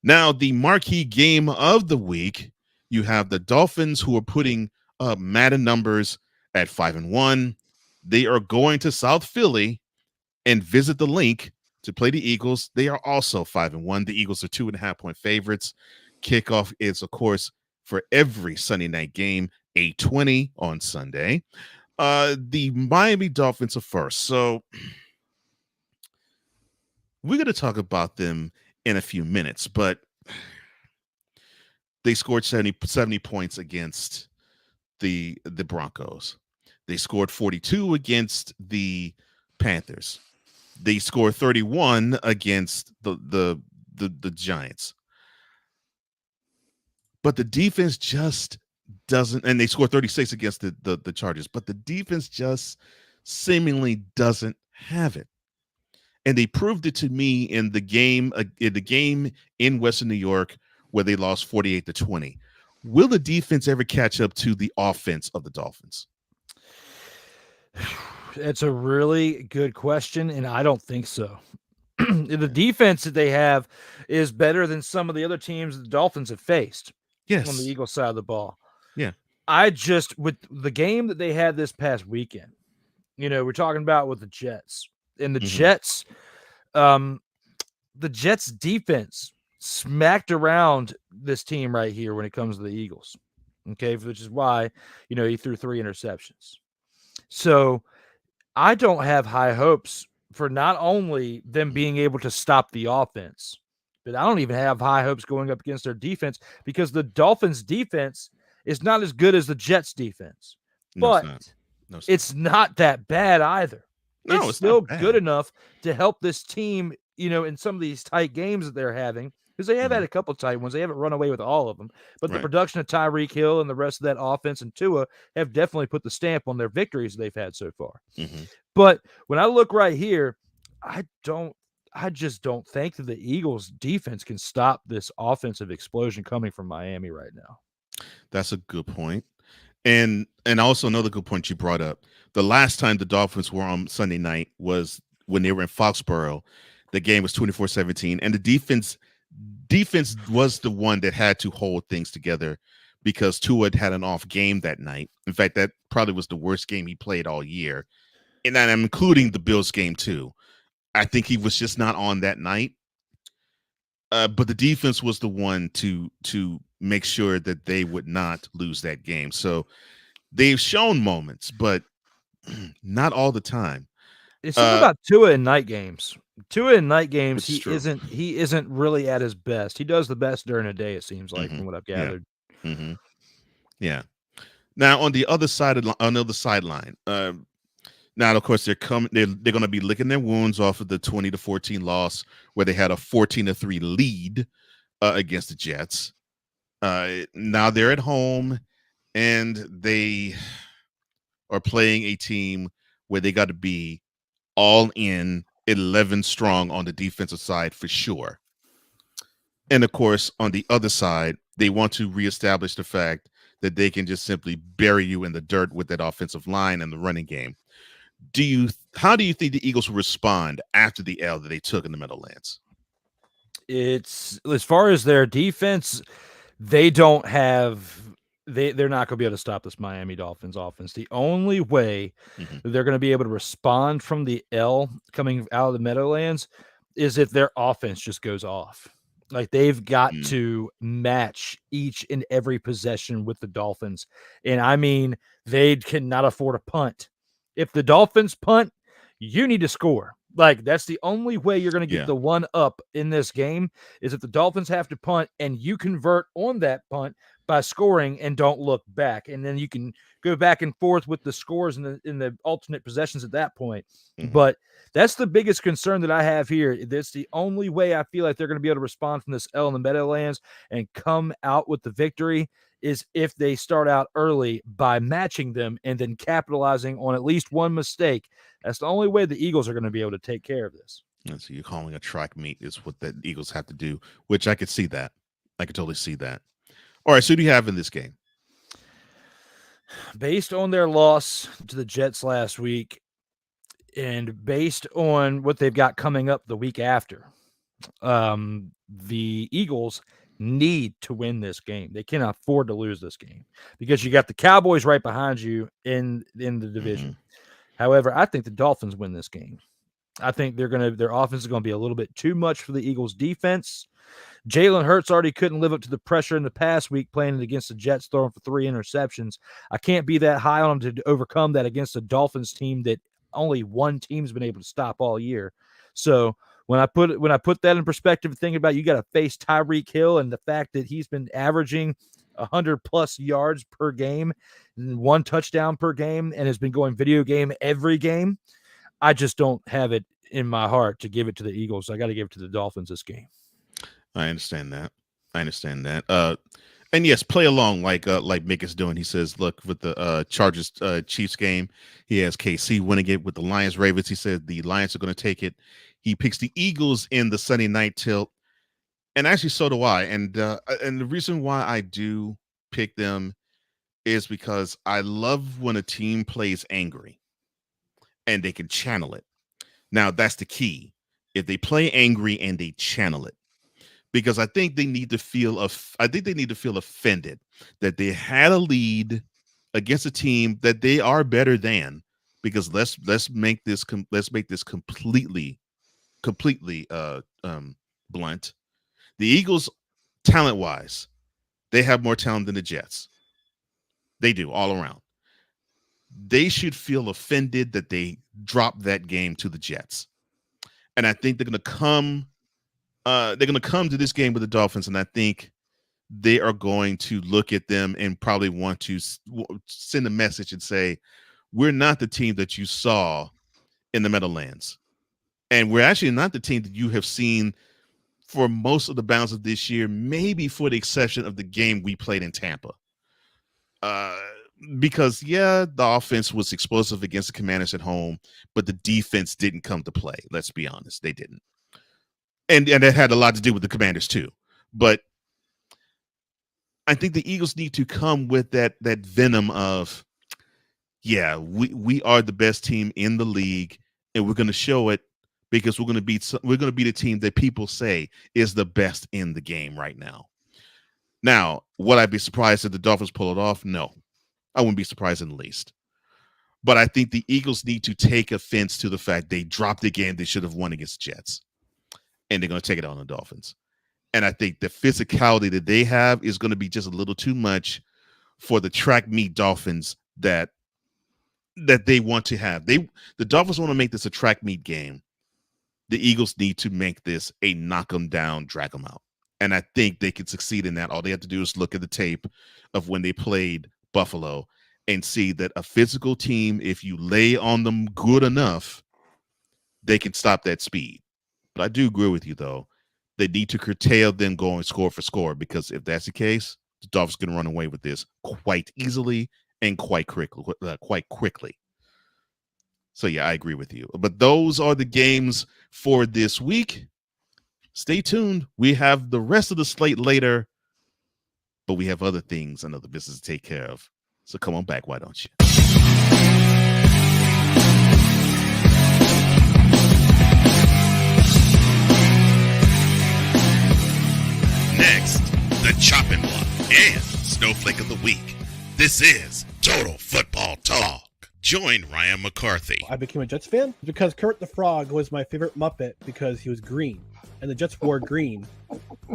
[SPEAKER 1] Now, the marquee game of the week, you have the Dolphins, who are putting up Madden numbers at 5-1. They are going to South Philly and visit the Link to play the Eagles. They are also 5-1. The Eagles are 2.5-point favorites. Kickoff is, of course, for every Sunday night game, 8:20 on Sunday. The Miami Dolphins are first. So we're going to talk about them in a few minutes, but they scored 70 points against the Broncos. They scored 42 against the Panthers. They scored 31 against the Giants. But the defense just doesn't, and they scored 36 against the Chargers, but the defense just seemingly doesn't have it. And they proved it to me in the game in Western New York where they lost 48-20. Will the defense ever catch up to the offense of the Dolphins?
[SPEAKER 2] It's a really good question, and I don't think so. The defense that they have is better than some of the other teams the Dolphins have faced.
[SPEAKER 1] Yes.
[SPEAKER 2] On the Eagles side of the ball.
[SPEAKER 1] Yeah.
[SPEAKER 2] With the game that they had this past weekend, we're talking about with the Jets. And the Jets defense smacked around this team right here when it comes to the Eagles. Okay, which is why, he threw 3 interceptions. So I don't have high hopes for not only them being able to stop the offense, but I don't even have high hopes going up against their defense because the Dolphins' defense is not as good as the Jets' defense. But it's not that bad either.
[SPEAKER 1] No,
[SPEAKER 2] it's still good enough to help this team, in some of these tight games that they're having, because they have had a couple of tight ones. They haven't run away with all of them. But the production of Tyreek Hill and the rest of that offense and Tua have definitely put the stamp on their victories they've had so far. But when I look right here, I just don't think that the Eagles defense can stop this offensive explosion coming from Miami right now.
[SPEAKER 1] That's a good point. And also another good point you brought up. The last time the Dolphins were on Sunday night was when they were in Foxborough. The game was 24-17, and the defense was the one that had to hold things together because Tua had an off game that night. In fact, that probably was the worst game he played all year. And I'm including the Bills game too. I think he was just not on that night. But the defense was the one to make sure that they would not lose that game. So they've shown moments, but not all the time.
[SPEAKER 2] It's something about Tua in night games. Tua in night games,
[SPEAKER 1] It's true.
[SPEAKER 2] he isn't really at his best. He does the best during the day, it seems like, from what I've gathered.
[SPEAKER 1] Yeah. Now on the other side on the other sideline, now of course they're going to be licking their wounds off of the 20-14 loss where they had a 14-3 lead against the Jets. Now they're at home and they are playing a team where they got to be all in 11 strong on the defensive side for sure. And of course, on the other side, they want to reestablish the fact that they can just simply bury you in the dirt with that offensive line and the running game. How do you think the Eagles will respond after the L that they took in the Meadowlands?
[SPEAKER 2] It's as far as their defense, they don't have they're not going to be able to stop this Miami Dolphins offense. The only way that they're going to be able to respond from the L coming out of the Meadowlands is if their offense just goes off. Like they've got to match each and every possession with the Dolphins. And I mean, they cannot afford a punt. If the Dolphins punt, you need to score. Like that's the only way you're going to get the one up in this game is if the Dolphins have to punt and you convert on that punt by scoring and don't look back. And then you can go back and forth with the scores in the alternate possessions at that point. But that's the biggest concern that I have here. That's the only way I feel like they're going to be able to respond from this L in the Meadowlands and come out with the victory is if they start out early by matching them and then capitalizing on at least one mistake. That's the only way the Eagles are going to be able to take care of this.
[SPEAKER 1] And so you're calling a track meet is what the Eagles have to do, which I could see that. I could totally see that. All right, so who do you have in this game?
[SPEAKER 2] Based on their loss to the Jets last week and based on what they've got coming up the week after, the Eagles need to win this game. They cannot afford to lose this game because you got the Cowboys right behind you in the division. However, I think the Dolphins win this game. I think their offense is going to be a little bit too much for the Eagles defense. Jalen Hurts already couldn't live up to the pressure in the past week playing against the Jets, throwing for 3 interceptions. I can't be that high on him to overcome that against a Dolphins team that only one team's been able to stop all year. So when I put that in perspective, thinking about you got to face Tyreek Hill and the fact that he's been averaging 100+ yards per game, 1 touchdown per game, and has been going video game every game, I just don't have it in my heart to give it to the Eagles. I got to give it to the Dolphins this game.
[SPEAKER 1] I understand that. And yes, play along like Mick is doing. He says, look, with the Chargers Chiefs game, he has KC winning it. With the Lions Ravens, he said the Lions are going to take it. He picks the Eagles in the Sunday night tilt, and actually so do I. And the reason why I do pick them is because I love when a team plays angry and they can channel it. Now that's the key. If they play angry and they channel it. Because I think they need to feel offended that they had a lead against a team that they are better than. Because let's make this completely blunt. The Eagles, talent-wise, they have more talent than the Jets. They do all around. They should feel offended that they dropped that game to the Jets, and I think they're going to come. They're going to come to this game with the Dolphins, and I think they are going to look at them and probably want to send a message and say, we're not the team that you saw in the Meadowlands, and we're actually not the team that you have seen for most of the bounds of this year, maybe for the exception of the game we played in Tampa. Because, the offense was explosive against the Commanders at home, but the defense didn't come to play. Let's be honest. They didn't. And that had a lot to do with the Commanders too. But I think the Eagles need to come with that venom of, we are the best team in the league, and we're going to show it because we're going to be the team that people say is the best in the game right now. Now, would I be surprised if the Dolphins pull it off? No, I wouldn't be surprised in the least. But I think the Eagles need to take offense to the fact they dropped the game they should have won against the Jets. And they're going to take it on the Dolphins. And I think the physicality that they have is going to be just a little too much for the track meet Dolphins that they want to have. The Dolphins want to make this a track meet game. The Eagles need to make this a knock them down, drag them out. And I think they can succeed in that. All they have to do is look at the tape of when they played Buffalo and see that a physical team, if you lay on them good enough, they can stop that speed. But I do agree with you, though. They need to curtail them going score for score, because if that's the case, the Dolphins can run away with this quite easily and quite quickly. So, yeah, I agree with you. But those are the games for this week. Stay tuned. We have the rest of the slate later, but we have other things and other business to take care of. So come on back, why don't you?
[SPEAKER 5] Next, the chopping block and snowflake of the week. This is Total Football Talk. Join Ryan McCarthy.
[SPEAKER 15] I became a Jets fan because Kurt the Frog was my favorite Muppet because he was green, and the Jets wore green.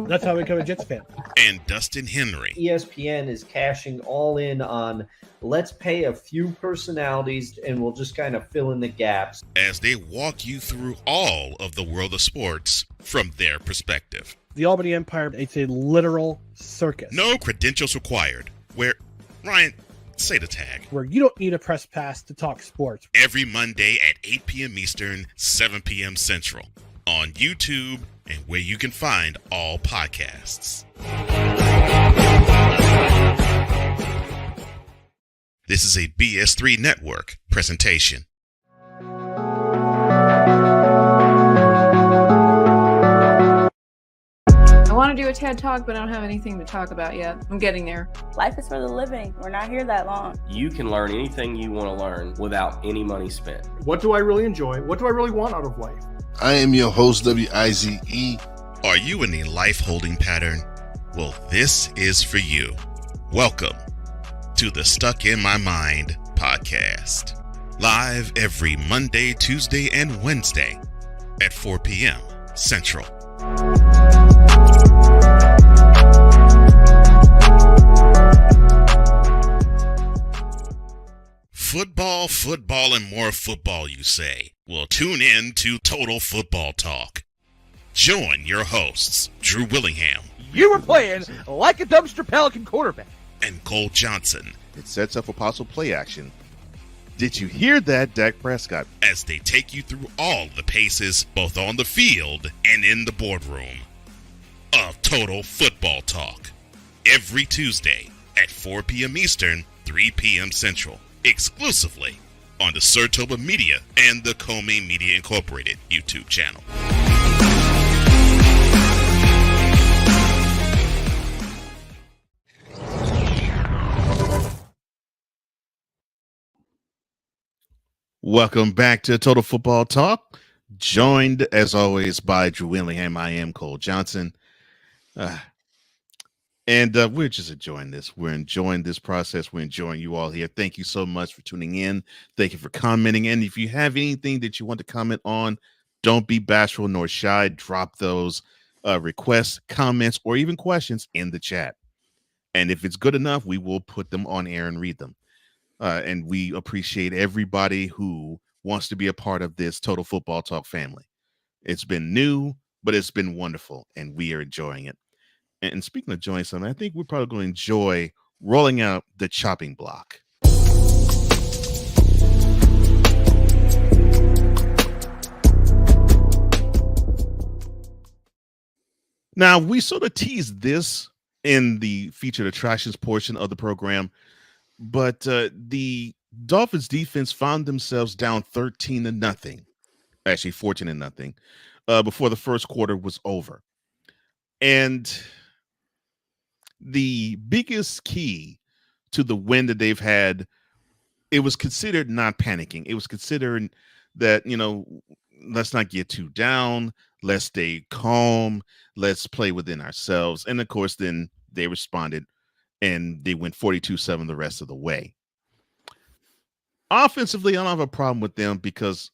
[SPEAKER 15] That's how I became a Jets fan.
[SPEAKER 5] And Dustin Henry.
[SPEAKER 8] ESPN is cashing all in on let's pay a few personalities and we'll just kind of fill in the gaps.
[SPEAKER 5] As they walk you through all of the world of sports from their perspective.
[SPEAKER 15] The Albany Empire, it's a literal circus.
[SPEAKER 5] No credentials required. Where, Ryan, say the tag.
[SPEAKER 15] Where you don't need a press pass to talk sports.
[SPEAKER 5] Every Monday at 8 p.m. Eastern, 7 p.m. Central. On YouTube and where you can find all podcasts. This is a BS3 Network presentation.
[SPEAKER 16] I want to do a TED Talk, but I don't have anything to talk about yet. I'm getting there.
[SPEAKER 17] Life is for the living. We're not here that long.
[SPEAKER 18] You can learn anything you want to learn without any money spent.
[SPEAKER 19] What do I really enjoy? What do I really want out of life?
[SPEAKER 6] I am your host, WIZE.
[SPEAKER 5] Are you in a life-holding pattern? Well, this is for you. Welcome to the Stuck in My Mind podcast. Live every Monday, Tuesday, and Wednesday at 4 p.m. Central. Football, and more football, you say? Well, tune in to Total Football Talk. Join your hosts, Drew Willingham.
[SPEAKER 2] You were playing like a dumpster Pelican quarterback.
[SPEAKER 5] And Cole Johnson.
[SPEAKER 1] It sets up a possible play action. Did you hear that, Dak Prescott?
[SPEAKER 5] As they take you through all the paces, both on the field and in the boardroom, of Total Football Talk. Every Tuesday at 4 p.m. Eastern, 3 p.m. Central. Exclusively on the Sertoba Media and the Comey Media Incorporated YouTube channel.
[SPEAKER 1] Welcome back to Total Football Talk. Joined, as always, by Drew Willingham. I am Cole Johnson. And we're just enjoying this. We're enjoying this process. We're enjoying you all here. Thank you so much for tuning in. Thank you for commenting. And if you have anything that you want to comment on, don't be bashful nor shy. Drop those requests, comments, or even questions in the chat. And if it's good enough, we will put them on air and read them. And we appreciate everybody who wants to be a part of this Total Football Talk family. It's been new, but it's been wonderful, and we are enjoying it. And speaking of enjoying something, I think we're probably going to enjoy rolling out the chopping block. Now, we sort of teased this in the featured attractions portion of the program, but the Dolphins defense found themselves down 13-0, actually 14-0, before the first quarter was over. And the biggest key to the win that they've had, it was considered not panicking. It was considered that, let's not get too down. Let's stay calm. Let's play within ourselves. And, of course, then they responded, and they went 42-7 the rest of the way. Offensively, I don't have a problem with them because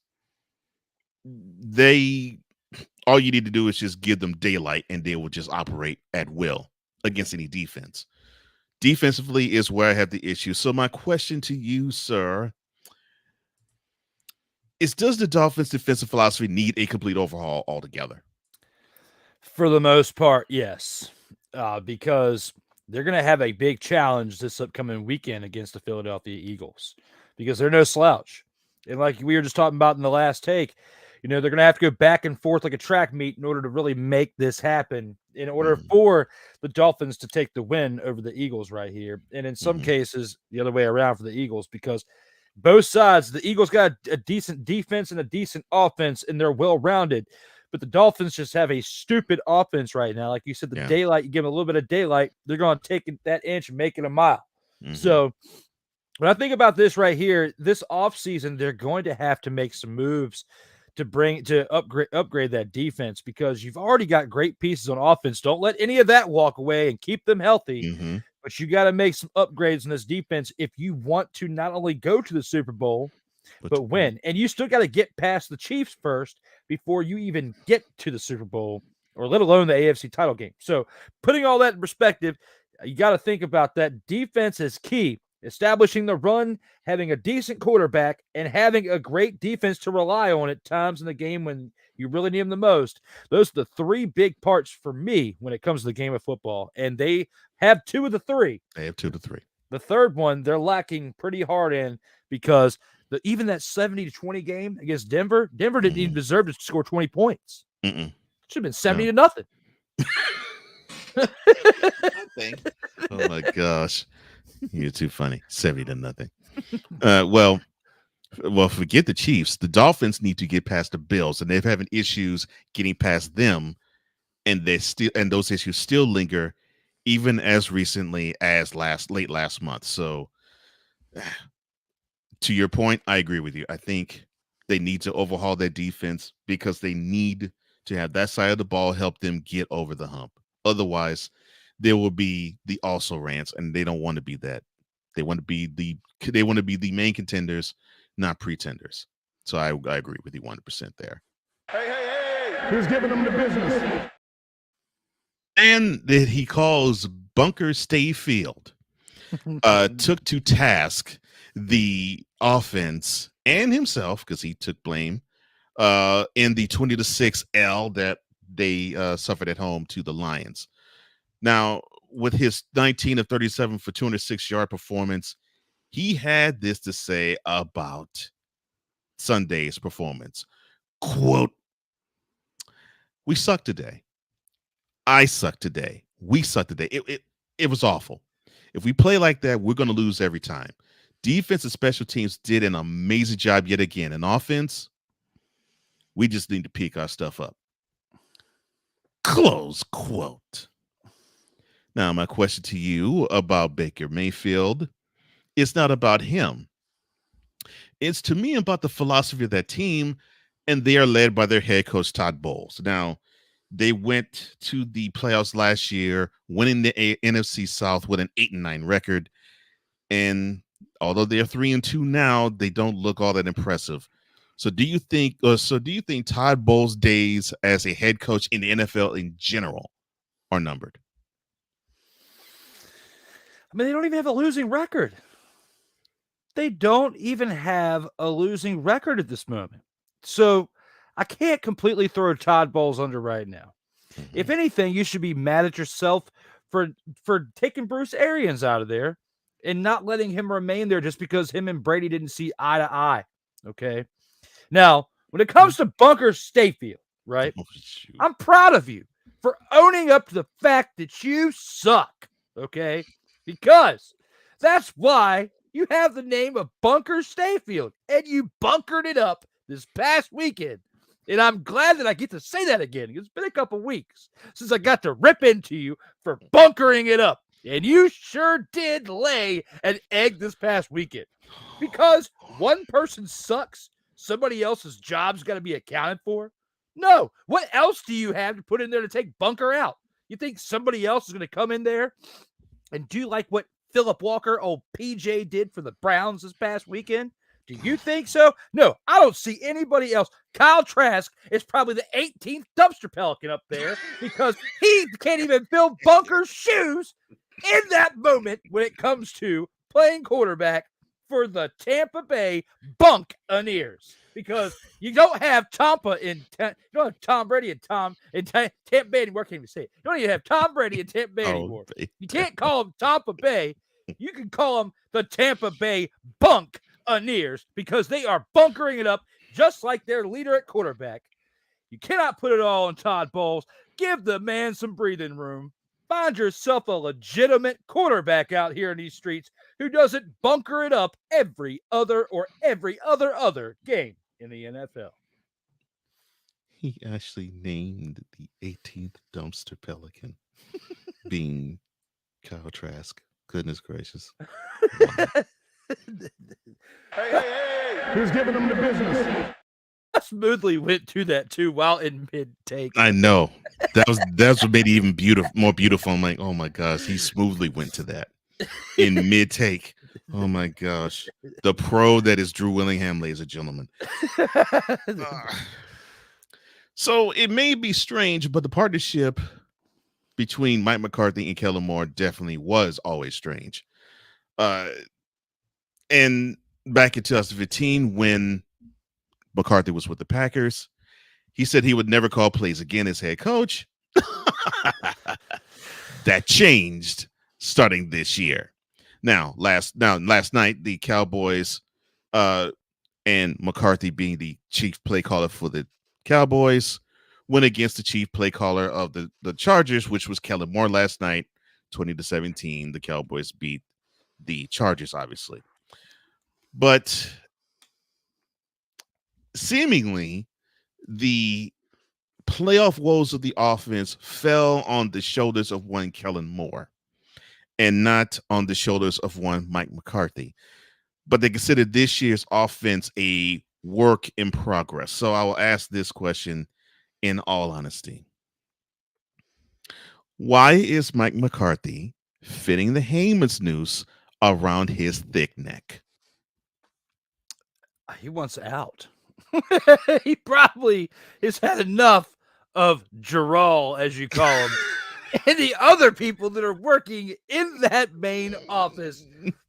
[SPEAKER 1] all you need to do is just give them daylight, and they will just operate at will against any defense. Defensively is where I have the issue. So my question to you, sir, does the Dolphins' defensive philosophy need a complete overhaul altogether?
[SPEAKER 2] For the most part, yes, because they're going to have a big challenge this upcoming weekend against the Philadelphia Eagles because they're no slouch. And like we were just talking about in the last take, they're going to have to go back and forth like a track meet in order to really make this happen, in order for the Dolphins to take the win over the Eagles right here. And in some cases, the other way around for the Eagles, because both sides, the Eagles got a decent defense and a decent offense, and they're well-rounded. But the Dolphins just have a stupid offense right now. Like you said, the daylight, you give them a little bit of daylight, they're going to take that inch and make it a mile. So when I think about this right here, this offseason, they're going to have to make some moves to upgrade that defense, because you've already got great pieces on offense. Don't let any of that walk away and keep them healthy. But you got to make some upgrades in this defense if you want to not only go to the Super Bowl, but win. And you still got to get past the Chiefs first before you even get to the Super Bowl, or let alone the AFC title game. So putting all that in perspective, you got to think about that. Defense is key. Establishing the run, having a decent quarterback, and having a great defense to rely on at times in the game when you really need them the most. Those are the three big parts for me when it comes to the game of football. And they have two of the three.
[SPEAKER 1] They have 2 to 3.
[SPEAKER 2] The third one, they're lacking pretty hard in, because even that 70-20 game against Denver didn't even deserve to score 20 points. It should have been 70-0.
[SPEAKER 1] Oh my gosh. You're too funny. 70-0. Well, forget the Chiefs. The Dolphins need to get past the Bills, and they're having issues getting past them, and those issues still linger even as recently as late last month. So to your point, I agree with you. I think they need to overhaul their defense, because they need to have that side of the ball help them get over the hump. Otherwise, there will be the also rants, and they don't want to be that. They want to be the main contenders, not pretenders. So I agree with you 100% there.
[SPEAKER 4] Hey, who's giving them the business?
[SPEAKER 1] And that he calls Bunker Stayfield took to task the offense and himself, because he took blame in the 20-6 L that they suffered at home to the Lions. Now, with his 19 of 37 for 206-yard performance, he had this to say about Sunday's performance. Quote, "We suck today. I suck today. We suck today. It was awful. If we play like that, we're going to lose every time. Defense and special teams did an amazing job yet again. In offense, we just need to pick our stuff up." Close quote. Now, my question to you about Baker Mayfield, it's not about him. It's, to me, about the philosophy of that team, and they are led by their head coach, Todd Bowles. Now, they went to the playoffs last year, winning the NFC South with an 8-9 record. And although they're 3-2 now, they don't look all that impressive. So do you think Todd Bowles' days as a head coach in the NFL in general are numbered?
[SPEAKER 2] I mean, they don't even have a losing record. They don't even have a losing record at this moment. So I can't completely throw Todd Bowles under right now. If anything, you should be mad at yourself for taking Bruce Arians out of there and not letting him remain there just because him and Brady didn't see eye to eye. Okay. Now, when it comes to Bunker Stayfield, right? I'm proud of you for owning up to the fact that you suck. Okay. Because that's why you have the name of Bunker Stayfield, and you bunkered it up this past weekend. And I'm glad that I get to say that again. It's been a couple weeks since I got to rip into you for bunkering it up. And you sure did lay an egg this past weekend. Because one person sucks, somebody else's job's got to be accounted for. No. What else do you have to put in there to take Bunker out? You think somebody else is going to come in there and do like what Philip Walker, old PJ, did for the Browns this past weekend? Do you think so? No, I don't see anybody else. Kyle Trask is probably the 18th dumpster pelican up there because he can't even fill Bunker's shoes in that moment when it comes to playing quarterback for the Tampa Bay Buccaneers because you don't have Tampa in you don't have Tom Brady and Tampa Bay anymore. Can't even say it. You don't even have Tom Brady and Tampa Bay anymore. You can't call them Tampa Bay. You can call them the Tampa Bay Buccaneers because they are bunkering it up just like their leader at quarterback. You cannot put it all on Todd Bowles. Give the man some breathing room. Find yourself a legitimate quarterback out here in these streets who doesn't bunker it up every other game in the NFL.
[SPEAKER 1] He actually named the 18th dumpster pelican being Kyle Trask. Goodness gracious.
[SPEAKER 4] Hey. Who's giving them the business?
[SPEAKER 2] I smoothly went to that too while in mid-take.
[SPEAKER 1] I know. That's what made it even more beautiful. I'm like, oh my gosh, he smoothly went to that in mid-take. Oh my gosh. The pro that is Drew Willingham, ladies and gentlemen. So it may be strange, but the partnership between Mike McCarthy and Kellen Moore definitely was always strange. And back in 2015, when McCarthy was with the Packers, he said he would never call plays again as head coach. That changed starting this year. Now, last night, the Cowboys and McCarthy being the chief play caller for the Cowboys went against the chief play caller of the Chargers, which was Kellen Moore last night, 20-17. The Cowboys beat the Chargers, obviously. But seemingly, the playoff woes of the offense fell on the shoulders of one Kellen Moore and not on the shoulders of one Mike McCarthy. But they considered this year's offense a work in progress. So I will ask this question in all honesty. Why is Mike McCarthy fitting the Heyman's noose around his thick neck?
[SPEAKER 2] He wants out. He probably has had enough of Gerald, as you call him, and the other people that are working in that main office,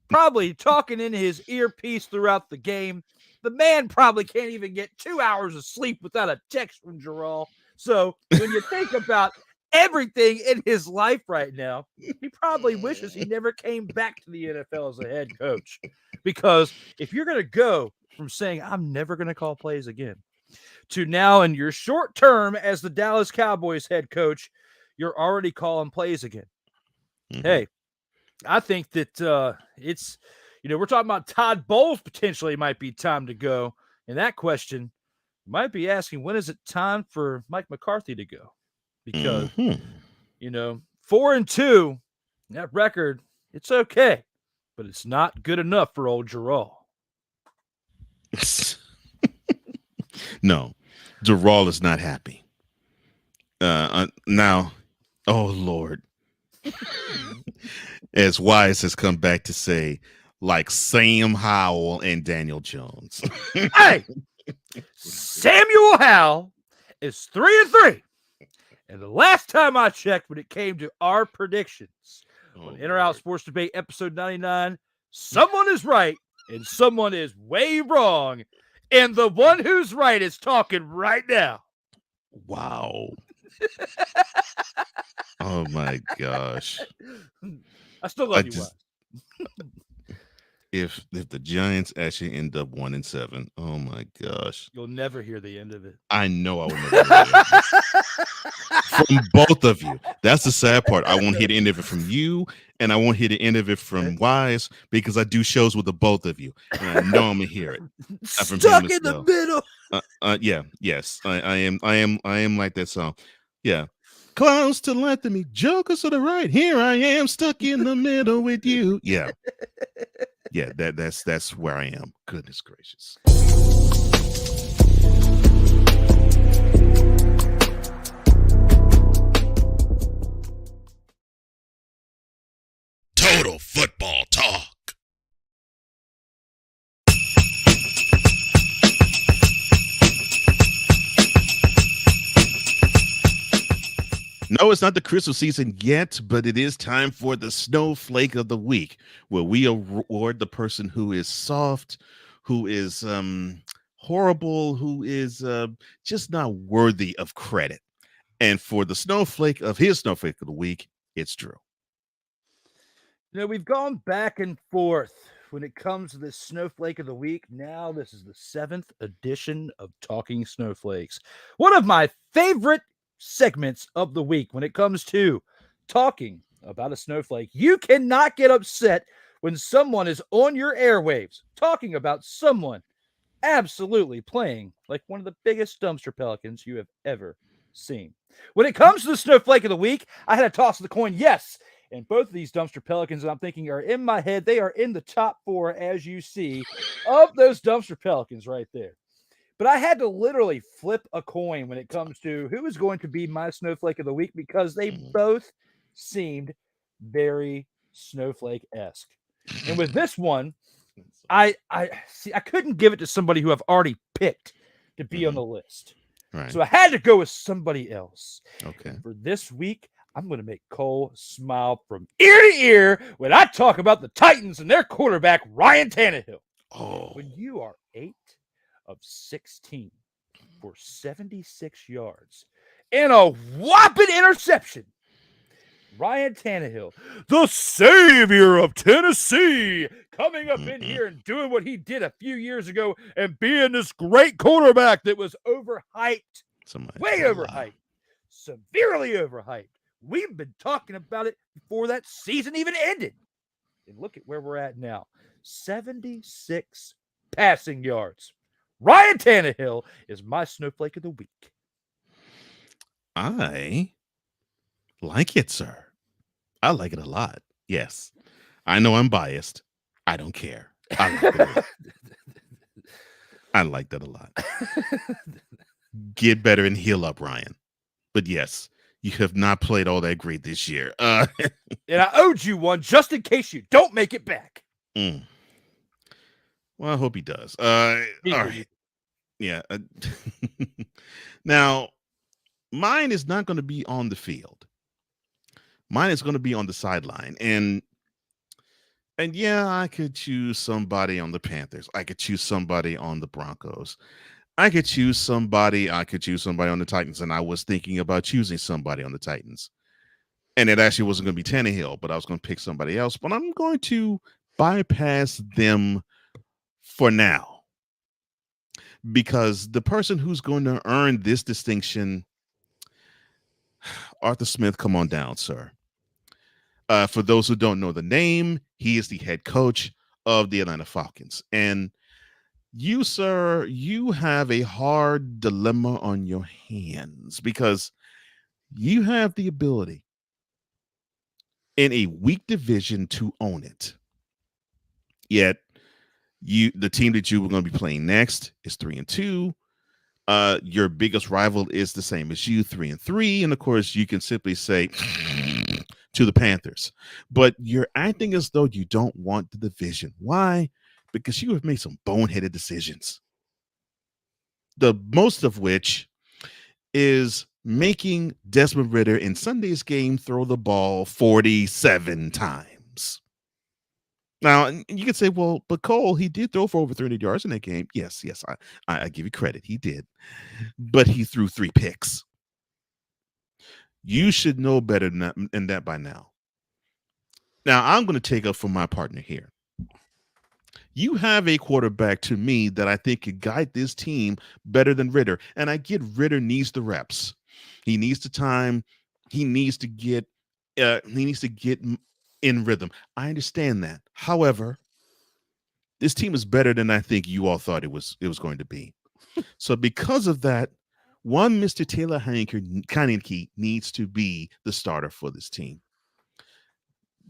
[SPEAKER 2] probably talking in his earpiece throughout the game. The man probably can't even get 2 hours of sleep without a text from Gerald. So when you think about everything in his life right now, he probably wishes he never came back to the NFL as a head coach. Because if you're going to go from saying, I'm never going to call plays again, to now in your short term as the Dallas Cowboys head coach, you're already calling plays again. Mm-hmm. Hey, I think that it's, we're talking about Todd Bowles potentially might be time to go. And that question might be asking, when is it time for Mike McCarthy to go? Because, 4-2, that record, it's okay, but it's not good enough for old Gerald.
[SPEAKER 1] No, Gerald is not happy. Now, oh Lord, as Wise has come back to say, like Sam Howell and Daniel Jones.
[SPEAKER 2] Hey, Samuel Howell is 3-3. And the last time I checked, when it came to our predictions on In or Out Sports Debate episode 99, someone is right and someone is way wrong. And the one who's right is talking right now.
[SPEAKER 1] Wow. Oh my gosh.
[SPEAKER 2] I still love you, Wes.
[SPEAKER 1] If the Giants actually end up 1-7, oh my gosh.
[SPEAKER 2] You'll never hear the end of it.
[SPEAKER 1] I know I will never hear the end. From both of you. That's the sad part. I won't hear the end of it from you, and I won't hear the end of it from Wise, because I do shows with the both of you. And I know I'm gonna hear it.
[SPEAKER 2] Stuck in the middle.
[SPEAKER 1] Yes. I am like that song. Yeah. Close to left of me, jokers to the right. Here I am, stuck in the middle with you. Yeah. Yeah, that's where I am. Goodness gracious.
[SPEAKER 5] Total Football Talk.
[SPEAKER 1] No, it's not the Christmas season yet, but it is time for the snowflake of the week, where we award the person who is soft, who is horrible, who is just not worthy of credit. And for the snowflake of the week, it's Drew.
[SPEAKER 2] We've gone back and forth when it comes to this snowflake of the week. Now this is the 7th edition of Talking Snowflakes. One of my favorite segments of the week when it comes to talking about a snowflake. You cannot get upset when someone is on your airwaves talking about someone absolutely playing like one of the biggest dumpster pelicans you have ever seen. When it comes to the snowflake of the week, I had a toss of the coin. Yes. And both of these dumpster pelicans I'm thinking are in my head. They are in the top 4, as you see, of those dumpster pelicans right there. But I had to literally flip a coin when it comes to who is going to be my snowflake of the week, because they both seemed very snowflake-esque. And with this one, I couldn't give it to somebody who I've already picked to be on the list.
[SPEAKER 1] Right.
[SPEAKER 2] So I had to go with somebody else.
[SPEAKER 1] Okay.
[SPEAKER 2] And for this week, I'm going to make Cole smile from ear to ear when I talk about the Titans and their quarterback, Ryan Tannehill.
[SPEAKER 1] Oh.
[SPEAKER 2] When you are 8 of 16 for 76 yards and a whopping interception, Ryan Tannehill, the savior of Tennessee, coming up in here and doing what he did a few years ago and being this great quarterback that was overhyped, way overhyped, severely overhyped. We've been talking about it before that season even ended. And look at where we're at now. 76 passing yards. Ryan Tannehill is my snowflake of the week.
[SPEAKER 1] I like it, sir. I like it a lot. Yes. I know I'm biased. I don't care. I like it a lot. I like that a lot. Get better and heal up, Ryan. But yes, you have not played all that great this year.
[SPEAKER 2] And I owed you one just in case you don't make it back.
[SPEAKER 1] Well, I hope he does. All right. Yeah. Now, mine is not going to be on the field. Mine is going to be on the sideline. And yeah, I could choose somebody on the Panthers. I could choose somebody on the Broncos. I could choose somebody on the Titans. And I was thinking about choosing somebody on the Titans. And it actually wasn't going to be Tannehill, but I was going to pick somebody else. But I'm going to bypass them for now, because the person who's going to earn this distinction, Arthur Smith, come on down, sir. For those who don't know the name, he is the head coach of the Atlanta Falcons. And you, sir, you have a hard dilemma on your hands, because you have the ability in a weak division to own it. Yet, the team that you were going to be playing next is 3-2. Your biggest rival is the same as you, 3-3. And of course, you can simply say to the Panthers, but you're acting as though you don't want the division. Why? Because you have made some boneheaded decisions. The most of which is making Desmond Ridder in Sunday's game throw the ball 47 times. Now, you can say, well, but Cole, he did throw for over 300 yards in that game. Yes, I give you credit. He did. But he threw 3 picks. You should know better than that by now. Now, I'm going to take up for my partner here. You have a quarterback, to me, that I think could guide this team better than Ridder. And I get Ridder needs the reps. He needs the time. He needs to get in rhythm. I understand that. However, this team is better than I think you all thought it was going to be. So because of that, one Mr. Taylor Heineke needs to be the starter for this team.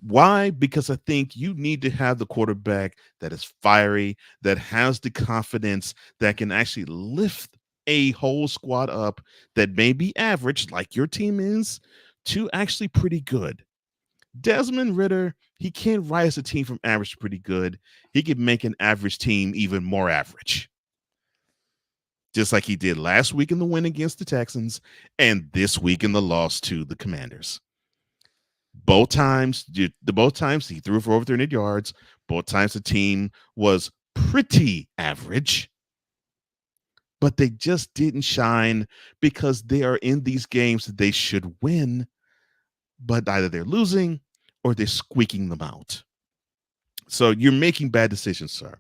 [SPEAKER 1] Why? Because I think you need to have the quarterback that is fiery, that has the confidence, that can actually lift a whole squad up that may be average, like your team is, to actually pretty good. Desmond Ridder, he can't rise a team from average to pretty good. He can make an average team even more average. just like he did last week in the win against the Texans and this week in the loss to the Commanders. Both times he threw for over 300 yards. Both times the team was pretty average, but they just didn't shine because they are in these games that they should win, but either they're losing or they're squeaking them out. So you're making bad decisions, sir.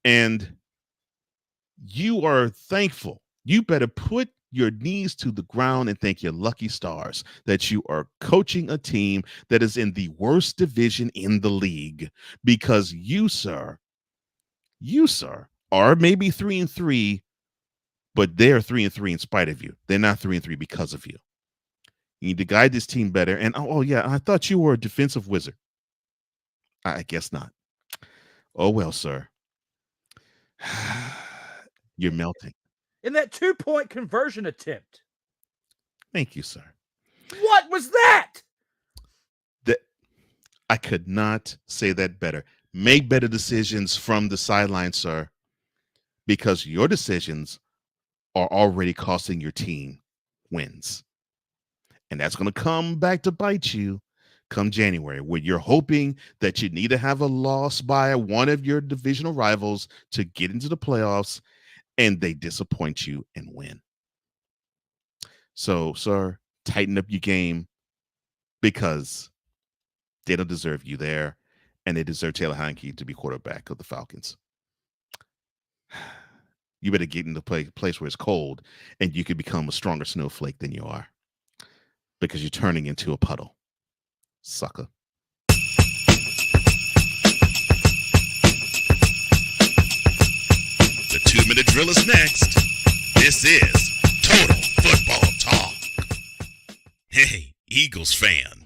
[SPEAKER 1] And you are thankful. You better put your knees to the ground and thank your lucky stars that you are coaching a team that is in the worst division in the league, because you, sir, are maybe 3-3, but they're 3-3 in spite of you. They're not 3-3 because of you. You need to guide this team better. And oh yeah, I thought you were a defensive wizard. I guess not. Oh well, sir. You're melting.
[SPEAKER 2] In that 2-point conversion attempt.
[SPEAKER 1] Thank you, sir.
[SPEAKER 2] What was that?
[SPEAKER 1] I could not say that better. Make better decisions from the sideline, sir, because your decisions are already costing your team wins. And that's going to come back to bite you come January, where you're hoping that you need to have a loss by one of your divisional rivals to get into the playoffs, and they disappoint you and win. So, sir, tighten up your game, because they don't deserve you there, and they deserve Taylor Heineke to be quarterback of the Falcons. You better get in the place where it's cold and you can become a stronger snowflake than you are, because you're turning into a puddle. Sucker.
[SPEAKER 5] The 2-minute drill is next. This is Total Football Talk. Hey, Eagles fan.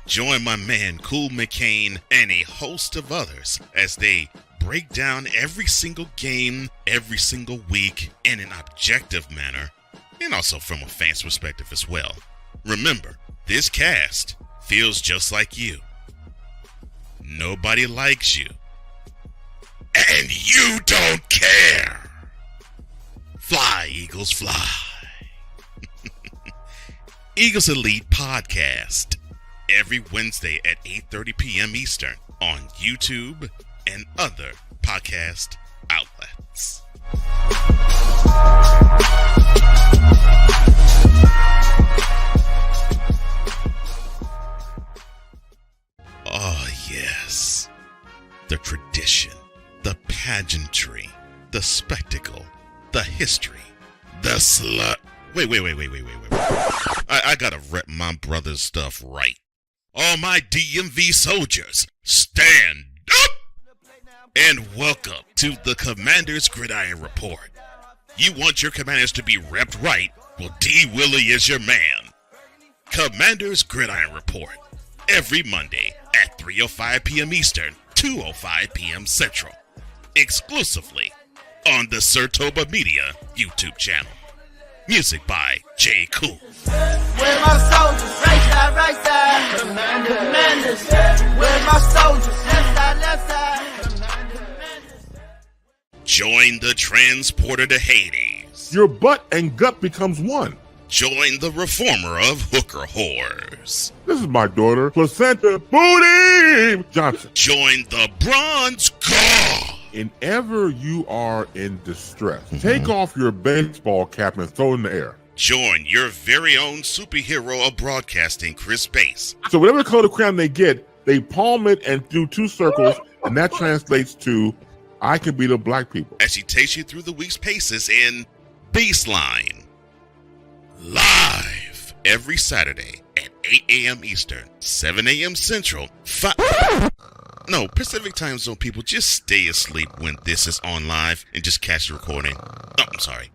[SPEAKER 5] Join my man Cool McCain and a host of others as they break down every single game, every single week in an objective manner, and also from a fan's perspective as well. Remember, this cast feels just like you. Nobody likes you. And you don't care. Fly, Eagles, fly. Eagles Elite Podcast. Every Wednesday at 8:30 p.m. Eastern on YouTube and other podcast outlets. Oh, yes. The tradition, the pageantry, the spectacle, the history, the slut. Wait. I gotta rep my brother's stuff right. All my DMV soldiers, stand up! And welcome to the Commander's Gridiron Report. You want your Commanders to be repped right? Well, D. Willie is your man. Commander's Gridiron Report. Every Monday at 3:05 p.m. Eastern, 2:05 p.m. Central. Exclusively on the Sertoba Media YouTube channel. Music by J. Cool.
[SPEAKER 4] Where my soldiers? Right side. Commanders. Where my soldiers? Left side.
[SPEAKER 5] Join the transporter to Hades.
[SPEAKER 20] Your butt and gut becomes one.
[SPEAKER 5] Join the reformer of hooker whores.
[SPEAKER 20] This is my daughter, Placenta Booty Johnson.
[SPEAKER 5] Join the bronze god.
[SPEAKER 20] Whenever you are in distress, take off your baseball cap and throw it in the air.
[SPEAKER 5] Join your very own superhero of broadcasting, Chris Bass.
[SPEAKER 20] So whatever color crayon they get, they palm it and do 2 circles, and that translates to, I can be the black people.
[SPEAKER 5] As she takes you through the week's paces in Baseline. Live every Saturday at 8 a.m. Eastern, 7 a.m. Central, Pacific time zone people, just stay asleep when this is on live and just catch the recording. Oh, I'm sorry.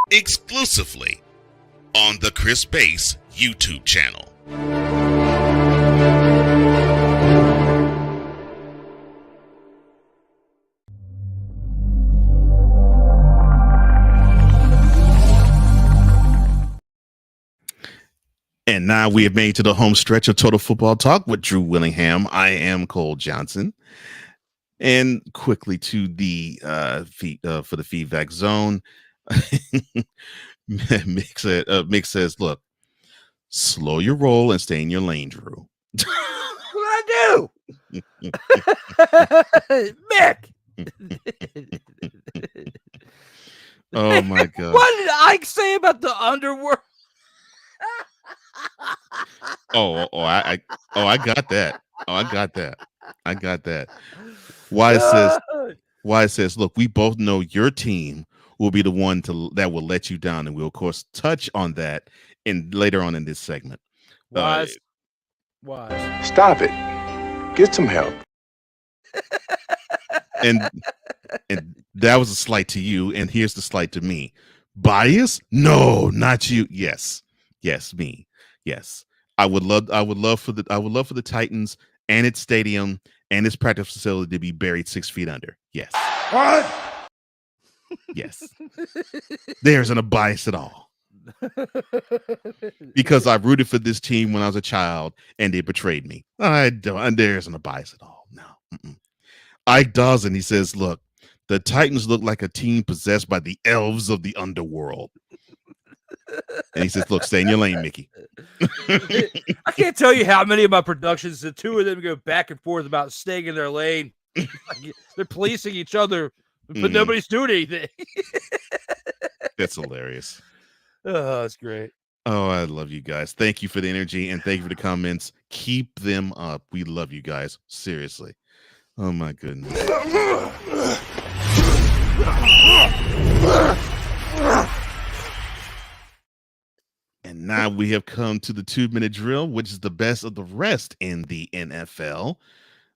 [SPEAKER 5] Exclusively on the Chris Bass YouTube channel.
[SPEAKER 1] And now we have made to the home stretch of Total Football Talk with Drew Willingham. I am Cole Johnson. And quickly to the for the feedback zone. Mick says, look, slow your roll and stay in your lane, Drew.
[SPEAKER 2] What I do? Mick.
[SPEAKER 1] Oh my God.
[SPEAKER 2] What did Ike say about the underworld?
[SPEAKER 1] I got that. I got that. Why it says, look, we both know your team will be the one that will let you down, and we'll of course touch on that later on in this segment.
[SPEAKER 2] Wise.
[SPEAKER 10] Stop it. Get some help.
[SPEAKER 1] And that was a slight to you, and here's the slight to me. Bias? No, not you. Yes, me. Yes, I would love for the Titans and its stadium and its practice facility to be buried 6 feet under. Yes.
[SPEAKER 4] What?
[SPEAKER 1] Yes. There isn't a bias at all. Because I rooted for this team when I was a child and they betrayed me. There isn't a bias at all. No. Ike Dawson, he says, look, the Titans look like a team possessed by the elves of the underworld. And he says, look, stay in your lane, Mickey.
[SPEAKER 2] I can't tell you how many of my productions, the two of them go back and forth about staying in their lane. Like, they're policing each other, but nobody's doing anything.
[SPEAKER 1] That's hilarious.
[SPEAKER 2] Oh, that's great.
[SPEAKER 1] Oh, I love you guys. Thank you for the energy and thank you for the comments. Keep them up. We love you guys. Seriously. Oh, my goodness. And now we have come to the 2-minute drill, which is the best of the rest in the NFL.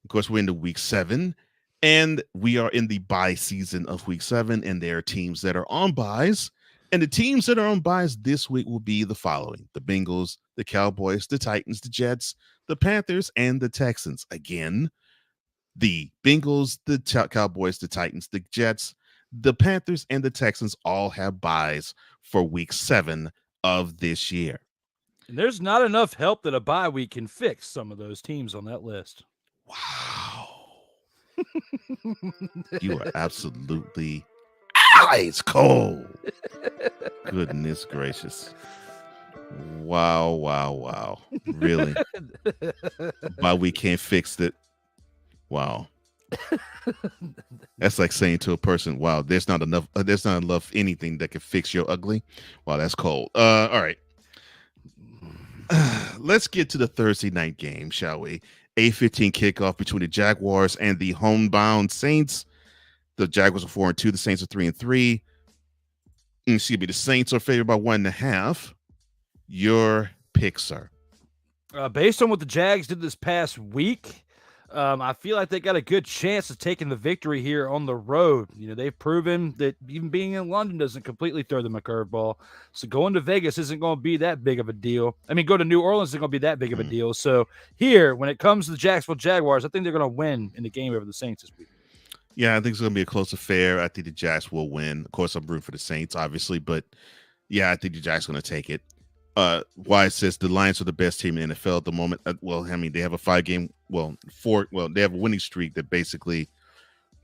[SPEAKER 1] Of course, we're into week 7, and we are in the bye season of week 7, and there are teams that are on byes. And the teams that are on byes this week will be the following: the Bengals, the Cowboys, the Titans, the Jets, the Panthers, and the Texans. Again, the Bengals, the Cowboys, the Titans, the Jets, the Panthers, and the Texans all have byes for week 7 of this year.
[SPEAKER 2] And there's not enough help that a bye week can fix some of those teams on that list.
[SPEAKER 1] Wow. You are absolutely ice cold. Goodness gracious. Wow. Really? Bye week can't fix it. Wow. That's like saying to a person, wow, there's not enough anything that can fix your ugly. Wow, that's cold. All right. Let's get to the Thursday night game, shall we? 8:15 kickoff between the Jaguars and the homebound Saints. The Jaguars are 4-2. The Saints are 3-3. Excuse me. The Saints are favored by 1.5. Your pick, sir.
[SPEAKER 2] Based on what the Jags did this past week, I feel like they got a good chance of taking the victory here on the road. You know, they've proven that even being in London doesn't completely throw them a curveball. So going to Vegas isn't going to be that big of a deal. I mean, go to New Orleans isn't going to be that big of a deal. So here, when it comes to the Jacksonville Jaguars, I think they're going to win in the game over the Saints this week.
[SPEAKER 1] Yeah, I think it's going to be a close affair. I think the Jags will win. Of course, I'm rooting for the Saints, obviously, but yeah, I think the Jags are going to take it. Wise says the Lions are the best team in the NFL at the moment. Well, I mean, they have a 5-game, they have a winning streak that basically,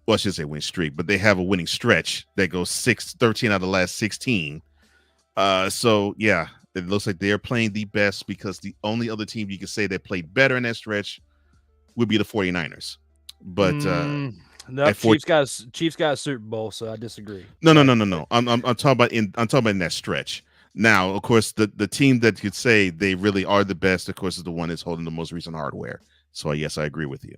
[SPEAKER 1] well, I should say winning streak, but they have a winning stretch that goes 13 out of the last 16. So yeah, it looks like they're playing the best, because the only other team you can say that played better in that stretch would be the 49ers. But
[SPEAKER 2] no, Chiefs got a Super Bowl, so I disagree.
[SPEAKER 1] No. I'm talking about in that stretch. Now, of course, the team that could say they really are the best, of course, is the one that's holding the most recent hardware. So, yes, I agree with you.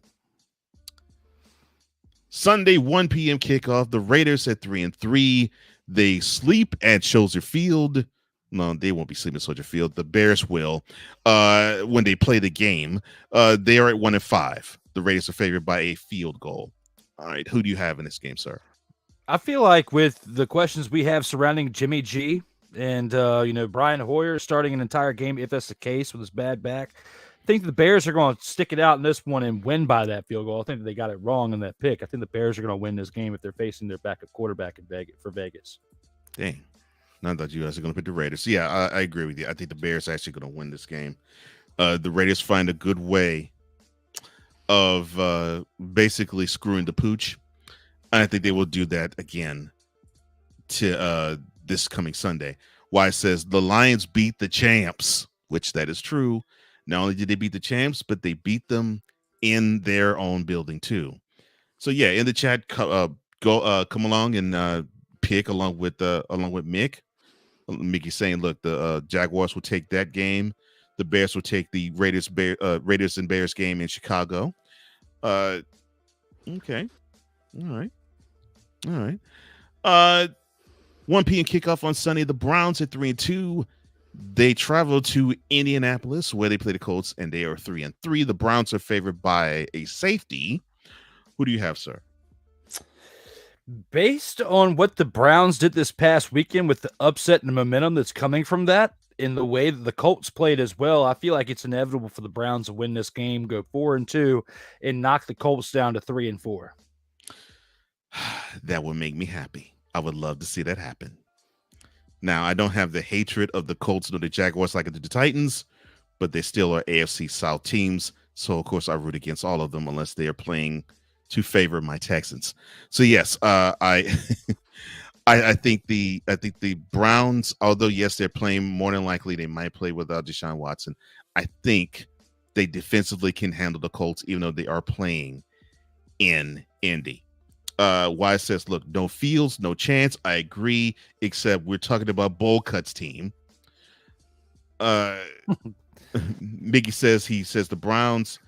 [SPEAKER 1] Sunday, 1 p.m. kickoff. The Raiders at 3-3. They sleep at Soldier Field. No, they won't be sleeping at Soldier Field. The Bears will when they play the game. They are at 1-5. The Raiders are favored by a field goal. All right, who do you have in this game, sir?
[SPEAKER 2] I feel like with the questions we have surrounding Jimmy G, and, Brian Hoyer starting an entire game, if that's the case, with his bad back, I think the Bears are going to stick it out in this one and win by that field goal. I think they got it wrong in that pick. I think the Bears are going to win this game if they're facing their backup quarterback for Vegas.
[SPEAKER 1] Dang. I thought you guys are going to pick the Raiders. Yeah, I agree with you. I think the Bears are actually going to win this game. The Raiders find a good way of basically screwing the pooch. I think they will do that again to this coming Sunday. Wise says the Lions beat the champs, which that is true. Not only did they beat the champs, but they beat them in their own building too. So yeah, in the chat, come along and pick along with Mick. Mickey's saying, look, the Jaguars will take that game. The Bears will take the Raiders and Bears game in Chicago. Okay. All right. 1 p.m. kickoff on Sunday. The Browns at 3-2. They travel to Indianapolis where they play the Colts, and they are 3-3. The Browns are favored by a safety. Who do you have, sir?
[SPEAKER 2] Based on what the Browns did this past weekend with the upset and the momentum that's coming from that, in the way that the Colts played as well, I feel like it's inevitable for the Browns to win this game, go 4-2, and knock the Colts down to 3-4.
[SPEAKER 1] That would make me happy. I would love to see that happen. Now, I don't have the hatred of the Colts nor the Jaguars like the Titans, but they still are AFC South teams. So, of course, I root against all of them unless they are playing to favor my Texans. So, yes, I think the Browns, although yes, they're playing, more than likely they might play without Deshaun Watson. I think they defensively can handle the Colts, even though they are playing in Indy. Wise says, look, no Fields, no chance. I agree, except we're talking about Bowl Cuts team. Mickey says the Browns,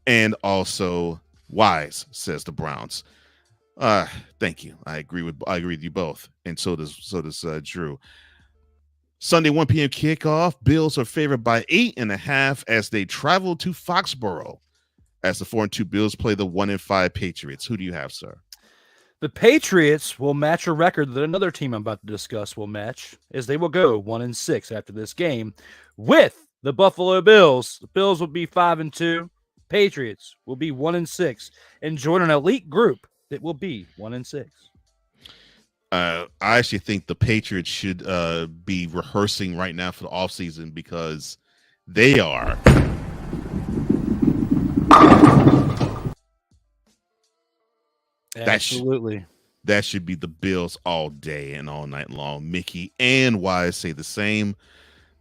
[SPEAKER 1] and also Wise says the Browns. Thank you. I agree with you both, and so does Drew. Sunday 1 p.m. kickoff. Bills are favored by 8.5 as they travel to Foxborough. As the 4-2 Bills play the 1-5 Patriots. Who do you have, sir?
[SPEAKER 2] The Patriots will match a record that another team I'm about to discuss will match, as they will go 1-6 after this game with the Buffalo Bills. The Bills will be 5-2. Patriots will be 1-6 and join an elite group that will be 1-6.
[SPEAKER 1] I actually think the Patriots should be rehearsing right now for the offseason because they are.
[SPEAKER 2] Absolutely.
[SPEAKER 1] That should be the Bills all day and all night long. Mickey and Wise say the same.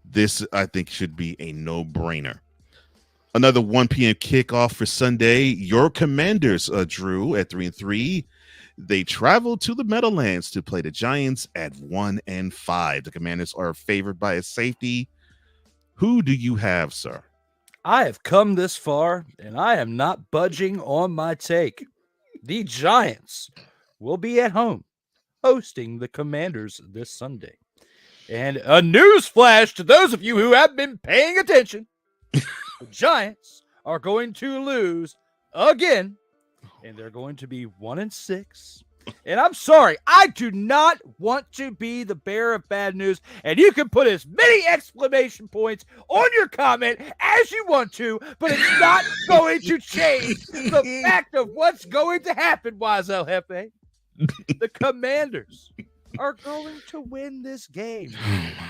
[SPEAKER 1] This, I think, should be a no-brainer. Another 1 p.m. kickoff for Sunday. Your Commanders, Drew, at 3-3. They travel to the Meadowlands to play the Giants at 1-5. The Commanders are favored by a safety. Who do you have, sir?
[SPEAKER 2] I have come this far, and I am not budging on my take. The Giants will be at home hosting the Commanders this Sunday. And a news flash to those of you who have been paying attention. The Giants are going to lose again, and they're going to be 1-6. And I'm sorry, I do not want to be the bearer of bad news. And you can put as many exclamation points on your comment as you want to, but it's not going to change the fact of what's going to happen, Wise El Jefe. The Commanders are going to win this game.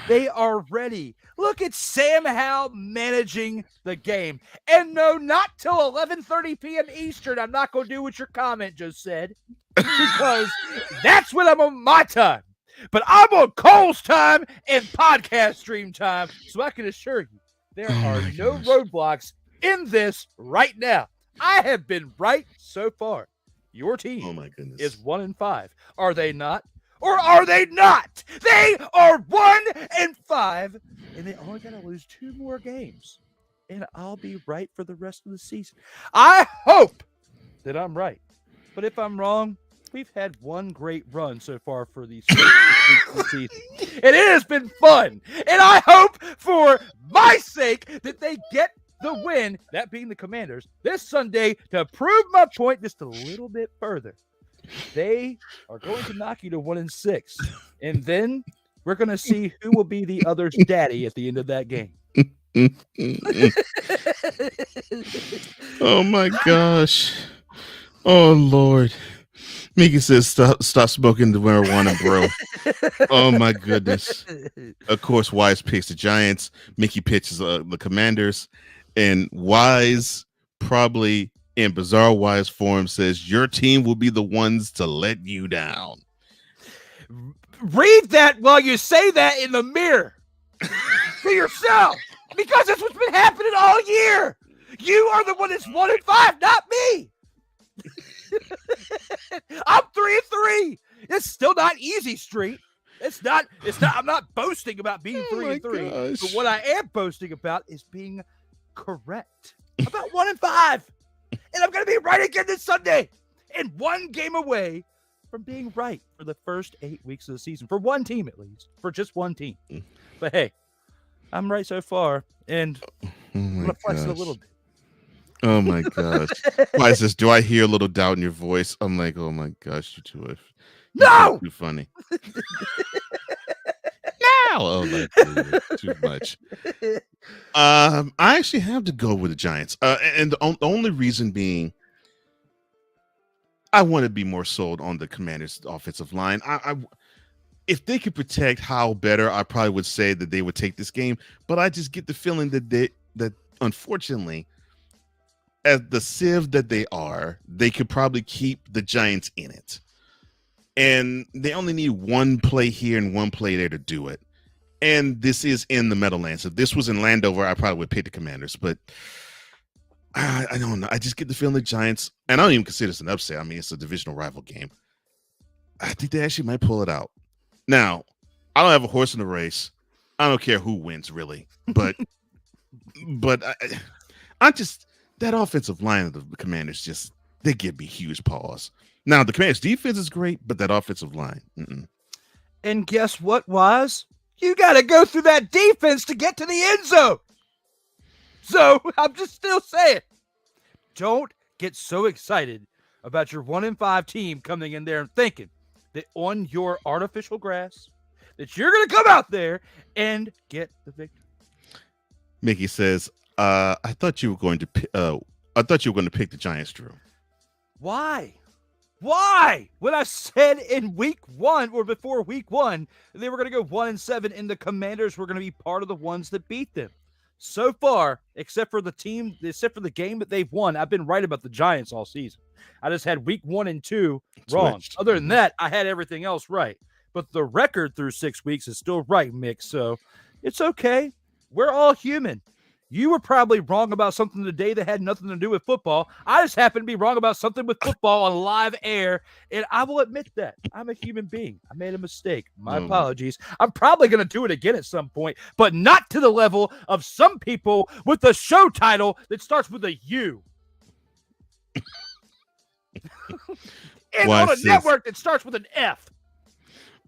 [SPEAKER 2] They are ready. Look at Sam Howell managing the game. And no, not till 11:30 p.m. Eastern. I'm not going to do what your comment just said, because that's when I'm on my time. But I'm on Cole's time and podcast stream time, so I can assure you there are no roadblocks in this right now. I have been right so far. Your team is 1-5. Are they not? Or are they not? They are 1-5, and they only got to lose 2 more games, and I'll be right for the rest of the season. I hope that I'm right, but if I'm wrong, we've had one great run so far for these season, and it has been fun. And I hope, for my sake, that they get the win, that being the Commanders, this Sunday to prove my point just a little bit further. They are going to knock you to 1-6, and then we're going to see who will be the other's daddy at the end of that game.
[SPEAKER 1] Oh my gosh! Oh Lord! Mickey says, "Stop smoking the marijuana, bro." Oh my goodness! Of course, Wise picks the Giants. Mickey pitches the Commanders, and Wise probably, in bizarre Wise form, says your team will be the ones to let you down.
[SPEAKER 2] read that while you say that in the mirror to yourself, because that's what's been happening all year. You are the one that's 1-5, not me. I'm 3-3. It's still not easy, Street. It's not. I'm not boasting about being 3-3. But what I am boasting about is being correct. About 1-5. And I'm going to be right again this Sunday. And one game away from being right for the first 8 weeks of the season. For one team, at least. For just one team. But hey, I'm right so far. And I'm going to flex it a little bit.
[SPEAKER 1] Oh my gosh. Why is this? Do I hear a little doubt in your voice? I'm like, oh my gosh, you two are too funny. No! Oh my God, too much. I actually have to go with the Giants. And the only reason being, I want to be more sold on the Commanders' offensive line. If they could protect Howell better, I probably would say that they would take this game. But I just get the feeling that unfortunately, as the sieve that they are, they could probably keep the Giants in it. And they only need one play here and one play there to do it. And this is in the Meadowlands. If this was in Landover, I probably would pick the Commanders. But I don't know. I just get the feeling the Giants, and I don't even consider this an upset. I mean, it's a divisional rival game. I think they actually might pull it out. Now, I don't have a horse in the race. I don't care who wins, really. But I just... that offensive line of the Commanders they give me huge pause. Now, the Commanders' defense is great, but that offensive line.
[SPEAKER 2] And guess what, Wise? You got to go through that defense to get to the end zone. So I'm just still saying, don't get so excited about your 1-5 team coming in there and thinking that on your artificial grass that you're going to come out there and get the victory.
[SPEAKER 1] Mickey says, I thought you were going to pick the Giants, Drew.
[SPEAKER 2] Why? When I said in week 1 or before week 1, they were going to go 1-7 and the Commanders were going to be part of the ones that beat them. So far, except for the game that they've won, I've been right about the Giants all season. I just had week 1 and 2 wrong. Other than that, I had everything else right. But the record through 6 weeks is still right, Mick. So it's okay. We're all human. You were probably wrong about something today that had nothing to do with football. I just happened to be wrong about something with football on live air, and I will admit that. I'm a human being. I made a mistake. My apologies. I'm probably going to do it again at some point, but not to the level of some people with a show title that starts with a U. And on a network that starts with an F.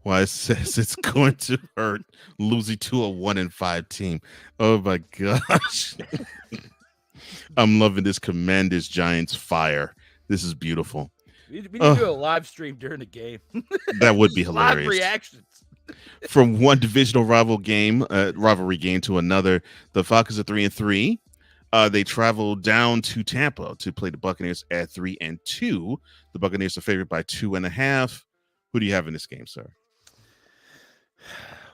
[SPEAKER 1] Why it says it's going to hurt losing to a 1-5 team. Oh my gosh. I'm loving this Commanders Giants fire. This is beautiful.
[SPEAKER 2] We need to do a live stream during the game.
[SPEAKER 1] That would be hilarious.
[SPEAKER 2] Live reactions.
[SPEAKER 1] From one divisional rivalry game to another, the Falcons are 3-3. They travel down to Tampa to play the Buccaneers at 3-2. The Buccaneers are favored by 2.5. Who do you have in this game, sir?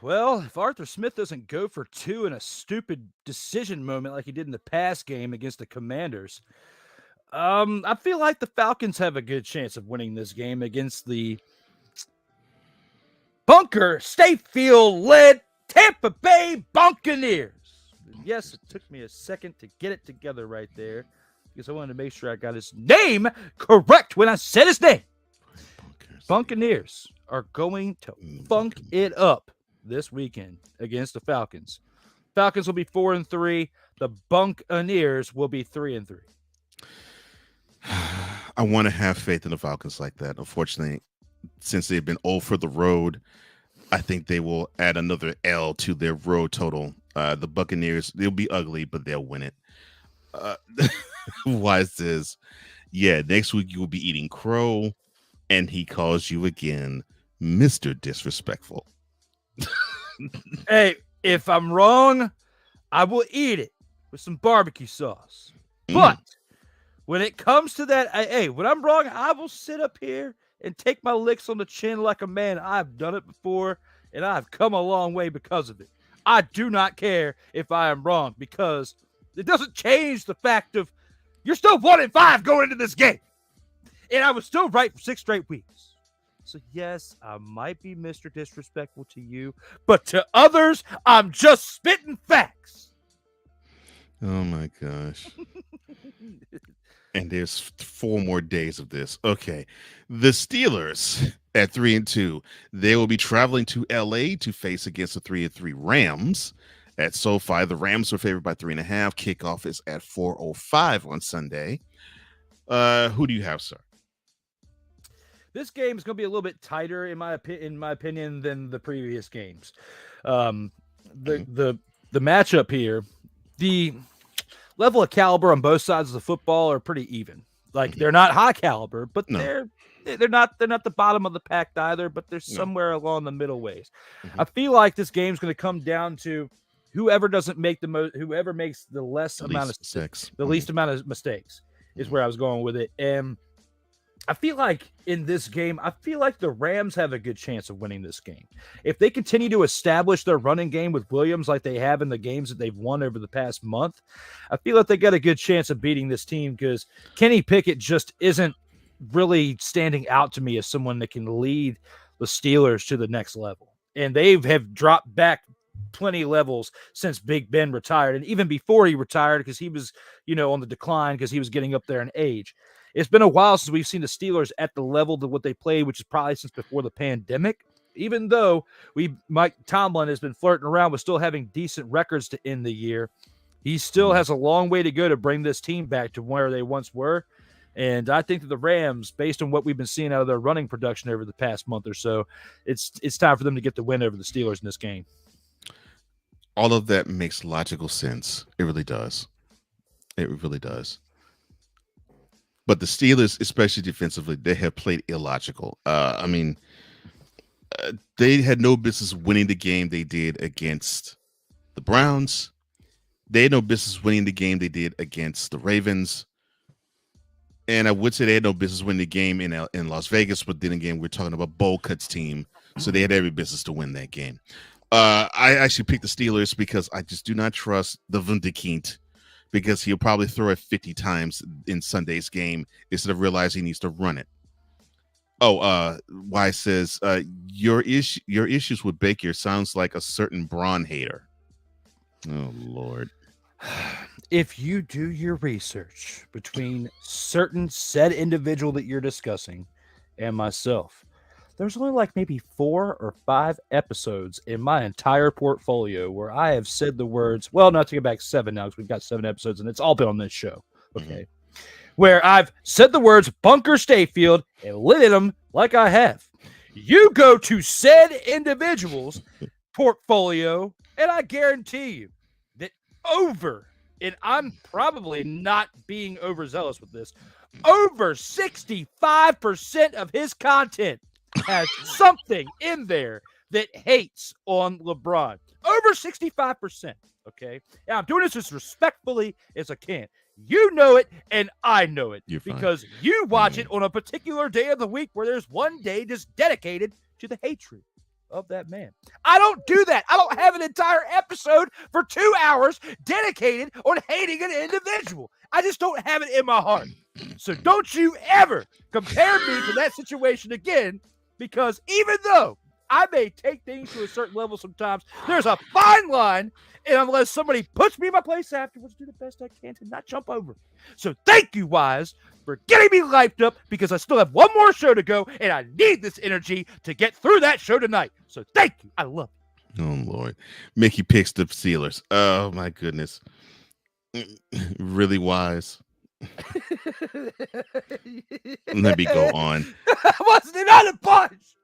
[SPEAKER 2] Well, if Arthur Smith doesn't go for 2 in a stupid decision moment like he did in the past game against the Commanders, I feel like the Falcons have a good chance of winning this game against the Bunker Mayfield-led Tampa Bay Buccaneers. Yes, it took me a second to get it together right there because I wanted to make sure I got his name correct when I said his name. Buccaneers are going to funk it up this weekend against the Falcons. Falcons will be 4-3. The Buccaneers will be 3-3.
[SPEAKER 1] I want to have faith in the Falcons like that. Unfortunately, since they've been 0 for the road, I think they will add another L to their road total. The Buccaneers, they'll be ugly, but they'll win it. Wise says, yeah, next week you will be eating crow, and he calls you again Mr. Disrespectful.
[SPEAKER 2] Hey, if I'm wrong, I will eat it with some barbecue sauce. But when it comes to that, when I'm wrong, I will sit up here and take my licks on the chin like a man. I've done it before, and I've come a long way because of it. I do not care if I am wrong because it doesn't change the fact of you're still 1-5 going into this game. And I was still right for 6 straight weeks. So yes, I might be Mr. Disrespectful to you, but to others, I'm just spitting facts.
[SPEAKER 1] Oh my gosh. And there's 4 more days of this. Okay. The Steelers at 3-2. They will be traveling to LA to face against the 3-3 Rams at SoFi. The Rams are favored by 3.5. Kickoff is at 4:05 on Sunday. Who do you have, sir?
[SPEAKER 2] This game is going to be a little bit tighter in my opinion than the previous games. The matchup here, the level of caliber on both sides of the football are pretty even. Like they're not high caliber, but they're not the bottom of the pack either, but they're somewhere along the middle ways. I feel like this game's going to come down to whoever doesn't make whoever makes the least amount of mistakes is where I was going with it. And I feel like in this game, the Rams have a good chance of winning this game. If they continue to establish their running game with Williams like they have in the games that they've won over the past month, I feel like they got a good chance of beating this team because Kenny Pickett just isn't really standing out to me as someone that can lead the Steelers to the next level. And they have dropped back plenty levels since Big Ben retired. And even before he retired, because he was, on the decline because he was getting up there in age. It's been a while since we've seen the Steelers at the level of what they played, which is probably since before the pandemic. Even though Mike Tomlin has been flirting around with still having decent records to end the year, he still has a long way to go to bring this team back to where they once were. And I think that the Rams, based on what we've been seeing out of their running production over the past month or so, it's time for them to get the win over the Steelers in this game.
[SPEAKER 1] All of that makes logical sense. It really does. It really does. But the Steelers, especially defensively, they have played illogical. They had no business winning the game they did against the Browns. They had no business winning the game they did against the Ravens. And I would say they had no business winning the game in Las Vegas, but then again, we're talking about Bowl Cuts team, so they had every business to win that game. I actually picked the Steelers because I just do not trust the Wunderkind, because he'll probably throw it 50 times in Sunday's game instead of realizing he needs to run it. Wise says, your issues with Baker sounds like a certain Braun hater. Oh, Lord.
[SPEAKER 2] If you do your research between certain said individual that you're discussing and myself, there's only like maybe 4 or 5 episodes in my entire portfolio where I have said the words, well, not to go back 7 now because we've got 7 episodes and it's all been on this show. Okay. Where I've said the words Bunker Stayfield and lit in them like I have. You go to said individual's portfolio and I guarantee you that and I'm probably not being overzealous with this, over 65% of his content has something in there that hates on LeBron. Over 65%. Okay. Now I'm doing this as respectfully as I can. You know it, and I know it because you watch it on a particular day of the week where there's one day just dedicated to the hatred of that man. I don't do that. I don't have an entire episode for 2 hours dedicated on hating an individual. I just don't have it in my heart. So don't you ever compare me to that situation again, because even though I may take things to a certain level sometimes, there's a fine line, and unless somebody puts me in my place afterwards, do the best I can to not jump over. So thank you, Wise, for getting me hyped up, because I still have one more show to go, and I need this energy to get through that show tonight. So thank you. I love it.
[SPEAKER 1] Oh, Lord. Mickey picks the Steelers. Oh, my goodness. Really, Wise? Let me go on.
[SPEAKER 2] Wasn't it on a punch?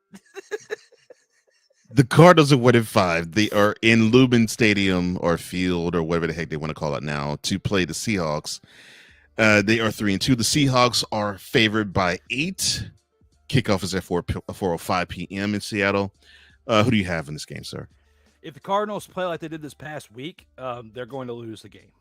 [SPEAKER 1] The Cardinals are 1-5. They are in Lumen Stadium or Field or whatever the heck they want to call it now to play the Seahawks. They are 3-2. The Seahawks are favored by 8. Kickoff is at 4:05 p.m. in Seattle. Who do you have in this game, sir?
[SPEAKER 2] If the Cardinals play like they did this past week, they're going to lose the game.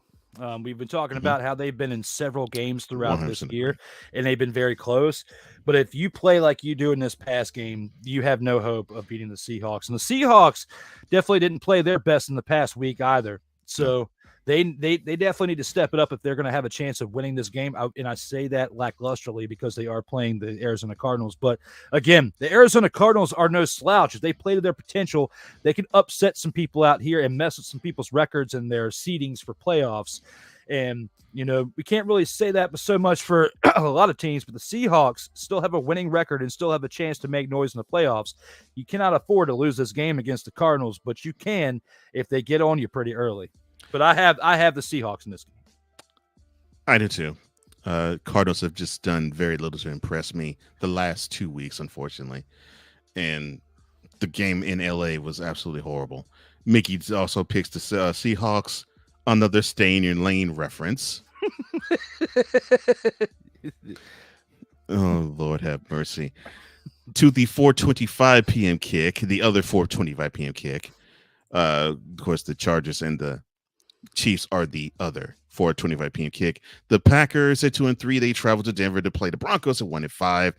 [SPEAKER 2] We've been talking about how they've been in several games throughout this year, and they've been very close. But if you play like you do in this past game, you have no hope of beating the Seahawks. And the Seahawks definitely didn't play their best in the past week either. So they definitely need to step it up if they're going to have a chance of winning this game. And I say that lacklusterly because they are playing the Arizona Cardinals. But again, the Arizona Cardinals are no slouch. If they play to their potential, they can upset some people out here and mess with some people's records and their seedings for playoffs. And, we can't really say that but so much for a lot of teams, but the Seahawks still have a winning record and still have a chance to make noise in the playoffs. You cannot afford to lose this game against the Cardinals, but you can if they get on you pretty early. But I have the Seahawks in this game.
[SPEAKER 1] I do too. Cardinals have just done very little to impress me the last 2 weeks, unfortunately. And the game in LA was absolutely horrible. Mickey also picks the Seahawks, another stay in your lane reference. Oh, Lord have mercy. To the 4:25 p.m. kick, the other 4:25 p.m. kick. Of course, the Chargers and the Chiefs are the other 4:25 p.m. kick. The Packers at 2-3. They travel to Denver to play the Broncos at 1-5.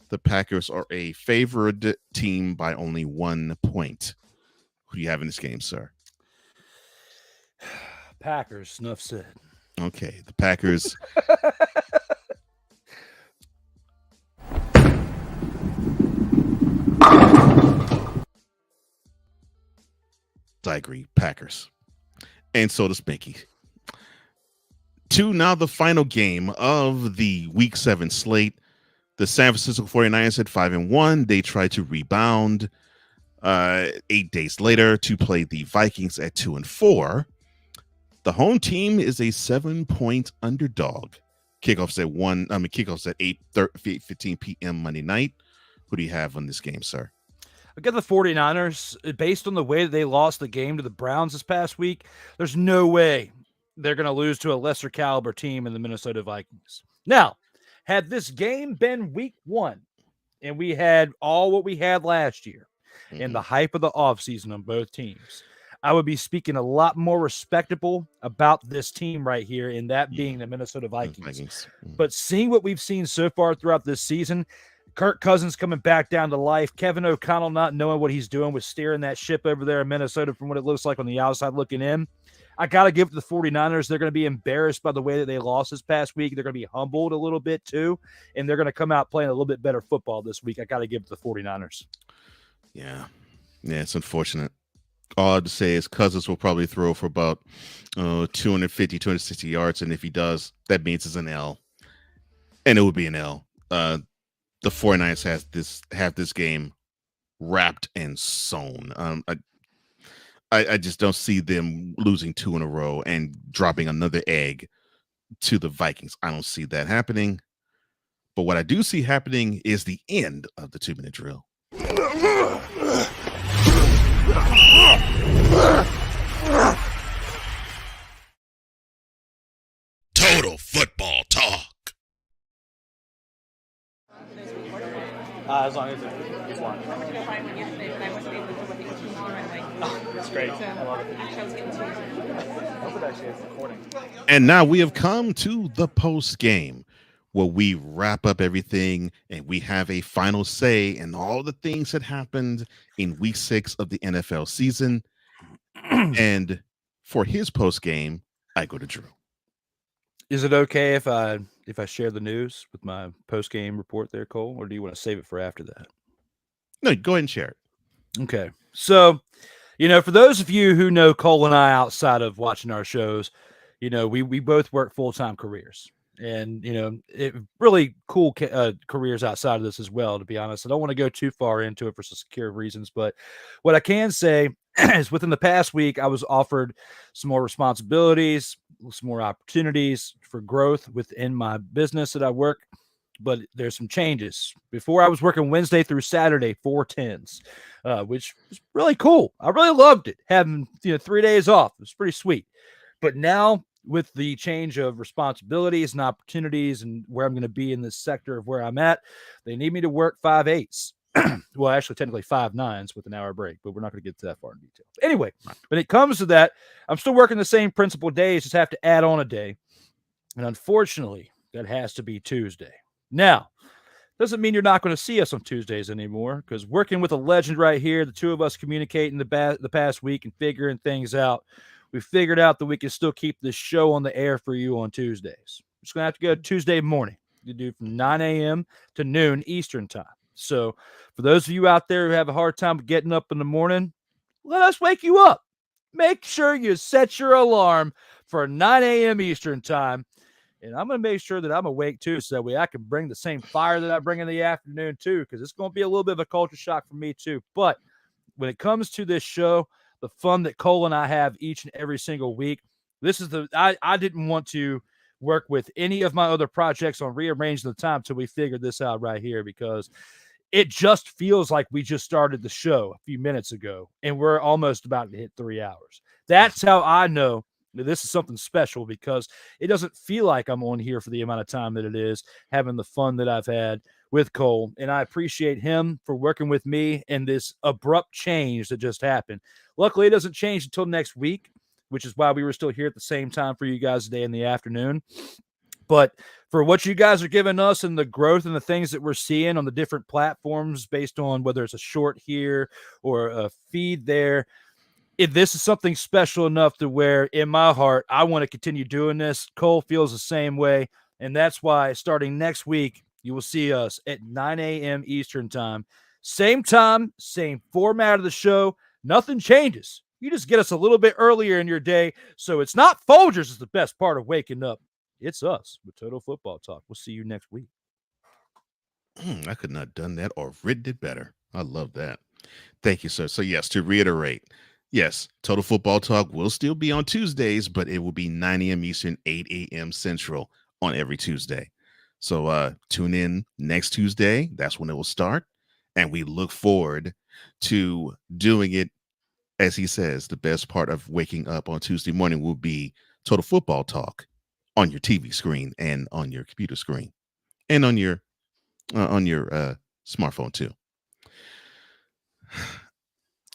[SPEAKER 1] The Packers are a favored team by only 1 point. Who do you have in this game, sir?
[SPEAKER 2] Packers, enough said.
[SPEAKER 1] Okay, the Packers. I agree, Packers. And so does Mickey. To now the final game of the Week 7 slate. The San Francisco 49ers at 5-1. They try to rebound 8 days later to play the Vikings at 2-4. The home team is a 7-point underdog. Kickoffs at 8:15 p.m. Monday night. Who do you have on this game, sir?
[SPEAKER 2] I got the 49ers. Based on the way that they lost the game to the Browns this past week, there's no way they're going to lose to a lesser caliber team in the Minnesota Vikings. Now, had this game been week 1 and we had all what we had last year and the hype of the offseason on both teams, I would be speaking a lot more respectable about this team right here, and that being the Minnesota Vikings. But seeing what we've seen so far throughout this season, Kirk Cousins coming back down to life, Kevin O'Connell not knowing what he's doing with steering that ship over there in Minnesota from what it looks like on the outside looking in, I got to give it to the 49ers. They're going to be embarrassed by the way that they lost this past week. They're going to be humbled a little bit too, and they're going to come out playing a little bit better football this week. I got to give it to the 49ers.
[SPEAKER 1] Yeah, it's unfortunate. All I have to say is Cousins will probably throw for about 250, 260 yards. And if he does, that means it's an L. And it would be an L. The 49ers have this game wrapped and sewn. I just don't see them losing 2 in a row and dropping another egg to the Vikings. I don't see that happening. But what I do see happening is the end of the 2-minute drill.
[SPEAKER 5] Total football talk.
[SPEAKER 7] As long as it's one. Oh, that's great. I love it. I hope it actually is recording.
[SPEAKER 1] And now we have come to the post game, where we wrap up everything and we have a final say in all the things that happened in week 6 of the NFL season. And for his post game, I go to Drew.
[SPEAKER 2] Is it okay if I share the news with my post game report there, Cole, or do you want to save it for after that?
[SPEAKER 1] No, go ahead and share it.
[SPEAKER 2] Okay. So, for those of you who know Cole and I outside of watching our shows, we both work full-time careers. And, really cool careers outside of this as well, to be honest. I don't want to go too far into it for secure reasons. But what I can say is within the past week, I was offered some more responsibilities, some more opportunities for growth within my business that I work. But there's some changes. Before, I was working Wednesday through Saturday, 4/10s, which was really cool. I really loved it, having 3 days off. It was pretty sweet. But now, with the change of responsibilities and opportunities and where I'm going to be in this sector of where I'm at, they need me to work 5/8s. Well, actually, technically 5/9s with an hour break, but we're not going to get to that far in detail. Anyway, when it comes to that, I'm still working the same principal days, just have to add on a day. And unfortunately, that has to be Tuesday. Now, doesn't mean you're not going to see us on Tuesdays anymore, because working with a legend right here, the two of us communicating the past week and figuring things out, we figured out that we can still keep this show on the air for you on Tuesdays. We're just going to have to go Tuesday morning. You do from 9 a.m. to noon Eastern time. So for those of you out there who have a hard time getting up in the morning, let us wake you up. Make sure you set your alarm for 9 a.m. Eastern time. And I'm going to make sure that I'm awake too, so that way I can bring the same fire that I bring in the afternoon too, because it's going to be a little bit of a culture shock for me too. But when it comes to this show, the fun that Cole and I have each and every single week, this is I didn't want to work with any of my other projects on rearranging the time till we figured this out right here, because it just feels like we just started the show a few minutes ago and we're almost about to hit 3 hours. That's how I know that this is something special, because it doesn't feel like I'm on here for the amount of time that it is, having the fun that I've had with Cole. And I appreciate him for working with me in this abrupt change that just happened. Luckily, it doesn't change until next week, which is why we were still here at the same time for you guys today in the afternoon. But for what you guys are giving us and the growth and the things that we're seeing on the different platforms based on whether it's a short here or a feed there, this is something special enough to where in my heart, I want to continue doing this. Cole feels the same way. And that's why starting next week, you will see us at 9 a.m. Eastern time, same format of the show. Nothing changes. You just get us a little bit earlier in your day. So it's not Folgers is the best part of waking up. It's us with Total Football Talk. We'll see you next week.
[SPEAKER 1] I could not have done that or written it better. I love that. Thank you, sir. So yes, to reiterate, yes, Total Football Talk will still be on Tuesdays, but it will be 9 a.m. Eastern, 8 a.m. Central on every Tuesday. So tune in next Tuesday. That's when it will start. And we look forward to doing it. As he says, the best part of waking up on Tuesday morning will be Total Football Talk on your TV screen and on your computer screen and on your smartphone too.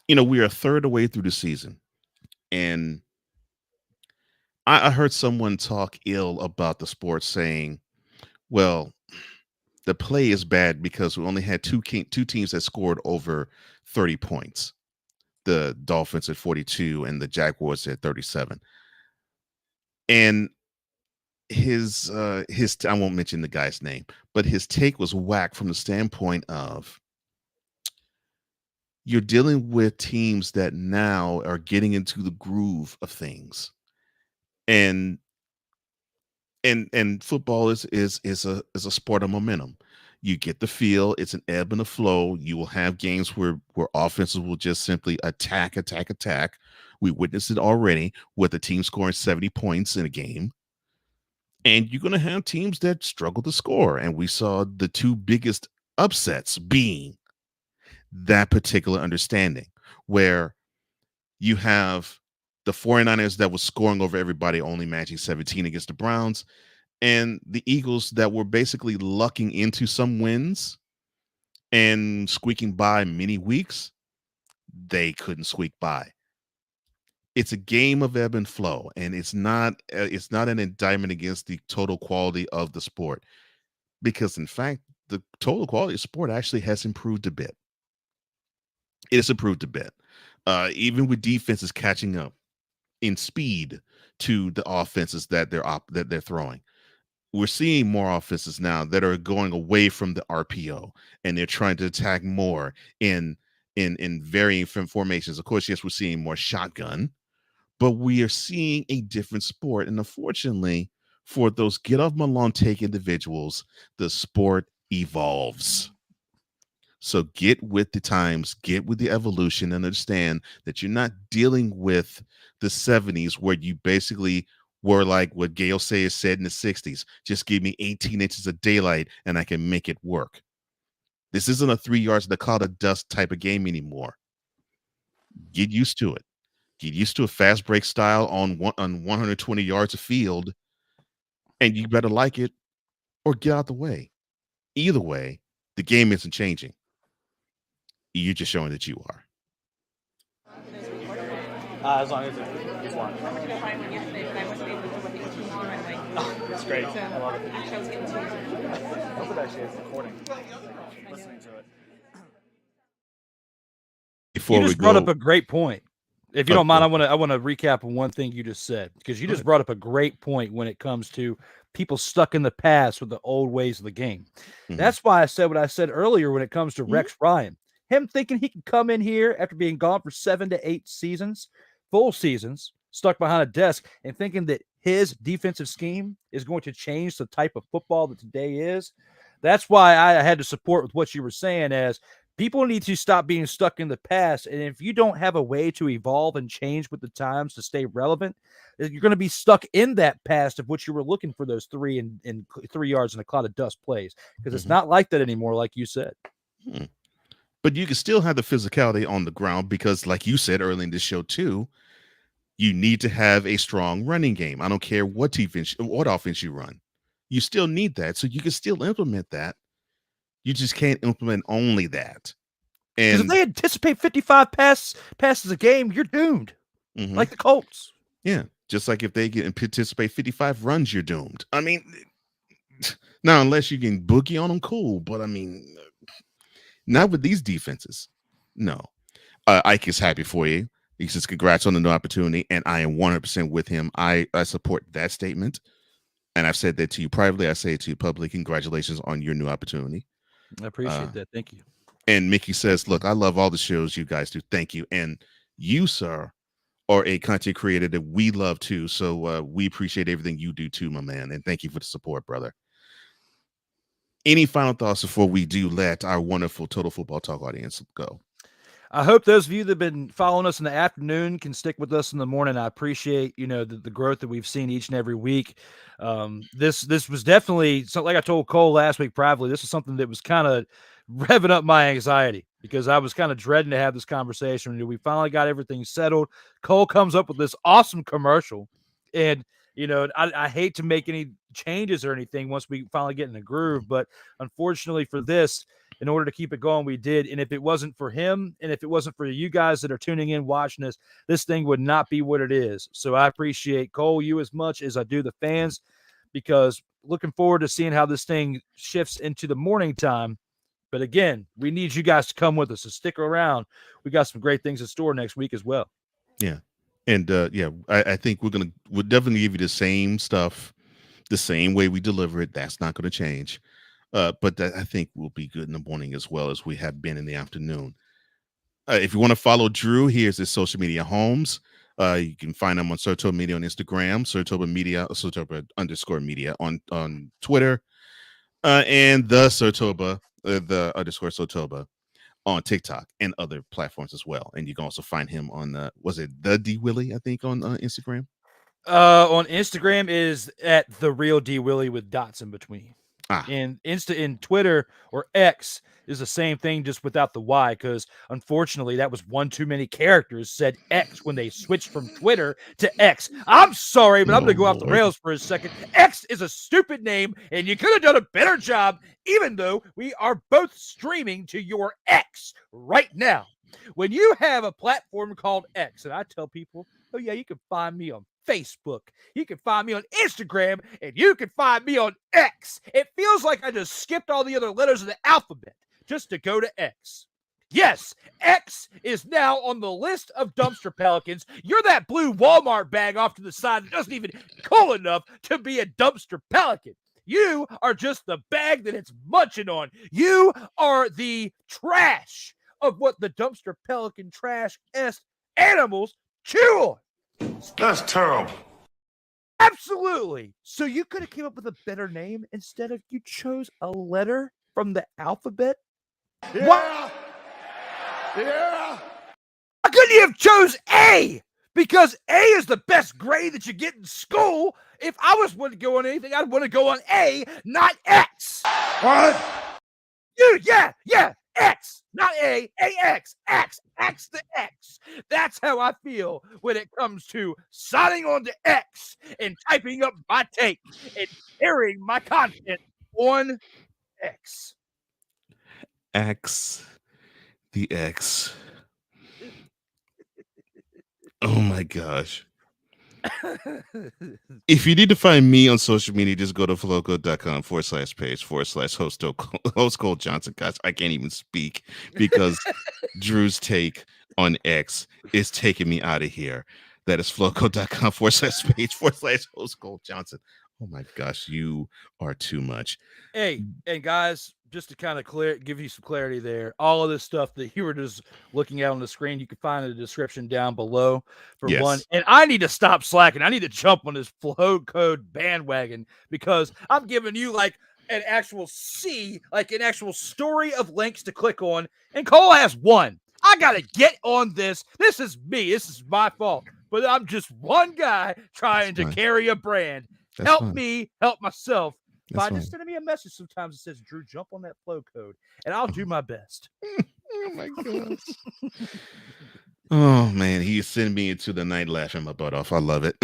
[SPEAKER 1] You know, we are a third away through the season, and I heard someone talk ill about the sport, saying, well, the play is bad because we only had two teams that scored over 30 points. The Dolphins at 42 and the Jaguars at 37. And his I won't mention the guy's name, but his take was whack from the standpoint of you're dealing with teams that now are getting into the groove of things. And football is a sport of momentum. You get the feel. It's an ebb and a flow. You will have games where offenses will just simply attack. We witnessed it already with the team scoring 70 points in a game. And you're going to have teams that struggle to score. And we saw the two biggest upsets being that particular understanding, where you have the 49ers that was scoring over everybody, only matching 17 against the Browns, and the Eagles that were basically lucking into some wins and squeaking by many weeks. They couldn't squeak by. It's a game of ebb and flow, and it's not an indictment against the total quality of the sport, because in fact, the total quality of sport actually has improved a bit. It has improved a bit, even with defenses catching up in speed to the offenses that they're throwing. We're seeing more offenses now that are going away from the RPO, and they're trying to attack more in varying formations. Of course, yes, we're seeing more shotgun, but we are seeing a different sport. And unfortunately, for those get off my lawn take individuals, the sport evolves. So get with the times, get with the evolution, and understand that you're not dealing with the 70s where you basically were like what Gail Sayers said in the 60s. Just give me 18 inches of daylight and I can make it work. This isn't a 3 yards in the cloud of dust type of game anymore. Get used to it. Get used to a fast break style on 120 yards of field, and you better like it or get out the way. Either way, the game isn't changing. You're just showing that you are.
[SPEAKER 7] As long as it's one. Oh, it's great. I love it. I hope it actually is recording. Listening to it.
[SPEAKER 2] You just brought up a great point. If you don't mind, I want to recap on one thing you just said, because you just brought up a great point when it comes to people stuck in the past with the old ways of the game. That's why I said what I said earlier when it comes to Rex Ryan. Him thinking he can come in here after being gone for 7 to 8 seasons, full seasons, stuck behind a desk, and thinking that his defensive scheme is going to change the type of football that today is. That's why I had to support with what you were saying, as people need to stop being stuck in the past. And if you don't have a way to evolve and change with the times to stay relevant, you're going to be stuck in that past of what you were looking for, those 3 and 3 yards in a cloud of dust plays, because it's not like that anymore, like you said.
[SPEAKER 1] But you can still have the physicality on the ground because, like you said early in this show too, you need to have a strong running game. I don't care what defense, what offense you run. You still need that. So you can still implement that. You just can't implement only that. And
[SPEAKER 2] if they anticipate 55 passes a game, you're doomed. Like the Colts.
[SPEAKER 1] Yeah. Just like if they anticipate 55 runs, you're doomed. I mean, now, unless you can boogie on them, cool. But I mean, not with these defenses. No. Ike is happy for you. He says, congrats on the new opportunity. And I am 100% with him. I support that statement. And I've said that to you privately. I say it to you publicly. Congratulations on your new opportunity.
[SPEAKER 2] I appreciate that. Thank you.
[SPEAKER 1] And Mickey says, look, I love all the shows you guys do. Thank you. And you, sir, are a content creator that we love too. So we appreciate everything you do too, my man. And thank you for the support, brother. Any final thoughts before we do let our wonderful Total Football Talk audience go?
[SPEAKER 2] I hope those of you that have been following us in the afternoon can stick with us in the morning. I appreciate, the growth that we've seen each and every week. This was definitely something, like I told Cole last week privately, this is something that was kind of revving up my anxiety, because I was kind of dreading to have this conversation. We finally got everything settled. Cole comes up with this awesome commercial, and I hate to make any changes or anything once we finally get in the groove, but unfortunately for this, in order to keep it going, we did. And if it wasn't for him, and if it wasn't for you guys that are tuning in, watching this thing would not be what it is. So I appreciate Cole, you as much as I do the fans, because looking forward to seeing how this thing shifts into the morning time. But again, we need you guys to come with us, so stick around. We got some great things in store next week as well.
[SPEAKER 1] Yeah. And I think we'll definitely give you the same stuff, the same way we deliver it. That's not going to change. But that, I think, will be good in the morning as well as we have been in the afternoon. If you want to follow Drew, here's his social media homes. You can find him on Sartoba Media on Instagram, Sartoba Media, Sartoba_media on Twitter, and the Sartoba, the _Sartoba on TikTok and other platforms as well. And you can also find him on was it the D Willie, I think, on Instagram?
[SPEAKER 2] On Instagram is at the real D Willie with dots in between. And in Twitter or X is the same thing, just without the Y, because unfortunately that was one too many characters said X when they switched from Twitter to X. I'm sorry, but I'm going to go off the rails for a second. X is a stupid name, and you could have done a better job, even though we are both streaming to your X right now. When you have a platform called X, and I tell people, oh yeah, you can find me on Facebook, you can find me on Instagram, and you can find me on X. It feels like I just skipped all the other letters of the alphabet just to go to X. Yes, X is now on the list of dumpster pelicans. You're that blue Walmart bag off to the side that doesn't even cool enough to be a dumpster pelican. You are just the bag that it's munching on. You are the trash of what the dumpster pelican trash animals chew on.
[SPEAKER 4] That's terrible.
[SPEAKER 2] Absolutely. So you could have came up with a better name instead of you chose a letter from the alphabet?
[SPEAKER 4] Yeah.
[SPEAKER 2] What?
[SPEAKER 4] Yeah.
[SPEAKER 2] Why couldn't you have chose A? Because A is the best grade that you get in school. If I was going to go on anything, I'd want to go on A, not X.
[SPEAKER 4] What?
[SPEAKER 2] Yeah. X, not A, X, X to X. That's how I feel when it comes to signing on to X and typing up my take and sharing my content on X.
[SPEAKER 1] X, the X. Oh my gosh. If you need to find me on social media, just go to floco.com/page/host Cole Johnson. Guys, I can't even speak because Drew's take on X is taking me out of here. That is flowco.com/page/host Cole Johnson. Oh my gosh, you are too much.
[SPEAKER 2] Hey, and guys, just to kind of give you some clarity there, all of this stuff that you were just looking at on the screen, you can find in the description down below for one. And I need to stop slacking. I need to jump on this flow code bandwagon because I'm giving you like an actual an actual story of links to click on, and Cole has one. I gotta get on this. This is me. This is my fault. But I'm just one guy trying to carry a brand. Help me help myself by just sending me a message sometimes that says, Drew, jump on that flow code, and I'll do my best.
[SPEAKER 1] Oh my gosh. Oh man, he's sending me into the night laughing my butt off. I love it.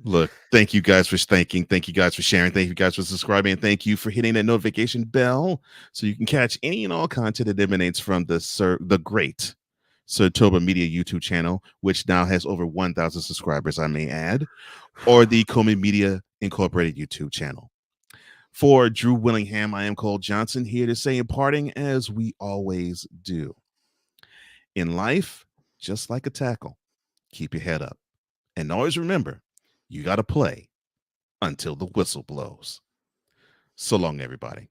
[SPEAKER 1] Look, thank you guys for thanking. Thank you guys for sharing. Thank you guys for subscribing. And thank you for hitting that notification bell so you can catch any and all content that emanates from the great Sartoba Media YouTube channel, which now has over 1,000 subscribers, I may add, or the Comey Media Incorporated YouTube channel. For Drew Willingham, I am Cole Johnson, here to say in parting, as we always do. In life, just like a tackle, keep your head up. And always remember, you got to play until the whistle blows. So long, everybody.